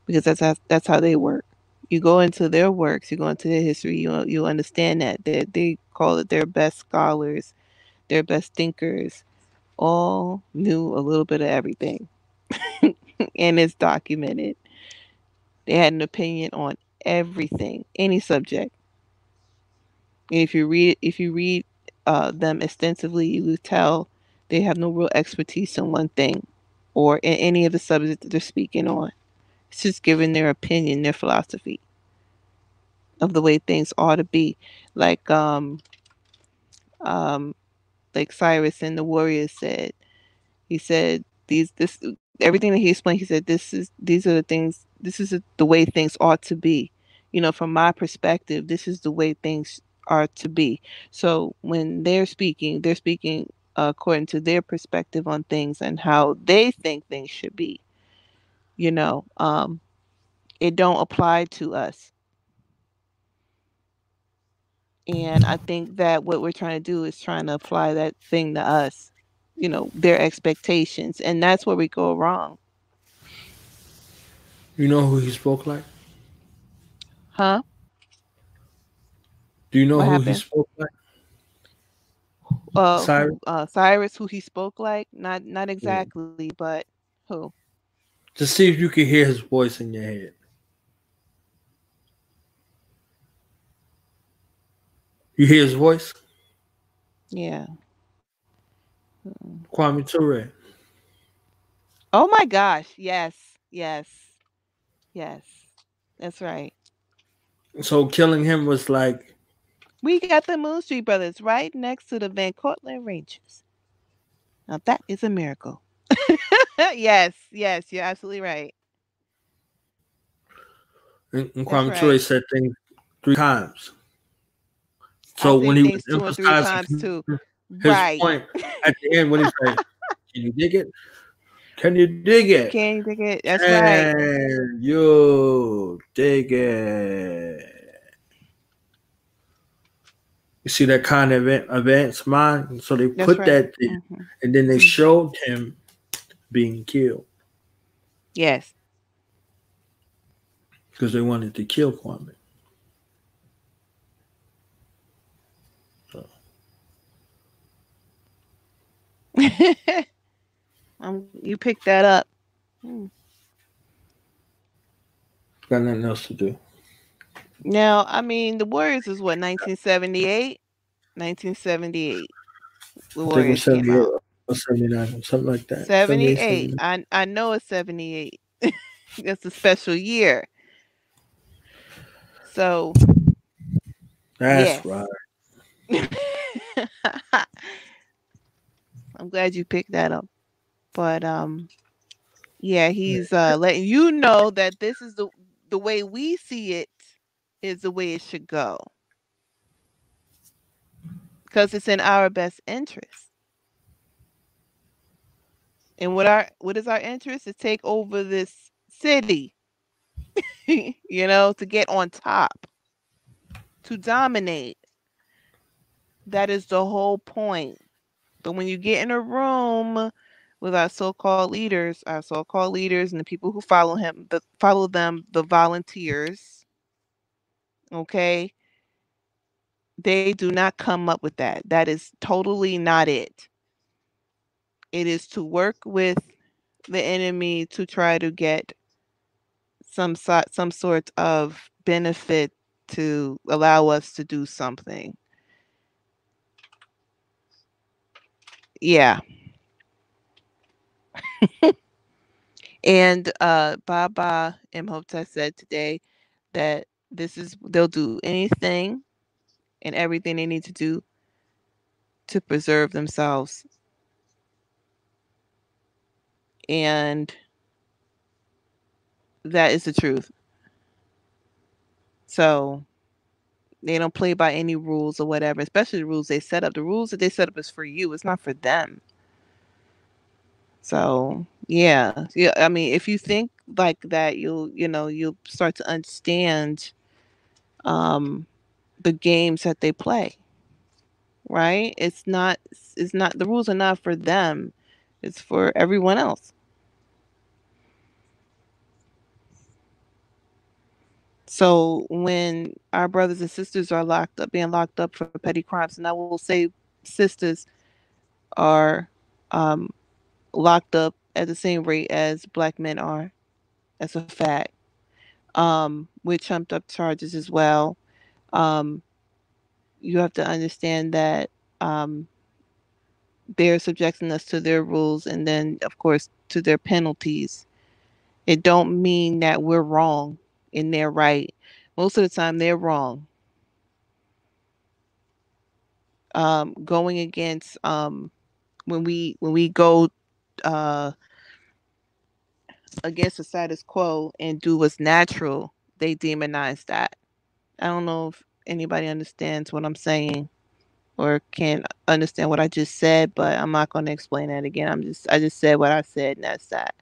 because that's how they work. You go into their works, you go into their history, you understand that they call it their best scholars, their best thinkers, all knew a little bit of everything, and it's documented. They had an opinion on everything, any subject. And if you read them extensively, you will tell they have no real expertise in one thing or in any of the subjects that they're speaking on. It's just giving their opinion, their philosophy of the way things ought to be. Like Cyrus and the Warriors said. He said everything that he explained. He said these are the things. This is the way things ought to be. From my perspective, this is the way things are to be. So when they're speaking according to their perspective on things and how they think things should be. It don't apply to us. And I think that what we're trying to do is trying to apply that thing to us, their expectations. And that's where we go wrong. You know who he spoke like? Huh? Do you know What who he happened? spoke like? Cyrus? Cyrus, who he spoke like? Not Yeah. exactly, but who? To see if you can hear his voice in your head. You hear his voice? Yeah. Kwame Ture. Oh my gosh. Yes. Yes. Yes. That's right. So killing him was like, We got the Moon Street Brothers right next to the Van Cortlandt Rangers. Now that is a miracle. Yes, yes, you're absolutely right. and That's Kwame Ture right. said things 3 times. I So say when he was things 2 or 3 times emphasizing too. his Right. point at the end, when he said, "Can you dig it? Can you dig it? Can you think it? That's right. Can you dig it?" You see that kind of advanced mind. So they That's put right. that there, Mhm. and then they showed him being killed Yes. because they wanted to kill Kwame. So, You picked that up. Hmm. got nothing else to do. Now, I mean, the Warriors is what, 1978? 1978. The I think it was Warriors came 78 out. or 79, something like that. 78, 78. 79. I know it's 78. That's a special year. So, That's yes. right. I'm glad you picked that up. But yeah, he's letting you know that this is the way we see it is the way it should go. Because it's in our best interest. And what is our interest? To take over this city. To get on top, to dominate. That is the whole point. But when you get in a room with our so-called leaders, and the people who follow them, the volunteers, okay, they do not come up with that. That is totally not it. It is to work with the enemy to try to get some sort of benefit to allow us to do something. Yeah. And Baba Imhotep said today that they'll do anything and everything they need to do to preserve themselves. And that is the truth. So they don't play by any rules or whatever, especially the rules they set up. The rules that they set up is for you. It's not for them. So yeah. I mean, if you think like that, you'll start to understand the games that they play. Right? It's not the rules are not for them. It's for everyone else. So when our brothers and sisters are being locked up for petty crimes, and I will say sisters are um, locked up at the same rate as black men are. That's a fact. With trumped up charges as well. Um, you have to understand that they're subjecting us to their rules and then, of course, to their penalties. It don't mean that we're wrong and they're right. Most of the time, they're wrong. Going against when we go uh, against the status quo and do what's natural, they demonize that. I don't know if anybody understands what I'm saying or can understand what I just said, but I'm not going to explain that again. I just said what I said, and that's that.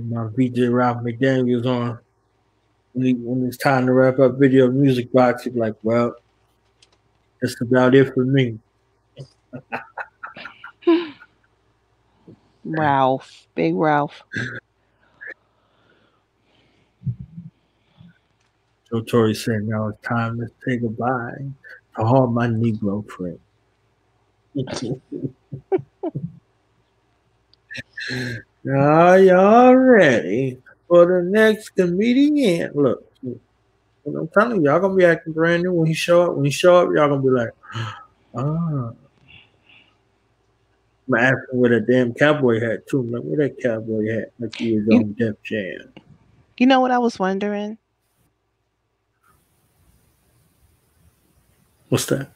My VJ Ralph McDaniels on when it's time to wrap up Video Music Box. He's like, well, that's about it for me. Ralph, Big Ralph. So Tori said, now it's time to say goodbye to all my Negro friends. Are y'all ready for the next comedian? Look, I'm telling you, y'all gonna be acting brand new when he show up. When he show up, y'all gonna be like, ah. I'm asking with a damn cowboy hat too. Like, where that cowboy hat? Like he was on Def Jam. You know what I was wondering? What's that?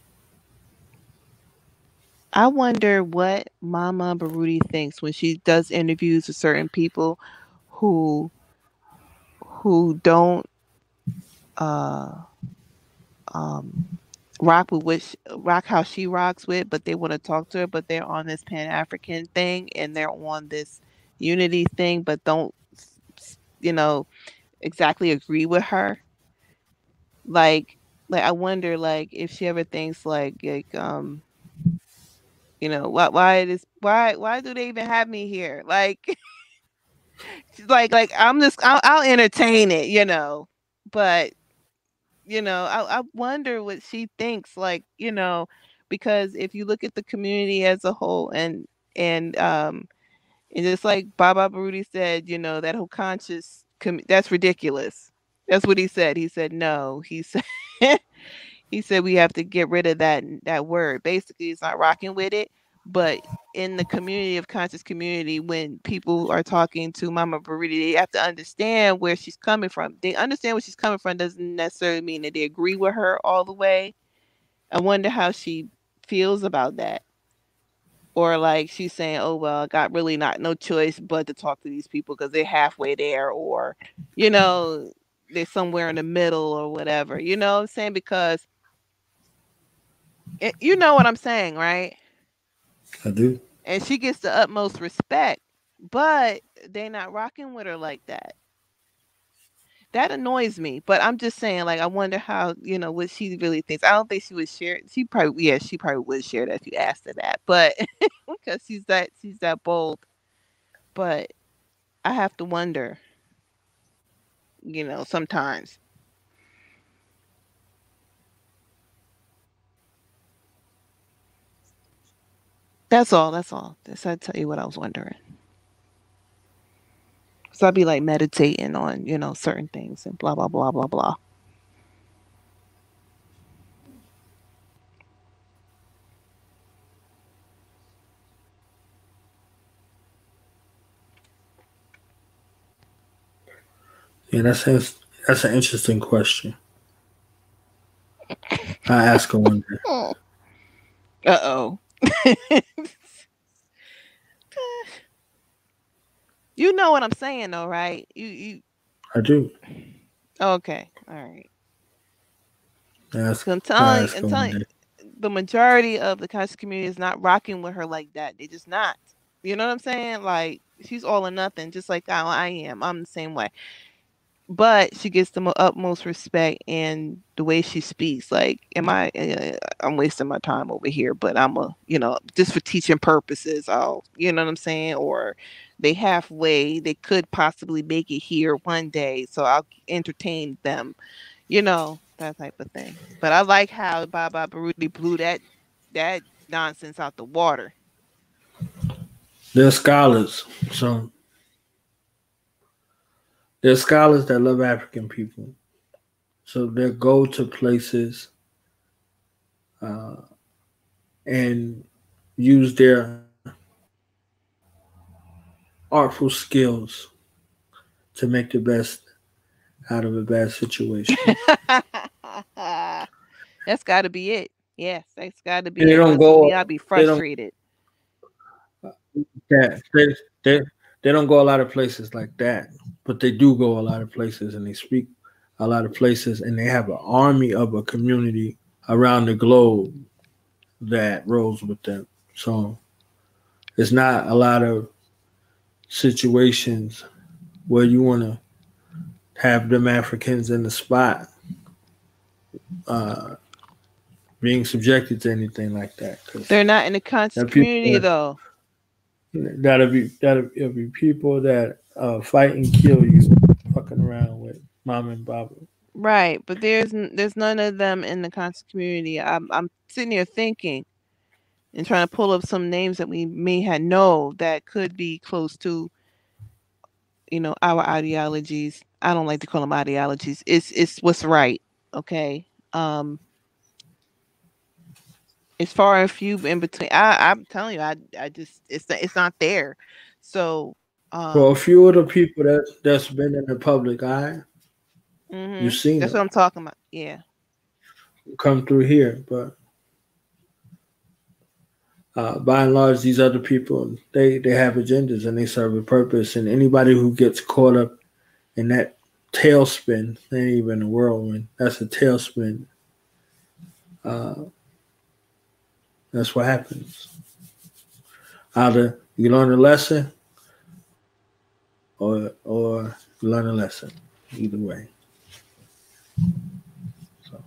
I wonder what Mama Baruti thinks when she does interviews with certain people who don't rock how she rocks with, but they want to talk to her, but they're on this Pan-African thing and they're on this unity thing, but don't exactly agree with her. Like I wonder if she ever thinks why do they even have me here? She's like I'll entertain it, but I wonder what she thinks, because if you look at the community as a whole and just like Baba Baruti said, that whole conscious that's ridiculous. That's what he said. He said no. He said he said we have to get rid of that word. Basically, it's not rocking with it. But in the community of conscious community, when people are talking to Mama Baruti, they have to understand where she's coming from. They understand where she's coming from doesn't necessarily mean that they agree with her all the way. I wonder how she feels about that. Or like she's saying, oh, well, I got really no choice but to talk to these people because they're halfway there, or, they're somewhere in the middle or whatever. You know what I'm saying? Because you know what I'm saying, right? I do. And she gets the utmost respect, but they're not rocking with her like that. That annoys me. But I'm just saying, I wonder how, what she really thinks. I don't think she would share. She probably would share that if you asked her that. But because she's that bold. But I have to wonder, sometimes. That's all. Just I tell you what I was wondering. So I'd be meditating on, certain things and blah, blah, blah, blah, blah. Yeah, that's an interesting question. I ask her one day. Uh-oh. You know what I'm saying, though, right? You. I do. Okay. All right. I'm telling you, the majority of the conscious community is not rocking with her like that. They just not. You know what I'm saying? She's all or nothing, just like I am. I'm the same way. But she gets the utmost respect in the way she speaks. I'm wasting my time over here, but I'm just for teaching purposes. You know what I'm saying? Or they could possibly make it here one day, so I'll entertain them. That type of thing. But I like how Baba Baruti blew that nonsense out the water. They're scholars, so. There's scholars that love African people. So they'll go to places and use their artful skills to make the best out of a bad situation. That's got to be it. Yes, that's got to be it. I'll be frustrated. They don't go a lot of places like that. But they do go a lot of places and they speak a lot of places, and they have an army of a community around the globe that rolls with them. So it's not a lot of situations where you want to have them Africans in the spot being subjected to anything like that. They're not in the conscious community, though. That'll be people that fight and kill you, fucking around with mom and baba. Right, but there's none of them in the conscious community. I'm sitting here thinking and trying to pull up some names that we may have know that could be close to, our ideologies. I don't like to call them ideologies. It's what's right, okay? As far as few in between, I'm telling you, I just it's not there. So, well, a few of the people that's been in the public eye, you've seen. That's what I'm talking about. Yeah, come through here, but by and large, these other people they have agendas and they serve a purpose. And anybody who gets caught up in that tailspin, ain't even a whirlwind. That's a tailspin. That's what happens. Either you learn a lesson or you learn a lesson. Either way. So.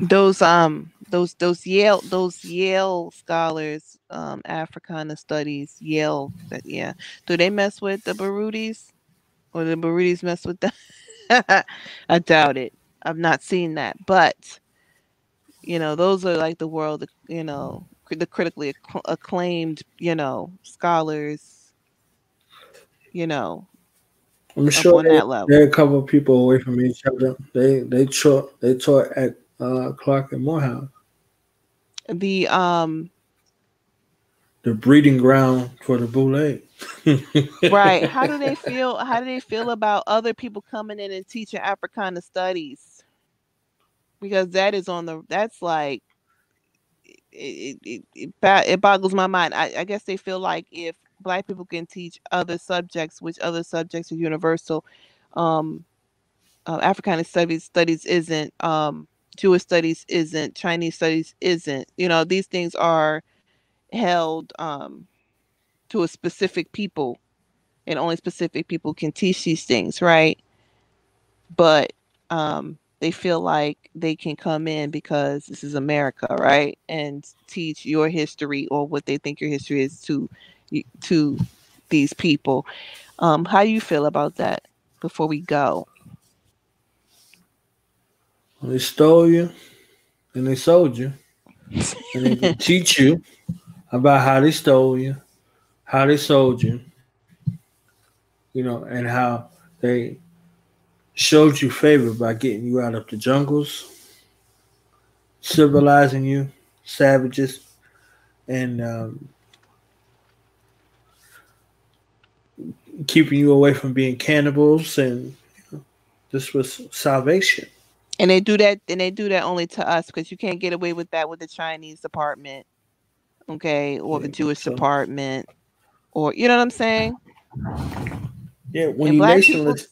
Those Yale scholars, Africana studies, Yale, do they mess with the Barudis? Or the Barudis mess with them? I doubt it. I've not seen that, but those are like the world, the critically acclaimed, scholars, I'm sure there are a couple of people away from each other. They taught at Clark and Morehouse. The breeding ground for the Boule. Right. How do they feel about other people coming in and teaching Africana studies? Because that's like it boggles my mind. I guess they feel like if Black people can teach other subjects, which other subjects are universal, Africana studies isn't, Jewish studies isn't, Chinese studies isn't. These things are held to a specific people, and only specific people can teach these things, right? But they feel like they can come in because this is America, right, and teach your history or what they think your history is to these people. How do you feel about that before we go? Well, they stole you and they sold you, and they can teach you about how they stole you, how they sold you, and how they showed you favor by getting you out of the jungles, civilizing you, savages, and keeping you away from being cannibals. And this was salvation. And they do that only to us, because you can't get away with that with the Chinese department, okay, or the Jewish department, or you know what I'm saying? Yeah, when you nationalist,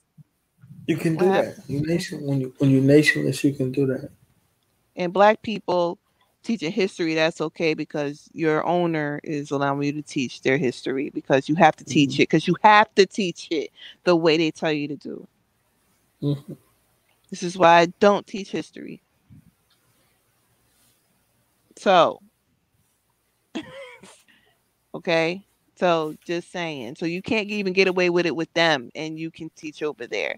you can do that. When you nationalist, you can do that. And Black people teaching history, that's okay, because your owner is allowing you to teach their history, because you have to teach it, because you have to teach it the way they tell you to do it. This is why I don't teach history. So, okay. So just saying. So you can't even get away with it with them, and you can teach over there.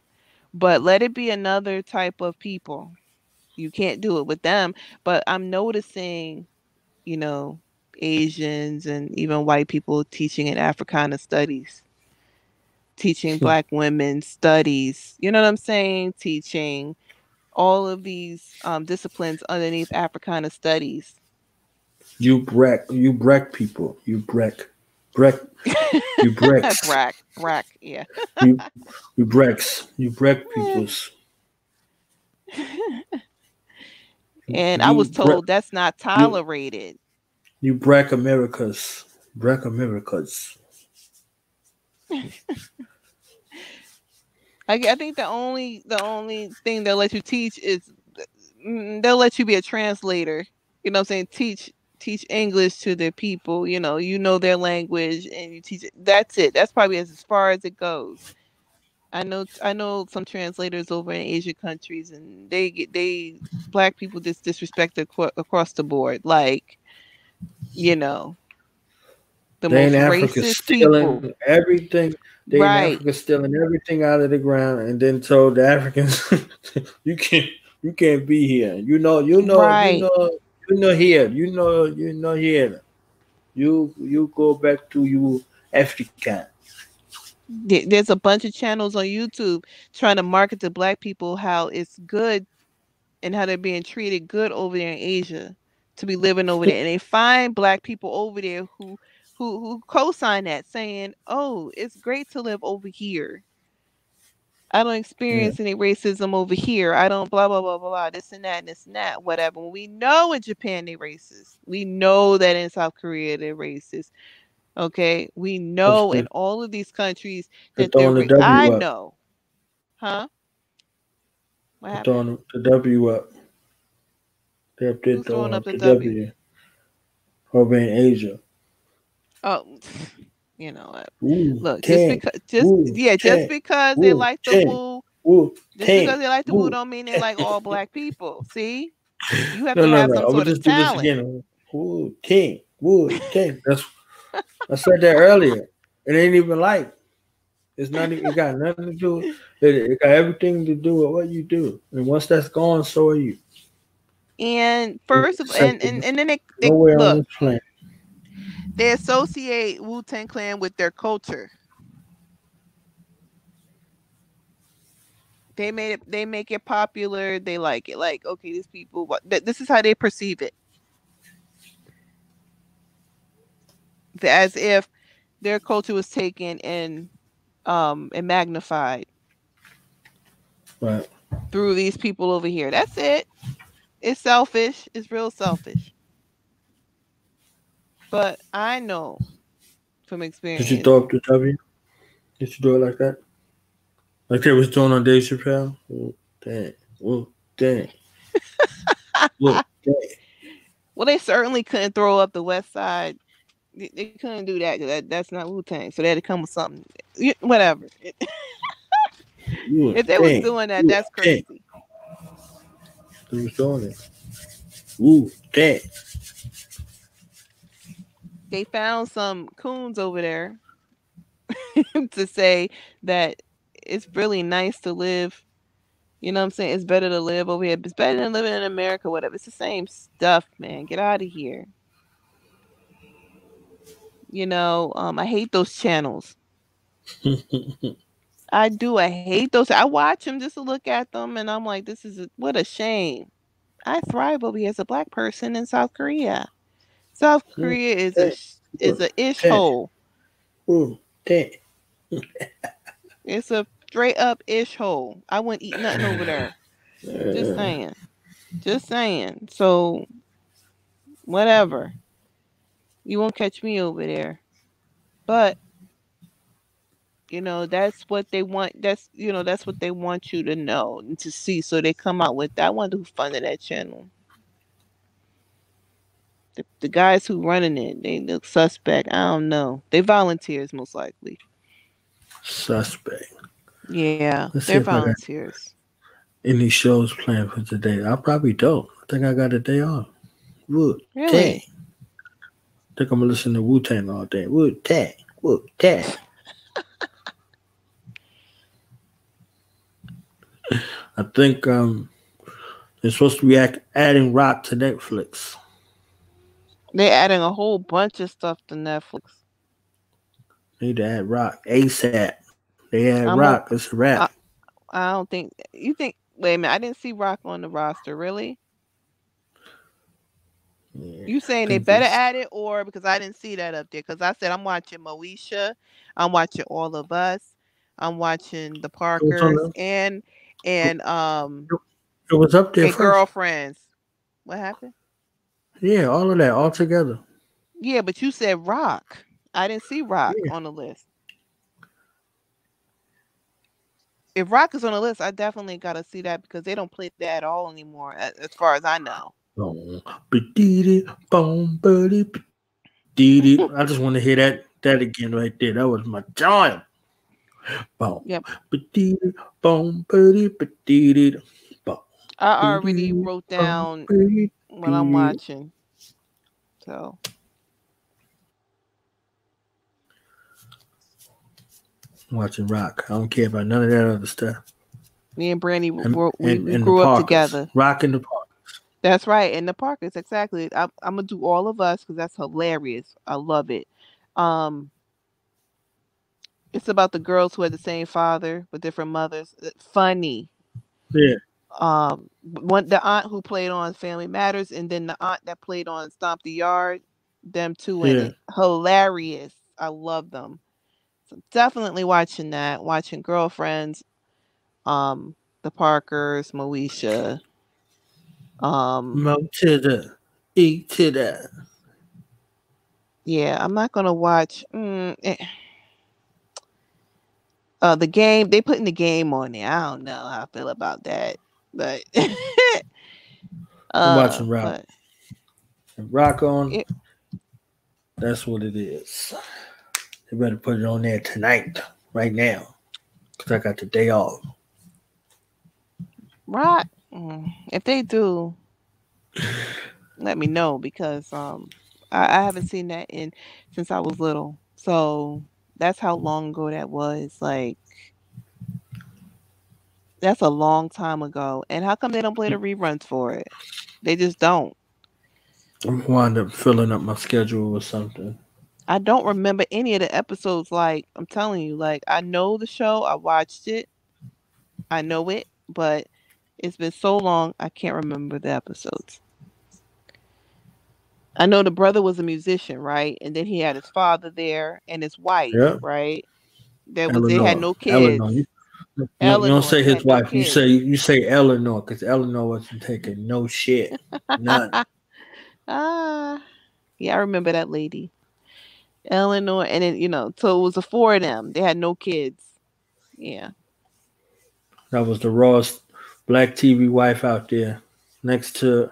But let it be another type of people. You can't do it with them. But I'm noticing, Asians and even white people teaching in Africana studies, teaching Black women studies. You know what I'm saying? Teaching all of these disciplines underneath Africana studies. You break people. You break. You breaks. Brack, yeah. you breaks. You break peoples. And I was told that's not tolerated. You break Americas. Break Americas. I think the only thing they'll let you teach is they'll let you be a translator. You know what I'm saying? Teach teach English to their people. You know their language, and you teach it. That's it. That's probably as far as it goes. I know some translators over in Asian countries, and they black people just disrespect across the board. Like, the They in most Africa racist people. stealing everything. They in Right. Africa stealing everything out of the ground, and then told the Africans, "You can't be here. Right. You know here. You know here. You go back to you Africa." There's a bunch of channels on YouTube trying to market to black people how it's good and how they're being treated good over there in Asia to be living over there, and they find black people over there who co-sign that, saying, "Oh, it's great to live over here. I don't experience any racism over here. I don't blah blah blah blah blah this and that, whatever." When we know in Japan they're racist. We know that in South Korea they're racist. Okay, we know in all of these countries that they're. I know, huh? What happened? Throwing the W up. They up there throwing up the W. Over in Asia. Oh, you know what? Ooh, look, just because they like the woo, because they like the woo, don't mean they like all black people. See, you have to have some sort of talent. Do this again. Woo, king, That's I said that earlier. It ain't even like. It's not. It got nothing to do. It got everything to do with what you do. And once that's gone, so are you. And first of and then they look. They associate Wu-Tang Clan with their culture. They make it popular. They like it. Like, okay, these people. This is how they perceive it. As if their culture was taken and magnified through these people over here. That's it. It's selfish. It's real selfish. But I know from experience. Did you throw up the W? Did you do it like that? Like they was doing on Dave Chappelle? Oh, dang. Oh, dang. Oh, dang. Well, they certainly couldn't throw up the West Side. They couldn't do that. That's not Wu-Tang. So they had to come with something. Whatever. If they was doing that, that's crazy. They was doing it. Ooh, dang. They found some coons over there to say that it's really nice to live. You know what I'm saying? It's better to live over here. It's better than living in America, whatever. It's the same stuff, man. Get out of here. I hate those channels. I do. I hate those. I watch them just to look at them, and I'm like, what a shame. I thrive over here as a black person in South Korea. South Korea is a ish hole. It's a straight up ish hole. I wouldn't eat nothing over there. Just saying. So whatever. You won't catch me over there. But that's what they want. That's what they want you to know and to see. So they come out with that. I wonder who funded that channel. The guys who running it, they look suspect. I don't know. They volunteers most likely. Suspect. Yeah, they're volunteers. Any shows planned for today? I probably don't. I think I got a day off. Really? I think I'm gonna listen to Wu-Tang all day. Wu-Tang. I think they're supposed to be adding Rock to Netflix. They're adding a whole bunch of stuff to Netflix. Need to add Rock ASAP. They add Rock. It's a wrap. I don't think you think. Wait a minute. I didn't see Rock on the roster. Really? Yeah, you saying they better add it, or because I didn't see that up there? Because I said I'm watching Moesha, I'm watching All of Us, I'm watching the Parkers, and it was up there. And Girlfriends. What happened? Yeah, all of that all together. Yeah, but you said Rock. I didn't see Rock on the list. If Rock is on the list, I definitely got to see that because they don't play that at all anymore, as far as I know. Boom, ba-dee-dee, boom, ba-dee, ba-dee-dee. I just want to hear that again right there. That was my joint. Boom, Yep. ba-dee-dee, boom, ba-dee, ba-dee-dee, boom, I already ba-dee-dee, wrote boom, down ba-dee, what I'm ba-dee. watching. So Watching Rock. I don't care about none of that other stuff. me and Brandy, we And the grew up Parkers. together. Rock and the Parkers. That's right. And the Parkers, exactly. I'm gonna do All of Us because that's hilarious. I love it. It's about the girls who had the same father but different mothers. Funny. Yeah. The aunt who played on Family Matters, and then the aunt that played on Stomp the Yard. Them two in Yeah. it. Hilarious. I love them. So definitely watching that. Watching Girlfriends. The Parkers, Moesha. Mo to the E to the. Yeah, I'm not gonna watch. The Game. They putting the Game on there. I don't know how I feel about that, but I'm watching Rock. but Rock on. That's what it is. They better put it on there tonight, right now, because I got the day off. Rock. If they do, let me know because I haven't seen that since I was little. So that's how long ago that was. Like that's a long time ago. And how come they don't play the reruns for it? They just don't. I'm wind up filling up my schedule or something. I don't remember any of the episodes. Like I'm telling you, like I know the show. I watched it. I know it, but it's been so long I can't remember the episodes. I know the brother was a musician, right? And then he had his father there and his wife, right? They had no kids. Eleanor. You don't say his wife. You say Eleanor because Eleanor wasn't taking no shit. None. Yeah, I remember that lady. Eleanor, and then so it was the four of them. They had no kids. Yeah. That was the rawest black TV wife out there, next to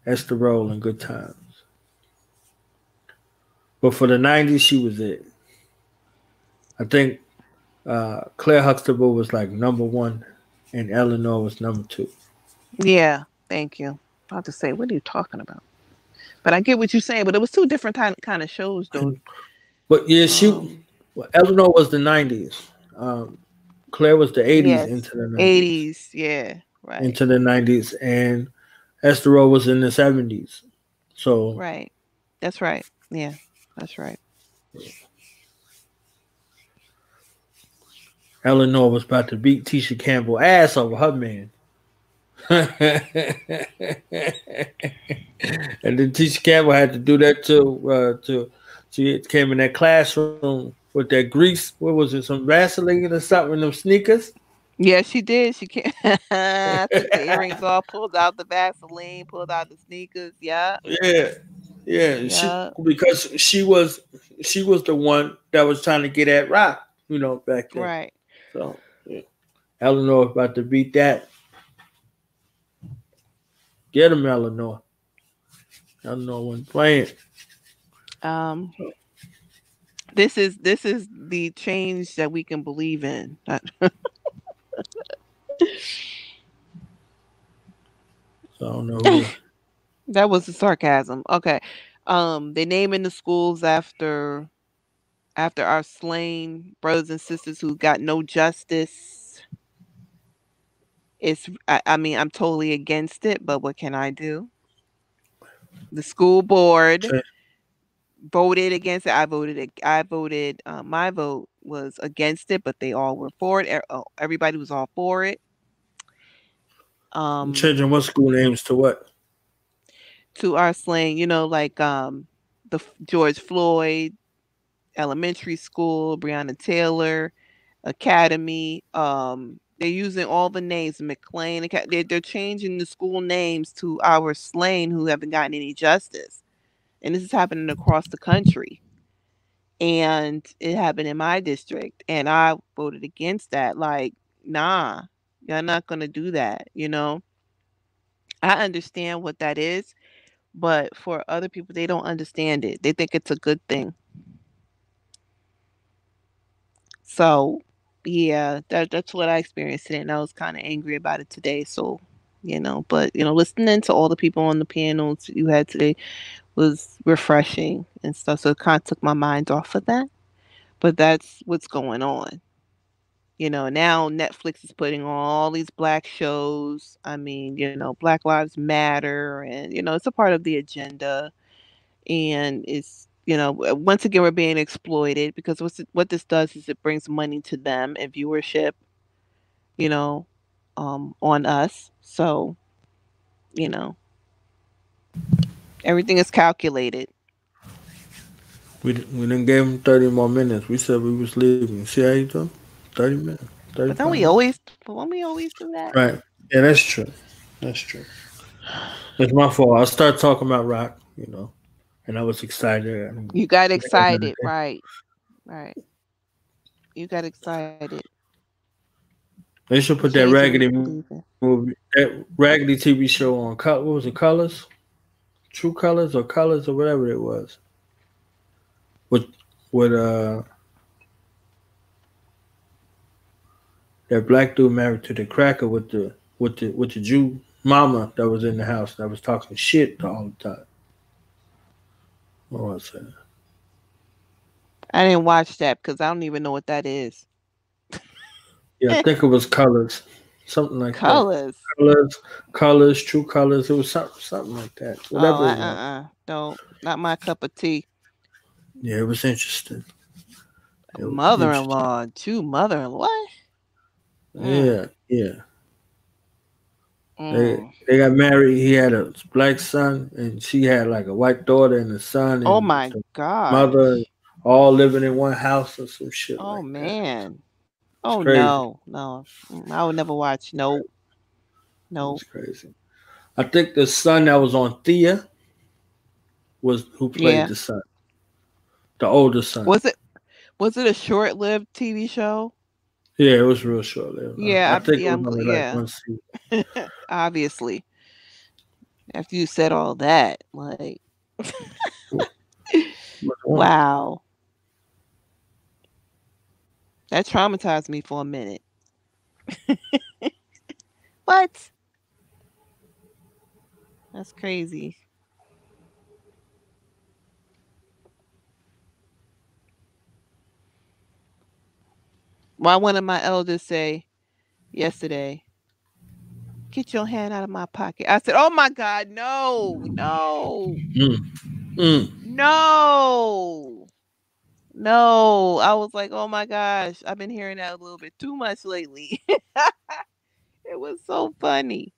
Esther Roll in Good Times. But for the 90s, she was it. I think Claire Huxtable was like number one, and Eleanor was number two. Yeah, thank you. I have to say, what are you talking about? But I get what you're saying. But it was two different kind of shows, though. But yeah, Eleanor was the 90s. Claire was the 80s into the 90s. 80s, yeah, right. Into the 90s, and Esther Roll was in the 70s. So right, that's right. Yeah, that's right. Eleanor was about to beat Tisha Campbell ass over her man. And then Tisha Campbell had to do that to she came in that classroom with that grease. What was it? Some Vaseline or something in them sneakers? Yeah, she did. She took the earrings off, pulled out the Vaseline, pulled out the sneakers. Yeah. Yeah. Because she was the one that was trying to get at Rock, back then. Right. So Eleanor about to beat that. Get him, Eleanor. Eleanor wasn't playing. This is the change that we can believe in. So I don't know. That was the sarcasm. Okay. They naming the schools after our slain brothers and sisters who got no justice. I'm totally against it, but what can I do? The school board voted against it. I voted. My vote was against it, but they all were for it. Everybody was all for it. Changing what school names to what? To our slain, like the George Floyd Elementary School, Breonna Taylor Academy. They're using all the names, McLean. They're changing the school names to our slain who haven't gotten any justice. And this is happening across the country. And it happened in my district. And I voted against that. Like, nah, Y'all not gonna do that, you know. I understand what that is, but for other people, they don't understand it. They think it's a good thing. So, yeah, that's what I experienced today, and I was kind of angry about it today. So, but listening to all the people on the panels you had today was refreshing and stuff. So it kind of took my mind off of that. But that's what's going on. Now Netflix is putting all these black shows. I mean, Black Lives Matter, and it's a part of the agenda. And it's once again we're being exploited because what this does is it brings money to them and viewership, you know, on us. So you know everything is calculated. We didn't give him 30 more minutes. We said we was leaving. See how you doing? 30 minutes. But don't we always do that? Right. Yeah, that's true. That's true. It's my fault. I started talking about rock, and I was excited. You got excited, right? Right. You got excited. They should put that Raggedy movie, that Raggedy TV show on. What was it? Colors? True Colors or Colors or whatever it was. With that black dude married to the cracker with the Jew mama that was in the house that was talking shit all the time. What was that? I didn't watch that because I don't even know what that is. Yeah, I think it was Colors. Something like Colors. that. Colors, True Colors. It was something like that. Whatever. No, not my cup of tea. Yeah, it was interesting. Mother-in-law, two mother-in-law. Yeah. They got married. He had a black son, and she had like a white daughter and a son. And oh my God! Mother, all living in one house or some shit. Oh like man! That. Oh no! I would never watch. No. It's crazy. I think the son that was on Thea was who played the son, the older son. Was it a short-lived TV show? Yeah, it was real short-lived. Yeah, I think it was only like one season. Obviously, after you said all that, like, wow, that traumatized me for a minute. What? That's crazy. Why one of my elders say yesterday, "Get your hand out of my pocket." I said, "Oh my God, no. No. I was like, oh my gosh, I've been hearing that a little bit too much lately." It was so funny.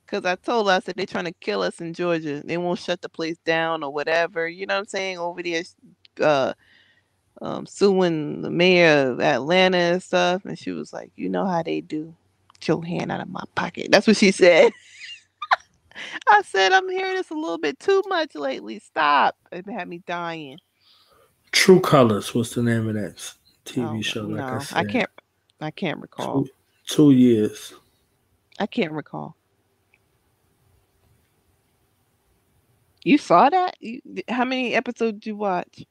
Because I told us that they're trying to kill us in Georgia. They won't shut the place down or whatever. You know what I'm saying? Over there, suing the mayor of Atlanta and stuff. And she was like, "You know how they do. Get your hand out of my pocket." That's what she said. I said, "I'm hearing this a little bit too much lately. Stop." It had me dying. True Colors was the name of that TV show. Like I said. I can't recall. 2 years. I can't recall. You saw that? How many episodes did you watch?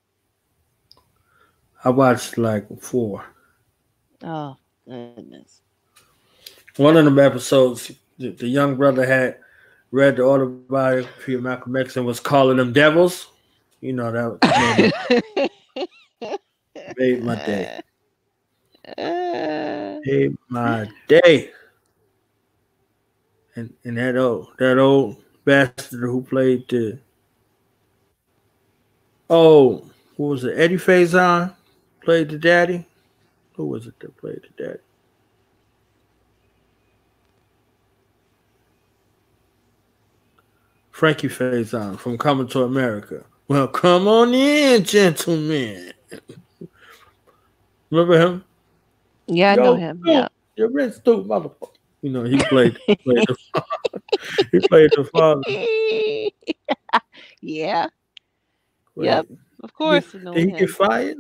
I watched like 4. Oh, goodness. One of them episodes, the young brother had read the autobiography of Malcolm X and was calling them devils. You know, that made my day. Made my day. And that old bastard who played what was it? Eddie Faison played the daddy. Who was it that played the daddy? Frankie Faison from Coming to America. Well, come on in, gentlemen. Remember him? Yeah, I know him. Yeah. You're rich, stupid motherfucker. You know, he played the father. He played the father. Yeah. Yep. Of course. Did he get fired?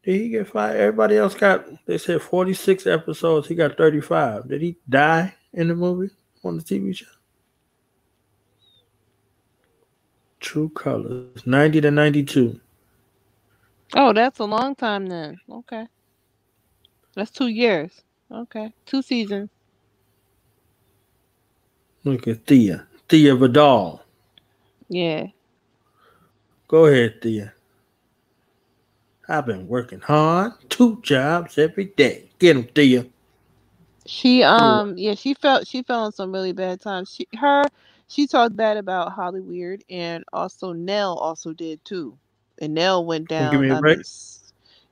Did he get fired? Everybody else got, they said 46 episodes. He got 35. Did he die in the movie on the TV show? True Colors, 90 to 92. Oh, that's a long time then. Okay. That's 2 years. Okay. 2 seasons. Look at Thea. Thea Vidal. Yeah. Go ahead, Thea. I've been working hard, 2 jobs every day. Get him, Thea. She she fell in some really bad times. She talked bad about Hollywood, and also Nell also did too. And Nell went Don't give down. me a I break. mean,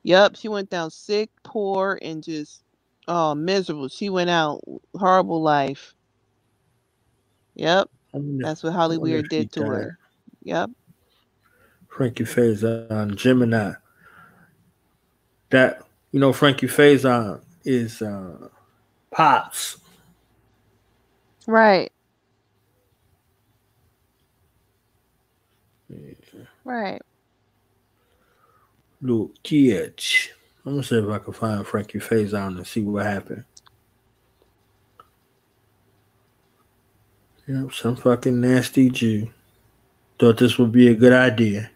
yep, she went down sick, poor, and just miserable. She went out horrible life. Yep, that's what I wonder if Hollywood he did to died. her. Yep. Frankie Faison, Gemini. That, Frankie Faison is Pops. Right. Right. Luke Kiech. I'm gonna see if I can find Frankie Faison and see what happened. Yep, some fucking nasty Jew thought this would be a good idea.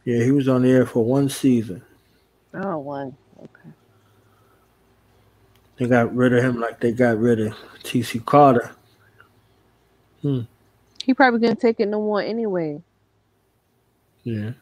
Yeah, he was on the air for 1 season. Oh, one. Okay. They got rid of him like they got rid of T.C. Carter. He probably couldn't take it no more anyway. Yeah.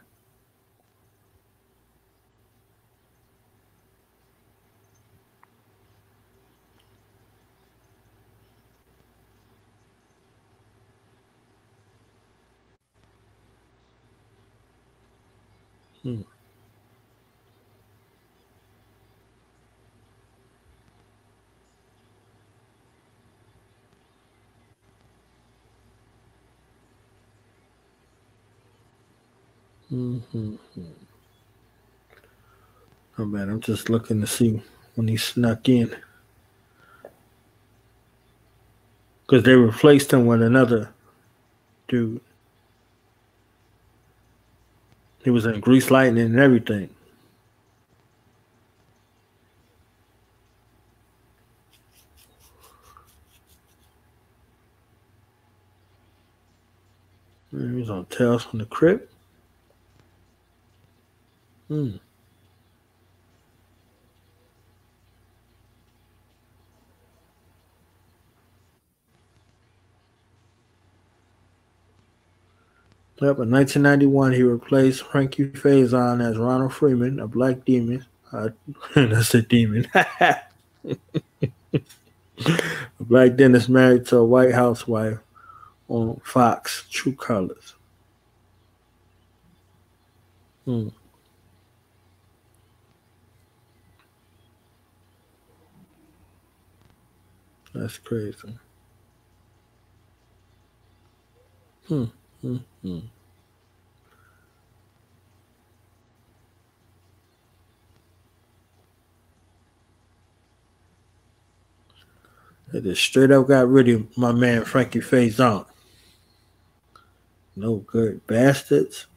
Mm-hmm. Oh man, I'm just looking to see when he snuck in. Because they replaced him with another dude. He was in Grease Lightning and everything. He was on Tales from the Crypt. Yep, in 1991, he replaced Frankie Faison as Ronald Freeman, a black demon. That's a demon. A black dentist married to a white housewife on Fox, True Colors. That's crazy. They just straight up got rid of my man Frankie Faison. No good bastards.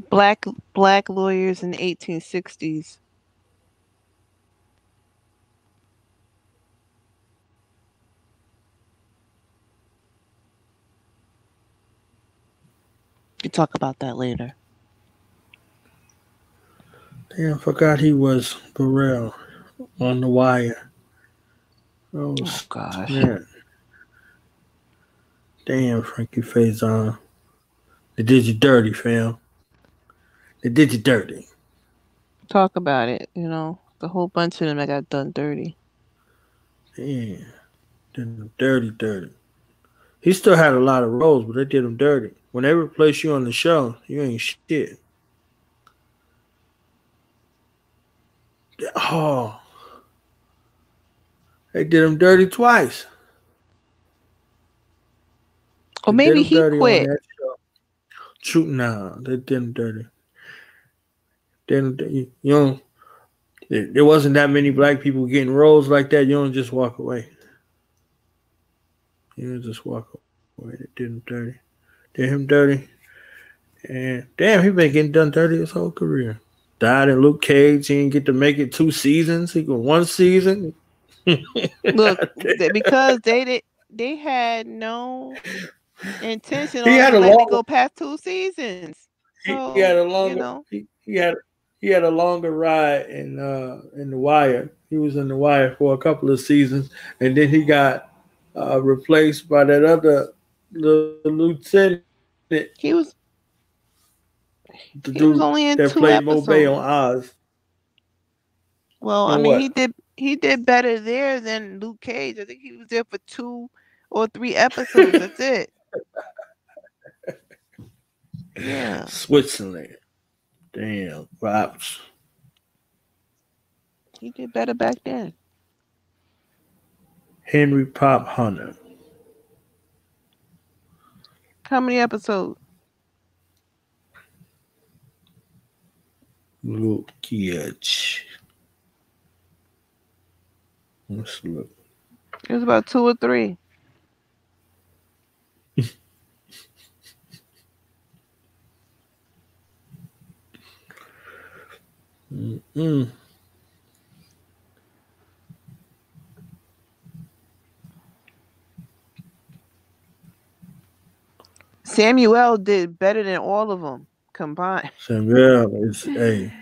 Black lawyers in the 1860s. You talk about that later. Damn, forgot he was Burrell on The Wire. Oh, gosh. man. Damn, Frankie Faison. They did you dirty, fam. They did you dirty. Talk about it. The whole bunch of them that got done dirty. Yeah. Did him dirty. He still had a lot of roles, but they did him dirty. When they replace you on the show, you ain't shit. Oh. They did him dirty twice. Or maybe he quit. True, nah, they did him dirty. There wasn't that many black people getting roles like that. You don't just walk away. You don't just walk away. They did him dirty. Did him dirty. And damn, he been getting done dirty his whole career. Died in Luke Cage. He didn't get to make it 2 seasons. He got 1 season. Look, because they had no intention on letting it go past 2 seasons. So, he had a longer he had a longer ride in The Wire. He was in The Wire for a couple of seasons, and then he got replaced by that other lieutenant. He was only in 2 played episodes. Mobay on Oz. Well, I mean, he did better there than Luke Cage. I think he was there for 2 or 3 episodes. That's it. Yeah. Switzerland. Damn. Props. He did better back then. Henry Pop Hunter. How many episodes? Luke Cage. Let's look. It was about 2 or 3. Samuel did better than all of them combined. Samuel said,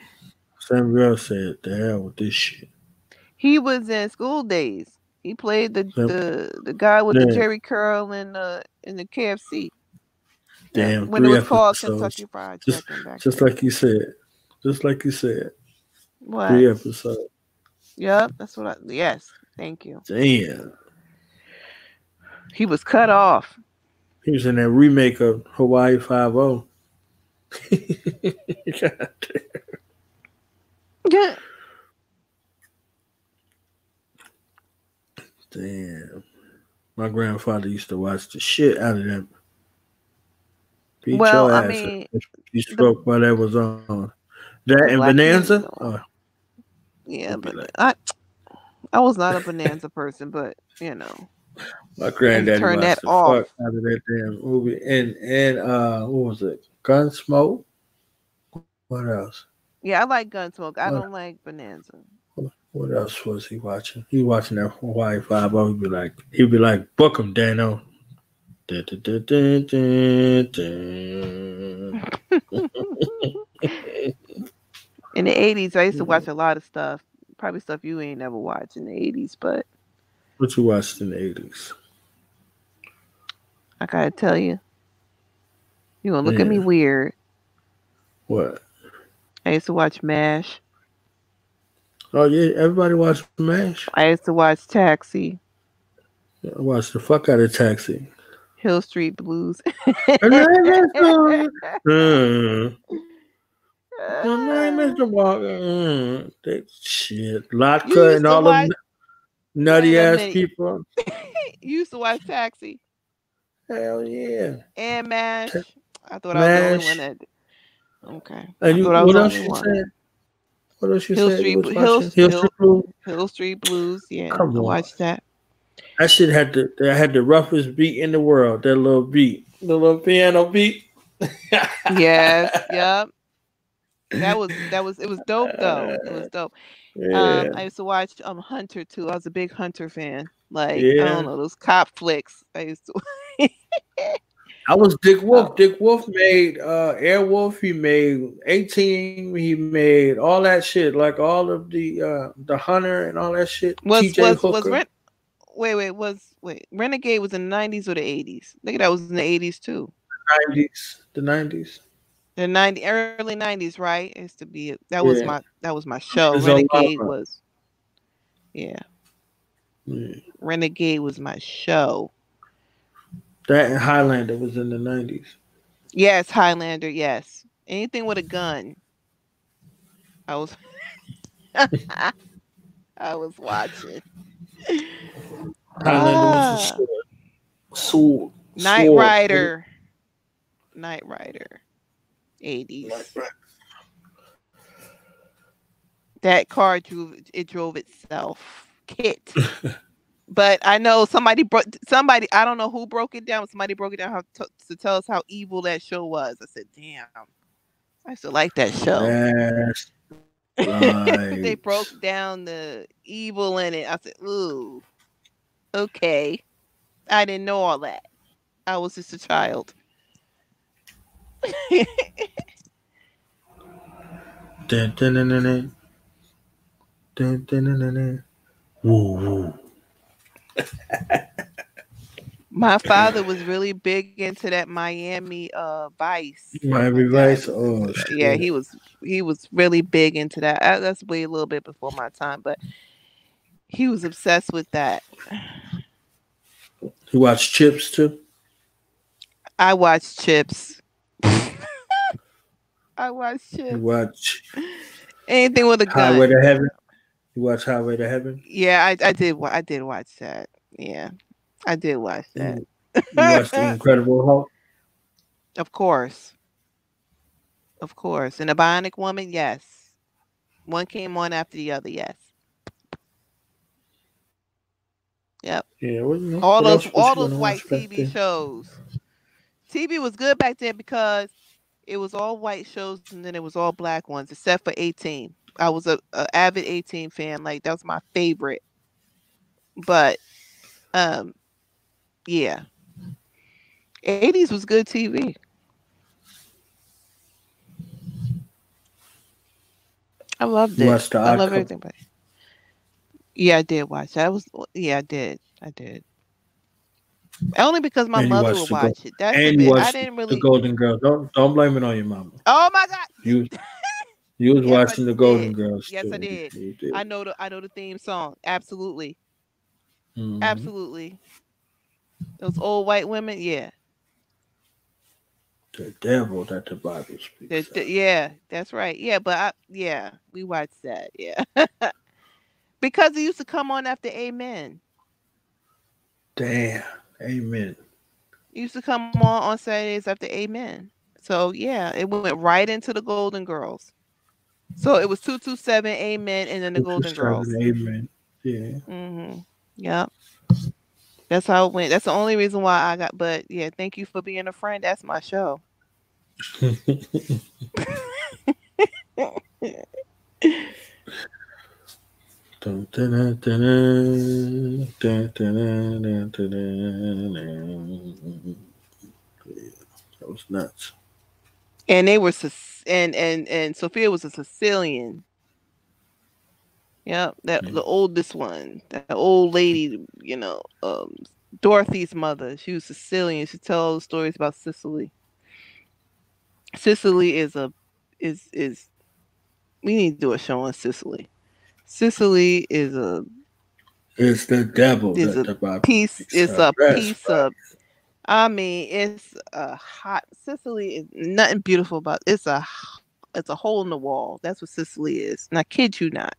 "The hell with this shit." He was in School Days. He played the guy with the Jerry curl in the KFC. Damn, when it was called Kentucky Fried Chicken. Just like you said. What? 3 episodes. Yep, that's what yes, thank you. Damn. He was cut off. He was in that remake of Hawaii 5-0. Yeah. Damn. My grandfather used to watch the shit out of them. Well, I mean, you spoke while that was on. That and Bonanza? Yeah, but I was not a Bonanza person, but my granddaddy turned watched that the off. fuck out of that damn movie. And what was it? Gunsmoke? What else? Yeah, I like Gunsmoke. I don't like Bonanza. What else was he watching? He watching that Hawaii 5-0. He'd be like, book him, Dano. In the 80s, I used to watch a lot of stuff. Probably stuff you ain't never watched in the 80s, but what you watched in the 80s? I gotta tell you. You're gonna look at me weird. What? I used to watch MASH. Oh yeah, everybody watched MASH. I used to watch Taxi. I watched the fuck out of Taxi. Hill Street Blues. Mr. Walker. That shit. Lotka and all them nutty ass people. You used to watch Taxi. Hell yeah. And MASH. I thought I was the only one that. Okay. And what else you said? What else you said? Hill Street Blues. Yeah. Come on. Watch that. That shit had the roughest beat in the world. That little beat. The little piano beat. Yes. Yep. It was dope though. It was dope. Yeah. I used to watch Hunter too. I was a big Hunter fan. I don't know, those cop flicks. I used to I was Dick Wolf. Dick Wolf made Airwolf. He made 18. He made all that shit, like all of the Hunter and all that shit. TJ Hooker. Wait, Renegade was in the 90s or the 80s? I think that was in the 80s too. The 90s. The early 90s, right? It used to be that was my show. There's Renegade was Renegade was my show. That and Highlander was in the 90s. Yes, Highlander, yes. Anything with a gun. I was I was watching. Highlander was a sword. Knight Rider. 80s. That car drove itself. Kit. But I know somebody, I don't know who broke it down. Somebody broke it down to tell us how evil that show was. I said, damn, I used to like that show. Yes. Right. They broke down the evil in it. I said, ooh, okay. I didn't know all that. I was just a child. Dun, dun, dun, dun, dun. Dun, dun, dun, dun, dun. Woo, woo. My father was really big into that Miami Vice. Miami Vice. Oh, shit. Yeah, he was really big into that. That's way a little bit before my time, but he was obsessed with that. You watch Chips too? I watched Chips. I watched Chips. You watch anything with a gun. Highway to Heaven. You watch Highway to Heaven? Yeah, I did watch that. Yeah, I did watch that. You watched The Incredible Hulk? Of course. And The Bionic Woman, yes. One came on after the other, yes. Yep. Yeah, all those white TV shows. TV was good back then because it was all white shows and then it was all black ones, except for 18. I was a avid 18 fan. Like that was my favorite. But yeah. 80s was good TV. I loved it. I love everything about it. Yeah, I did watch that. I did. Only because my mother would watch it. That's and you watched I didn't really The Golden Girls. Don't blame it on your mama. Oh my God. You was watching The Golden Girls. Yes, too. I did. You did. I know the theme song. Absolutely. Mm-hmm. Absolutely. Those old white women, yeah. The devil that the Bible speaks. Yeah, that's right. Yeah, but we watched that. Yeah. Because it used to come on after Amen. Damn. Amen. It used to come on Saturdays after Amen. So yeah, it went right into the Golden Girls. So it was 227 Amen and then the Golden Girls. Amen. Yeah. Mm-hmm. Yep. That's how it went. That's the only reason why I got. But yeah, thank you for being a friend. That's my show. That was nuts. And they were and Sophia was a Sicilian. Yeah, the oldest one, that old lady, Dorothy's mother. She was Sicilian. She tells all the stories about Sicily. Sicily is we need to do a show on Sicily. Sicily is it's the devil. Is a piece. It's a piece of. I mean, it's a hot. Sicily is nothing beautiful about. It's a hole in the wall. That's what Sicily is. And I kid you not.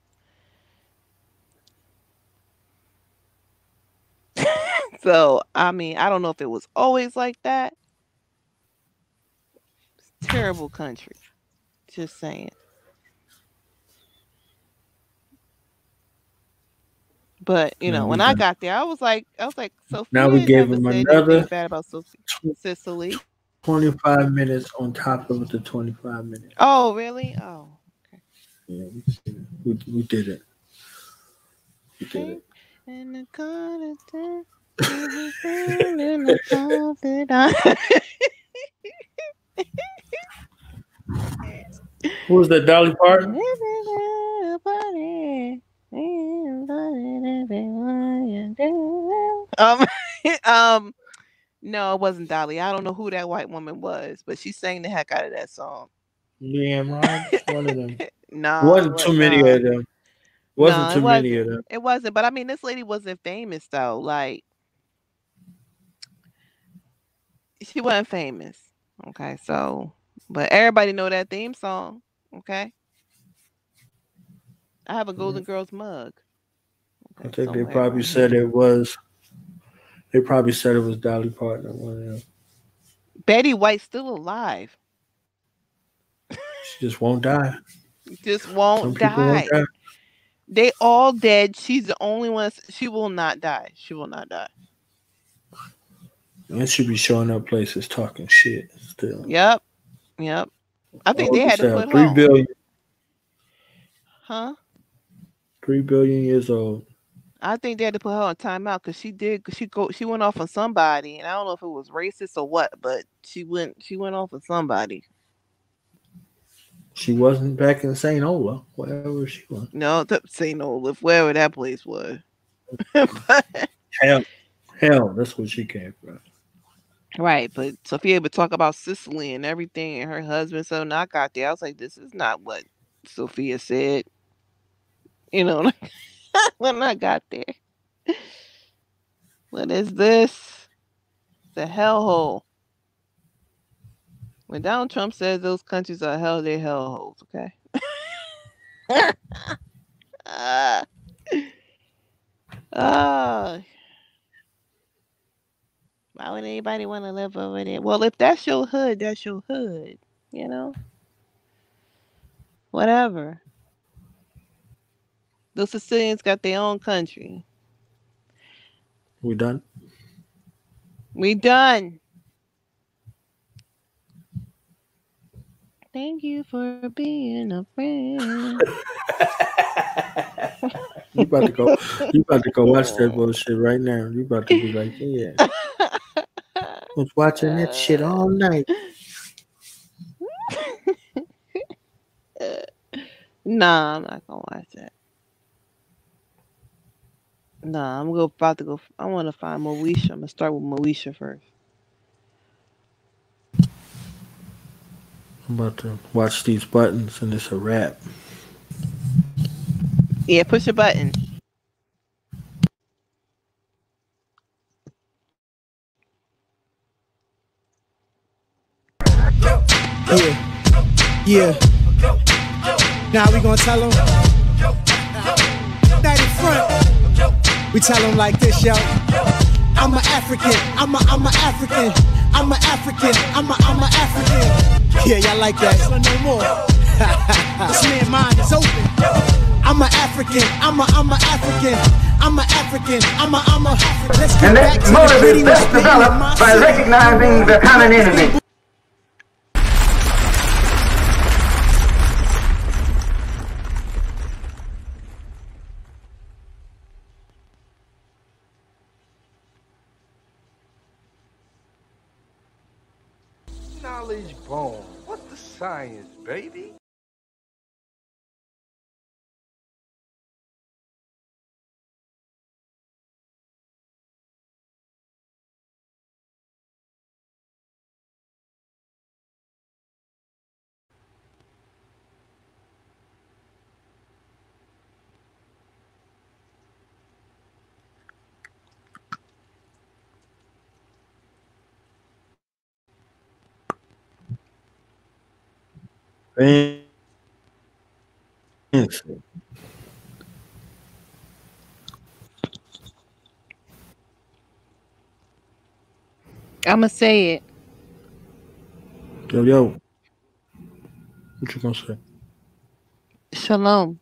So I mean, I don't know if it was always like that. It's a terrible country. Just saying. But when I got there, I was like, Sophia. Now we gave him another bad about Sicily. 25 minutes on top of the 25 minutes. Oh, really? Oh, okay. Yeah, we did it. We did it. Who was that, Dolly Parton? No, it wasn't Dolly. I don't know who that white woman was, but she sang the heck out of that song. Yeah, Rogers, one of them. No, wasn't too many of them. Wasn't too many of them. It wasn't, but I mean, this lady wasn't famous though. Like, she wasn't famous. Okay, so, but everybody know that theme song. Okay, I have a Golden Girls mug. Okay, I think they probably said it was. They probably said it was Dolly Parton or one of them. Betty White's still alive. She just won't die. Just won't die. They all dead. She's the only one. She will not die. She will not die. And she be showing up places talking shit still. Yep. I think they had to put 3 billion. Huh? 3 billion years old. I think they had to put her on timeout because she went off on somebody, and I don't know if it was racist or what, but she went off on somebody. She wasn't back in St. Olaf, wherever she was. No, St. Olaf, wherever that place was. Hell, that's where she came from. Right, but Sophia would talk about Sicily and everything, and her husband. So when I got there, I was like, "This is not what Sophia said." You know, when I got there, what is this? The hellhole. When Donald Trump says those countries are hell, they're hellholes. Okay. Why would anybody want to live over there? Well, if that's your hood, that's your hood. You know? Whatever. Those Sicilians got their own country. We done? We done. Thank you for being a friend. You about to go watch that bullshit right now. You about to be like, yeah. I was watching that shit all night. Nah, I'm not gonna watch that. Nah, about to go. I want to find Moesha. I'm gonna start with Moesha first. I'm about to watch these buttons and it's a wrap. Yeah, push a button. Yeah. Now we gonna tell them. That in front. We tell them like this, yo. I'm an African. I'm a African. I'm an African. I'm a African. Yeah, y'all like that? No more. This man's mind is open. I'm an African. I'm a African. I'm an African. I'm a. Let's get back to the gritty best developed by recognizing the common enemy. Knowledge bomb. What's the science, baby? I'ma say it. Yo. What you gonna say? Shalom.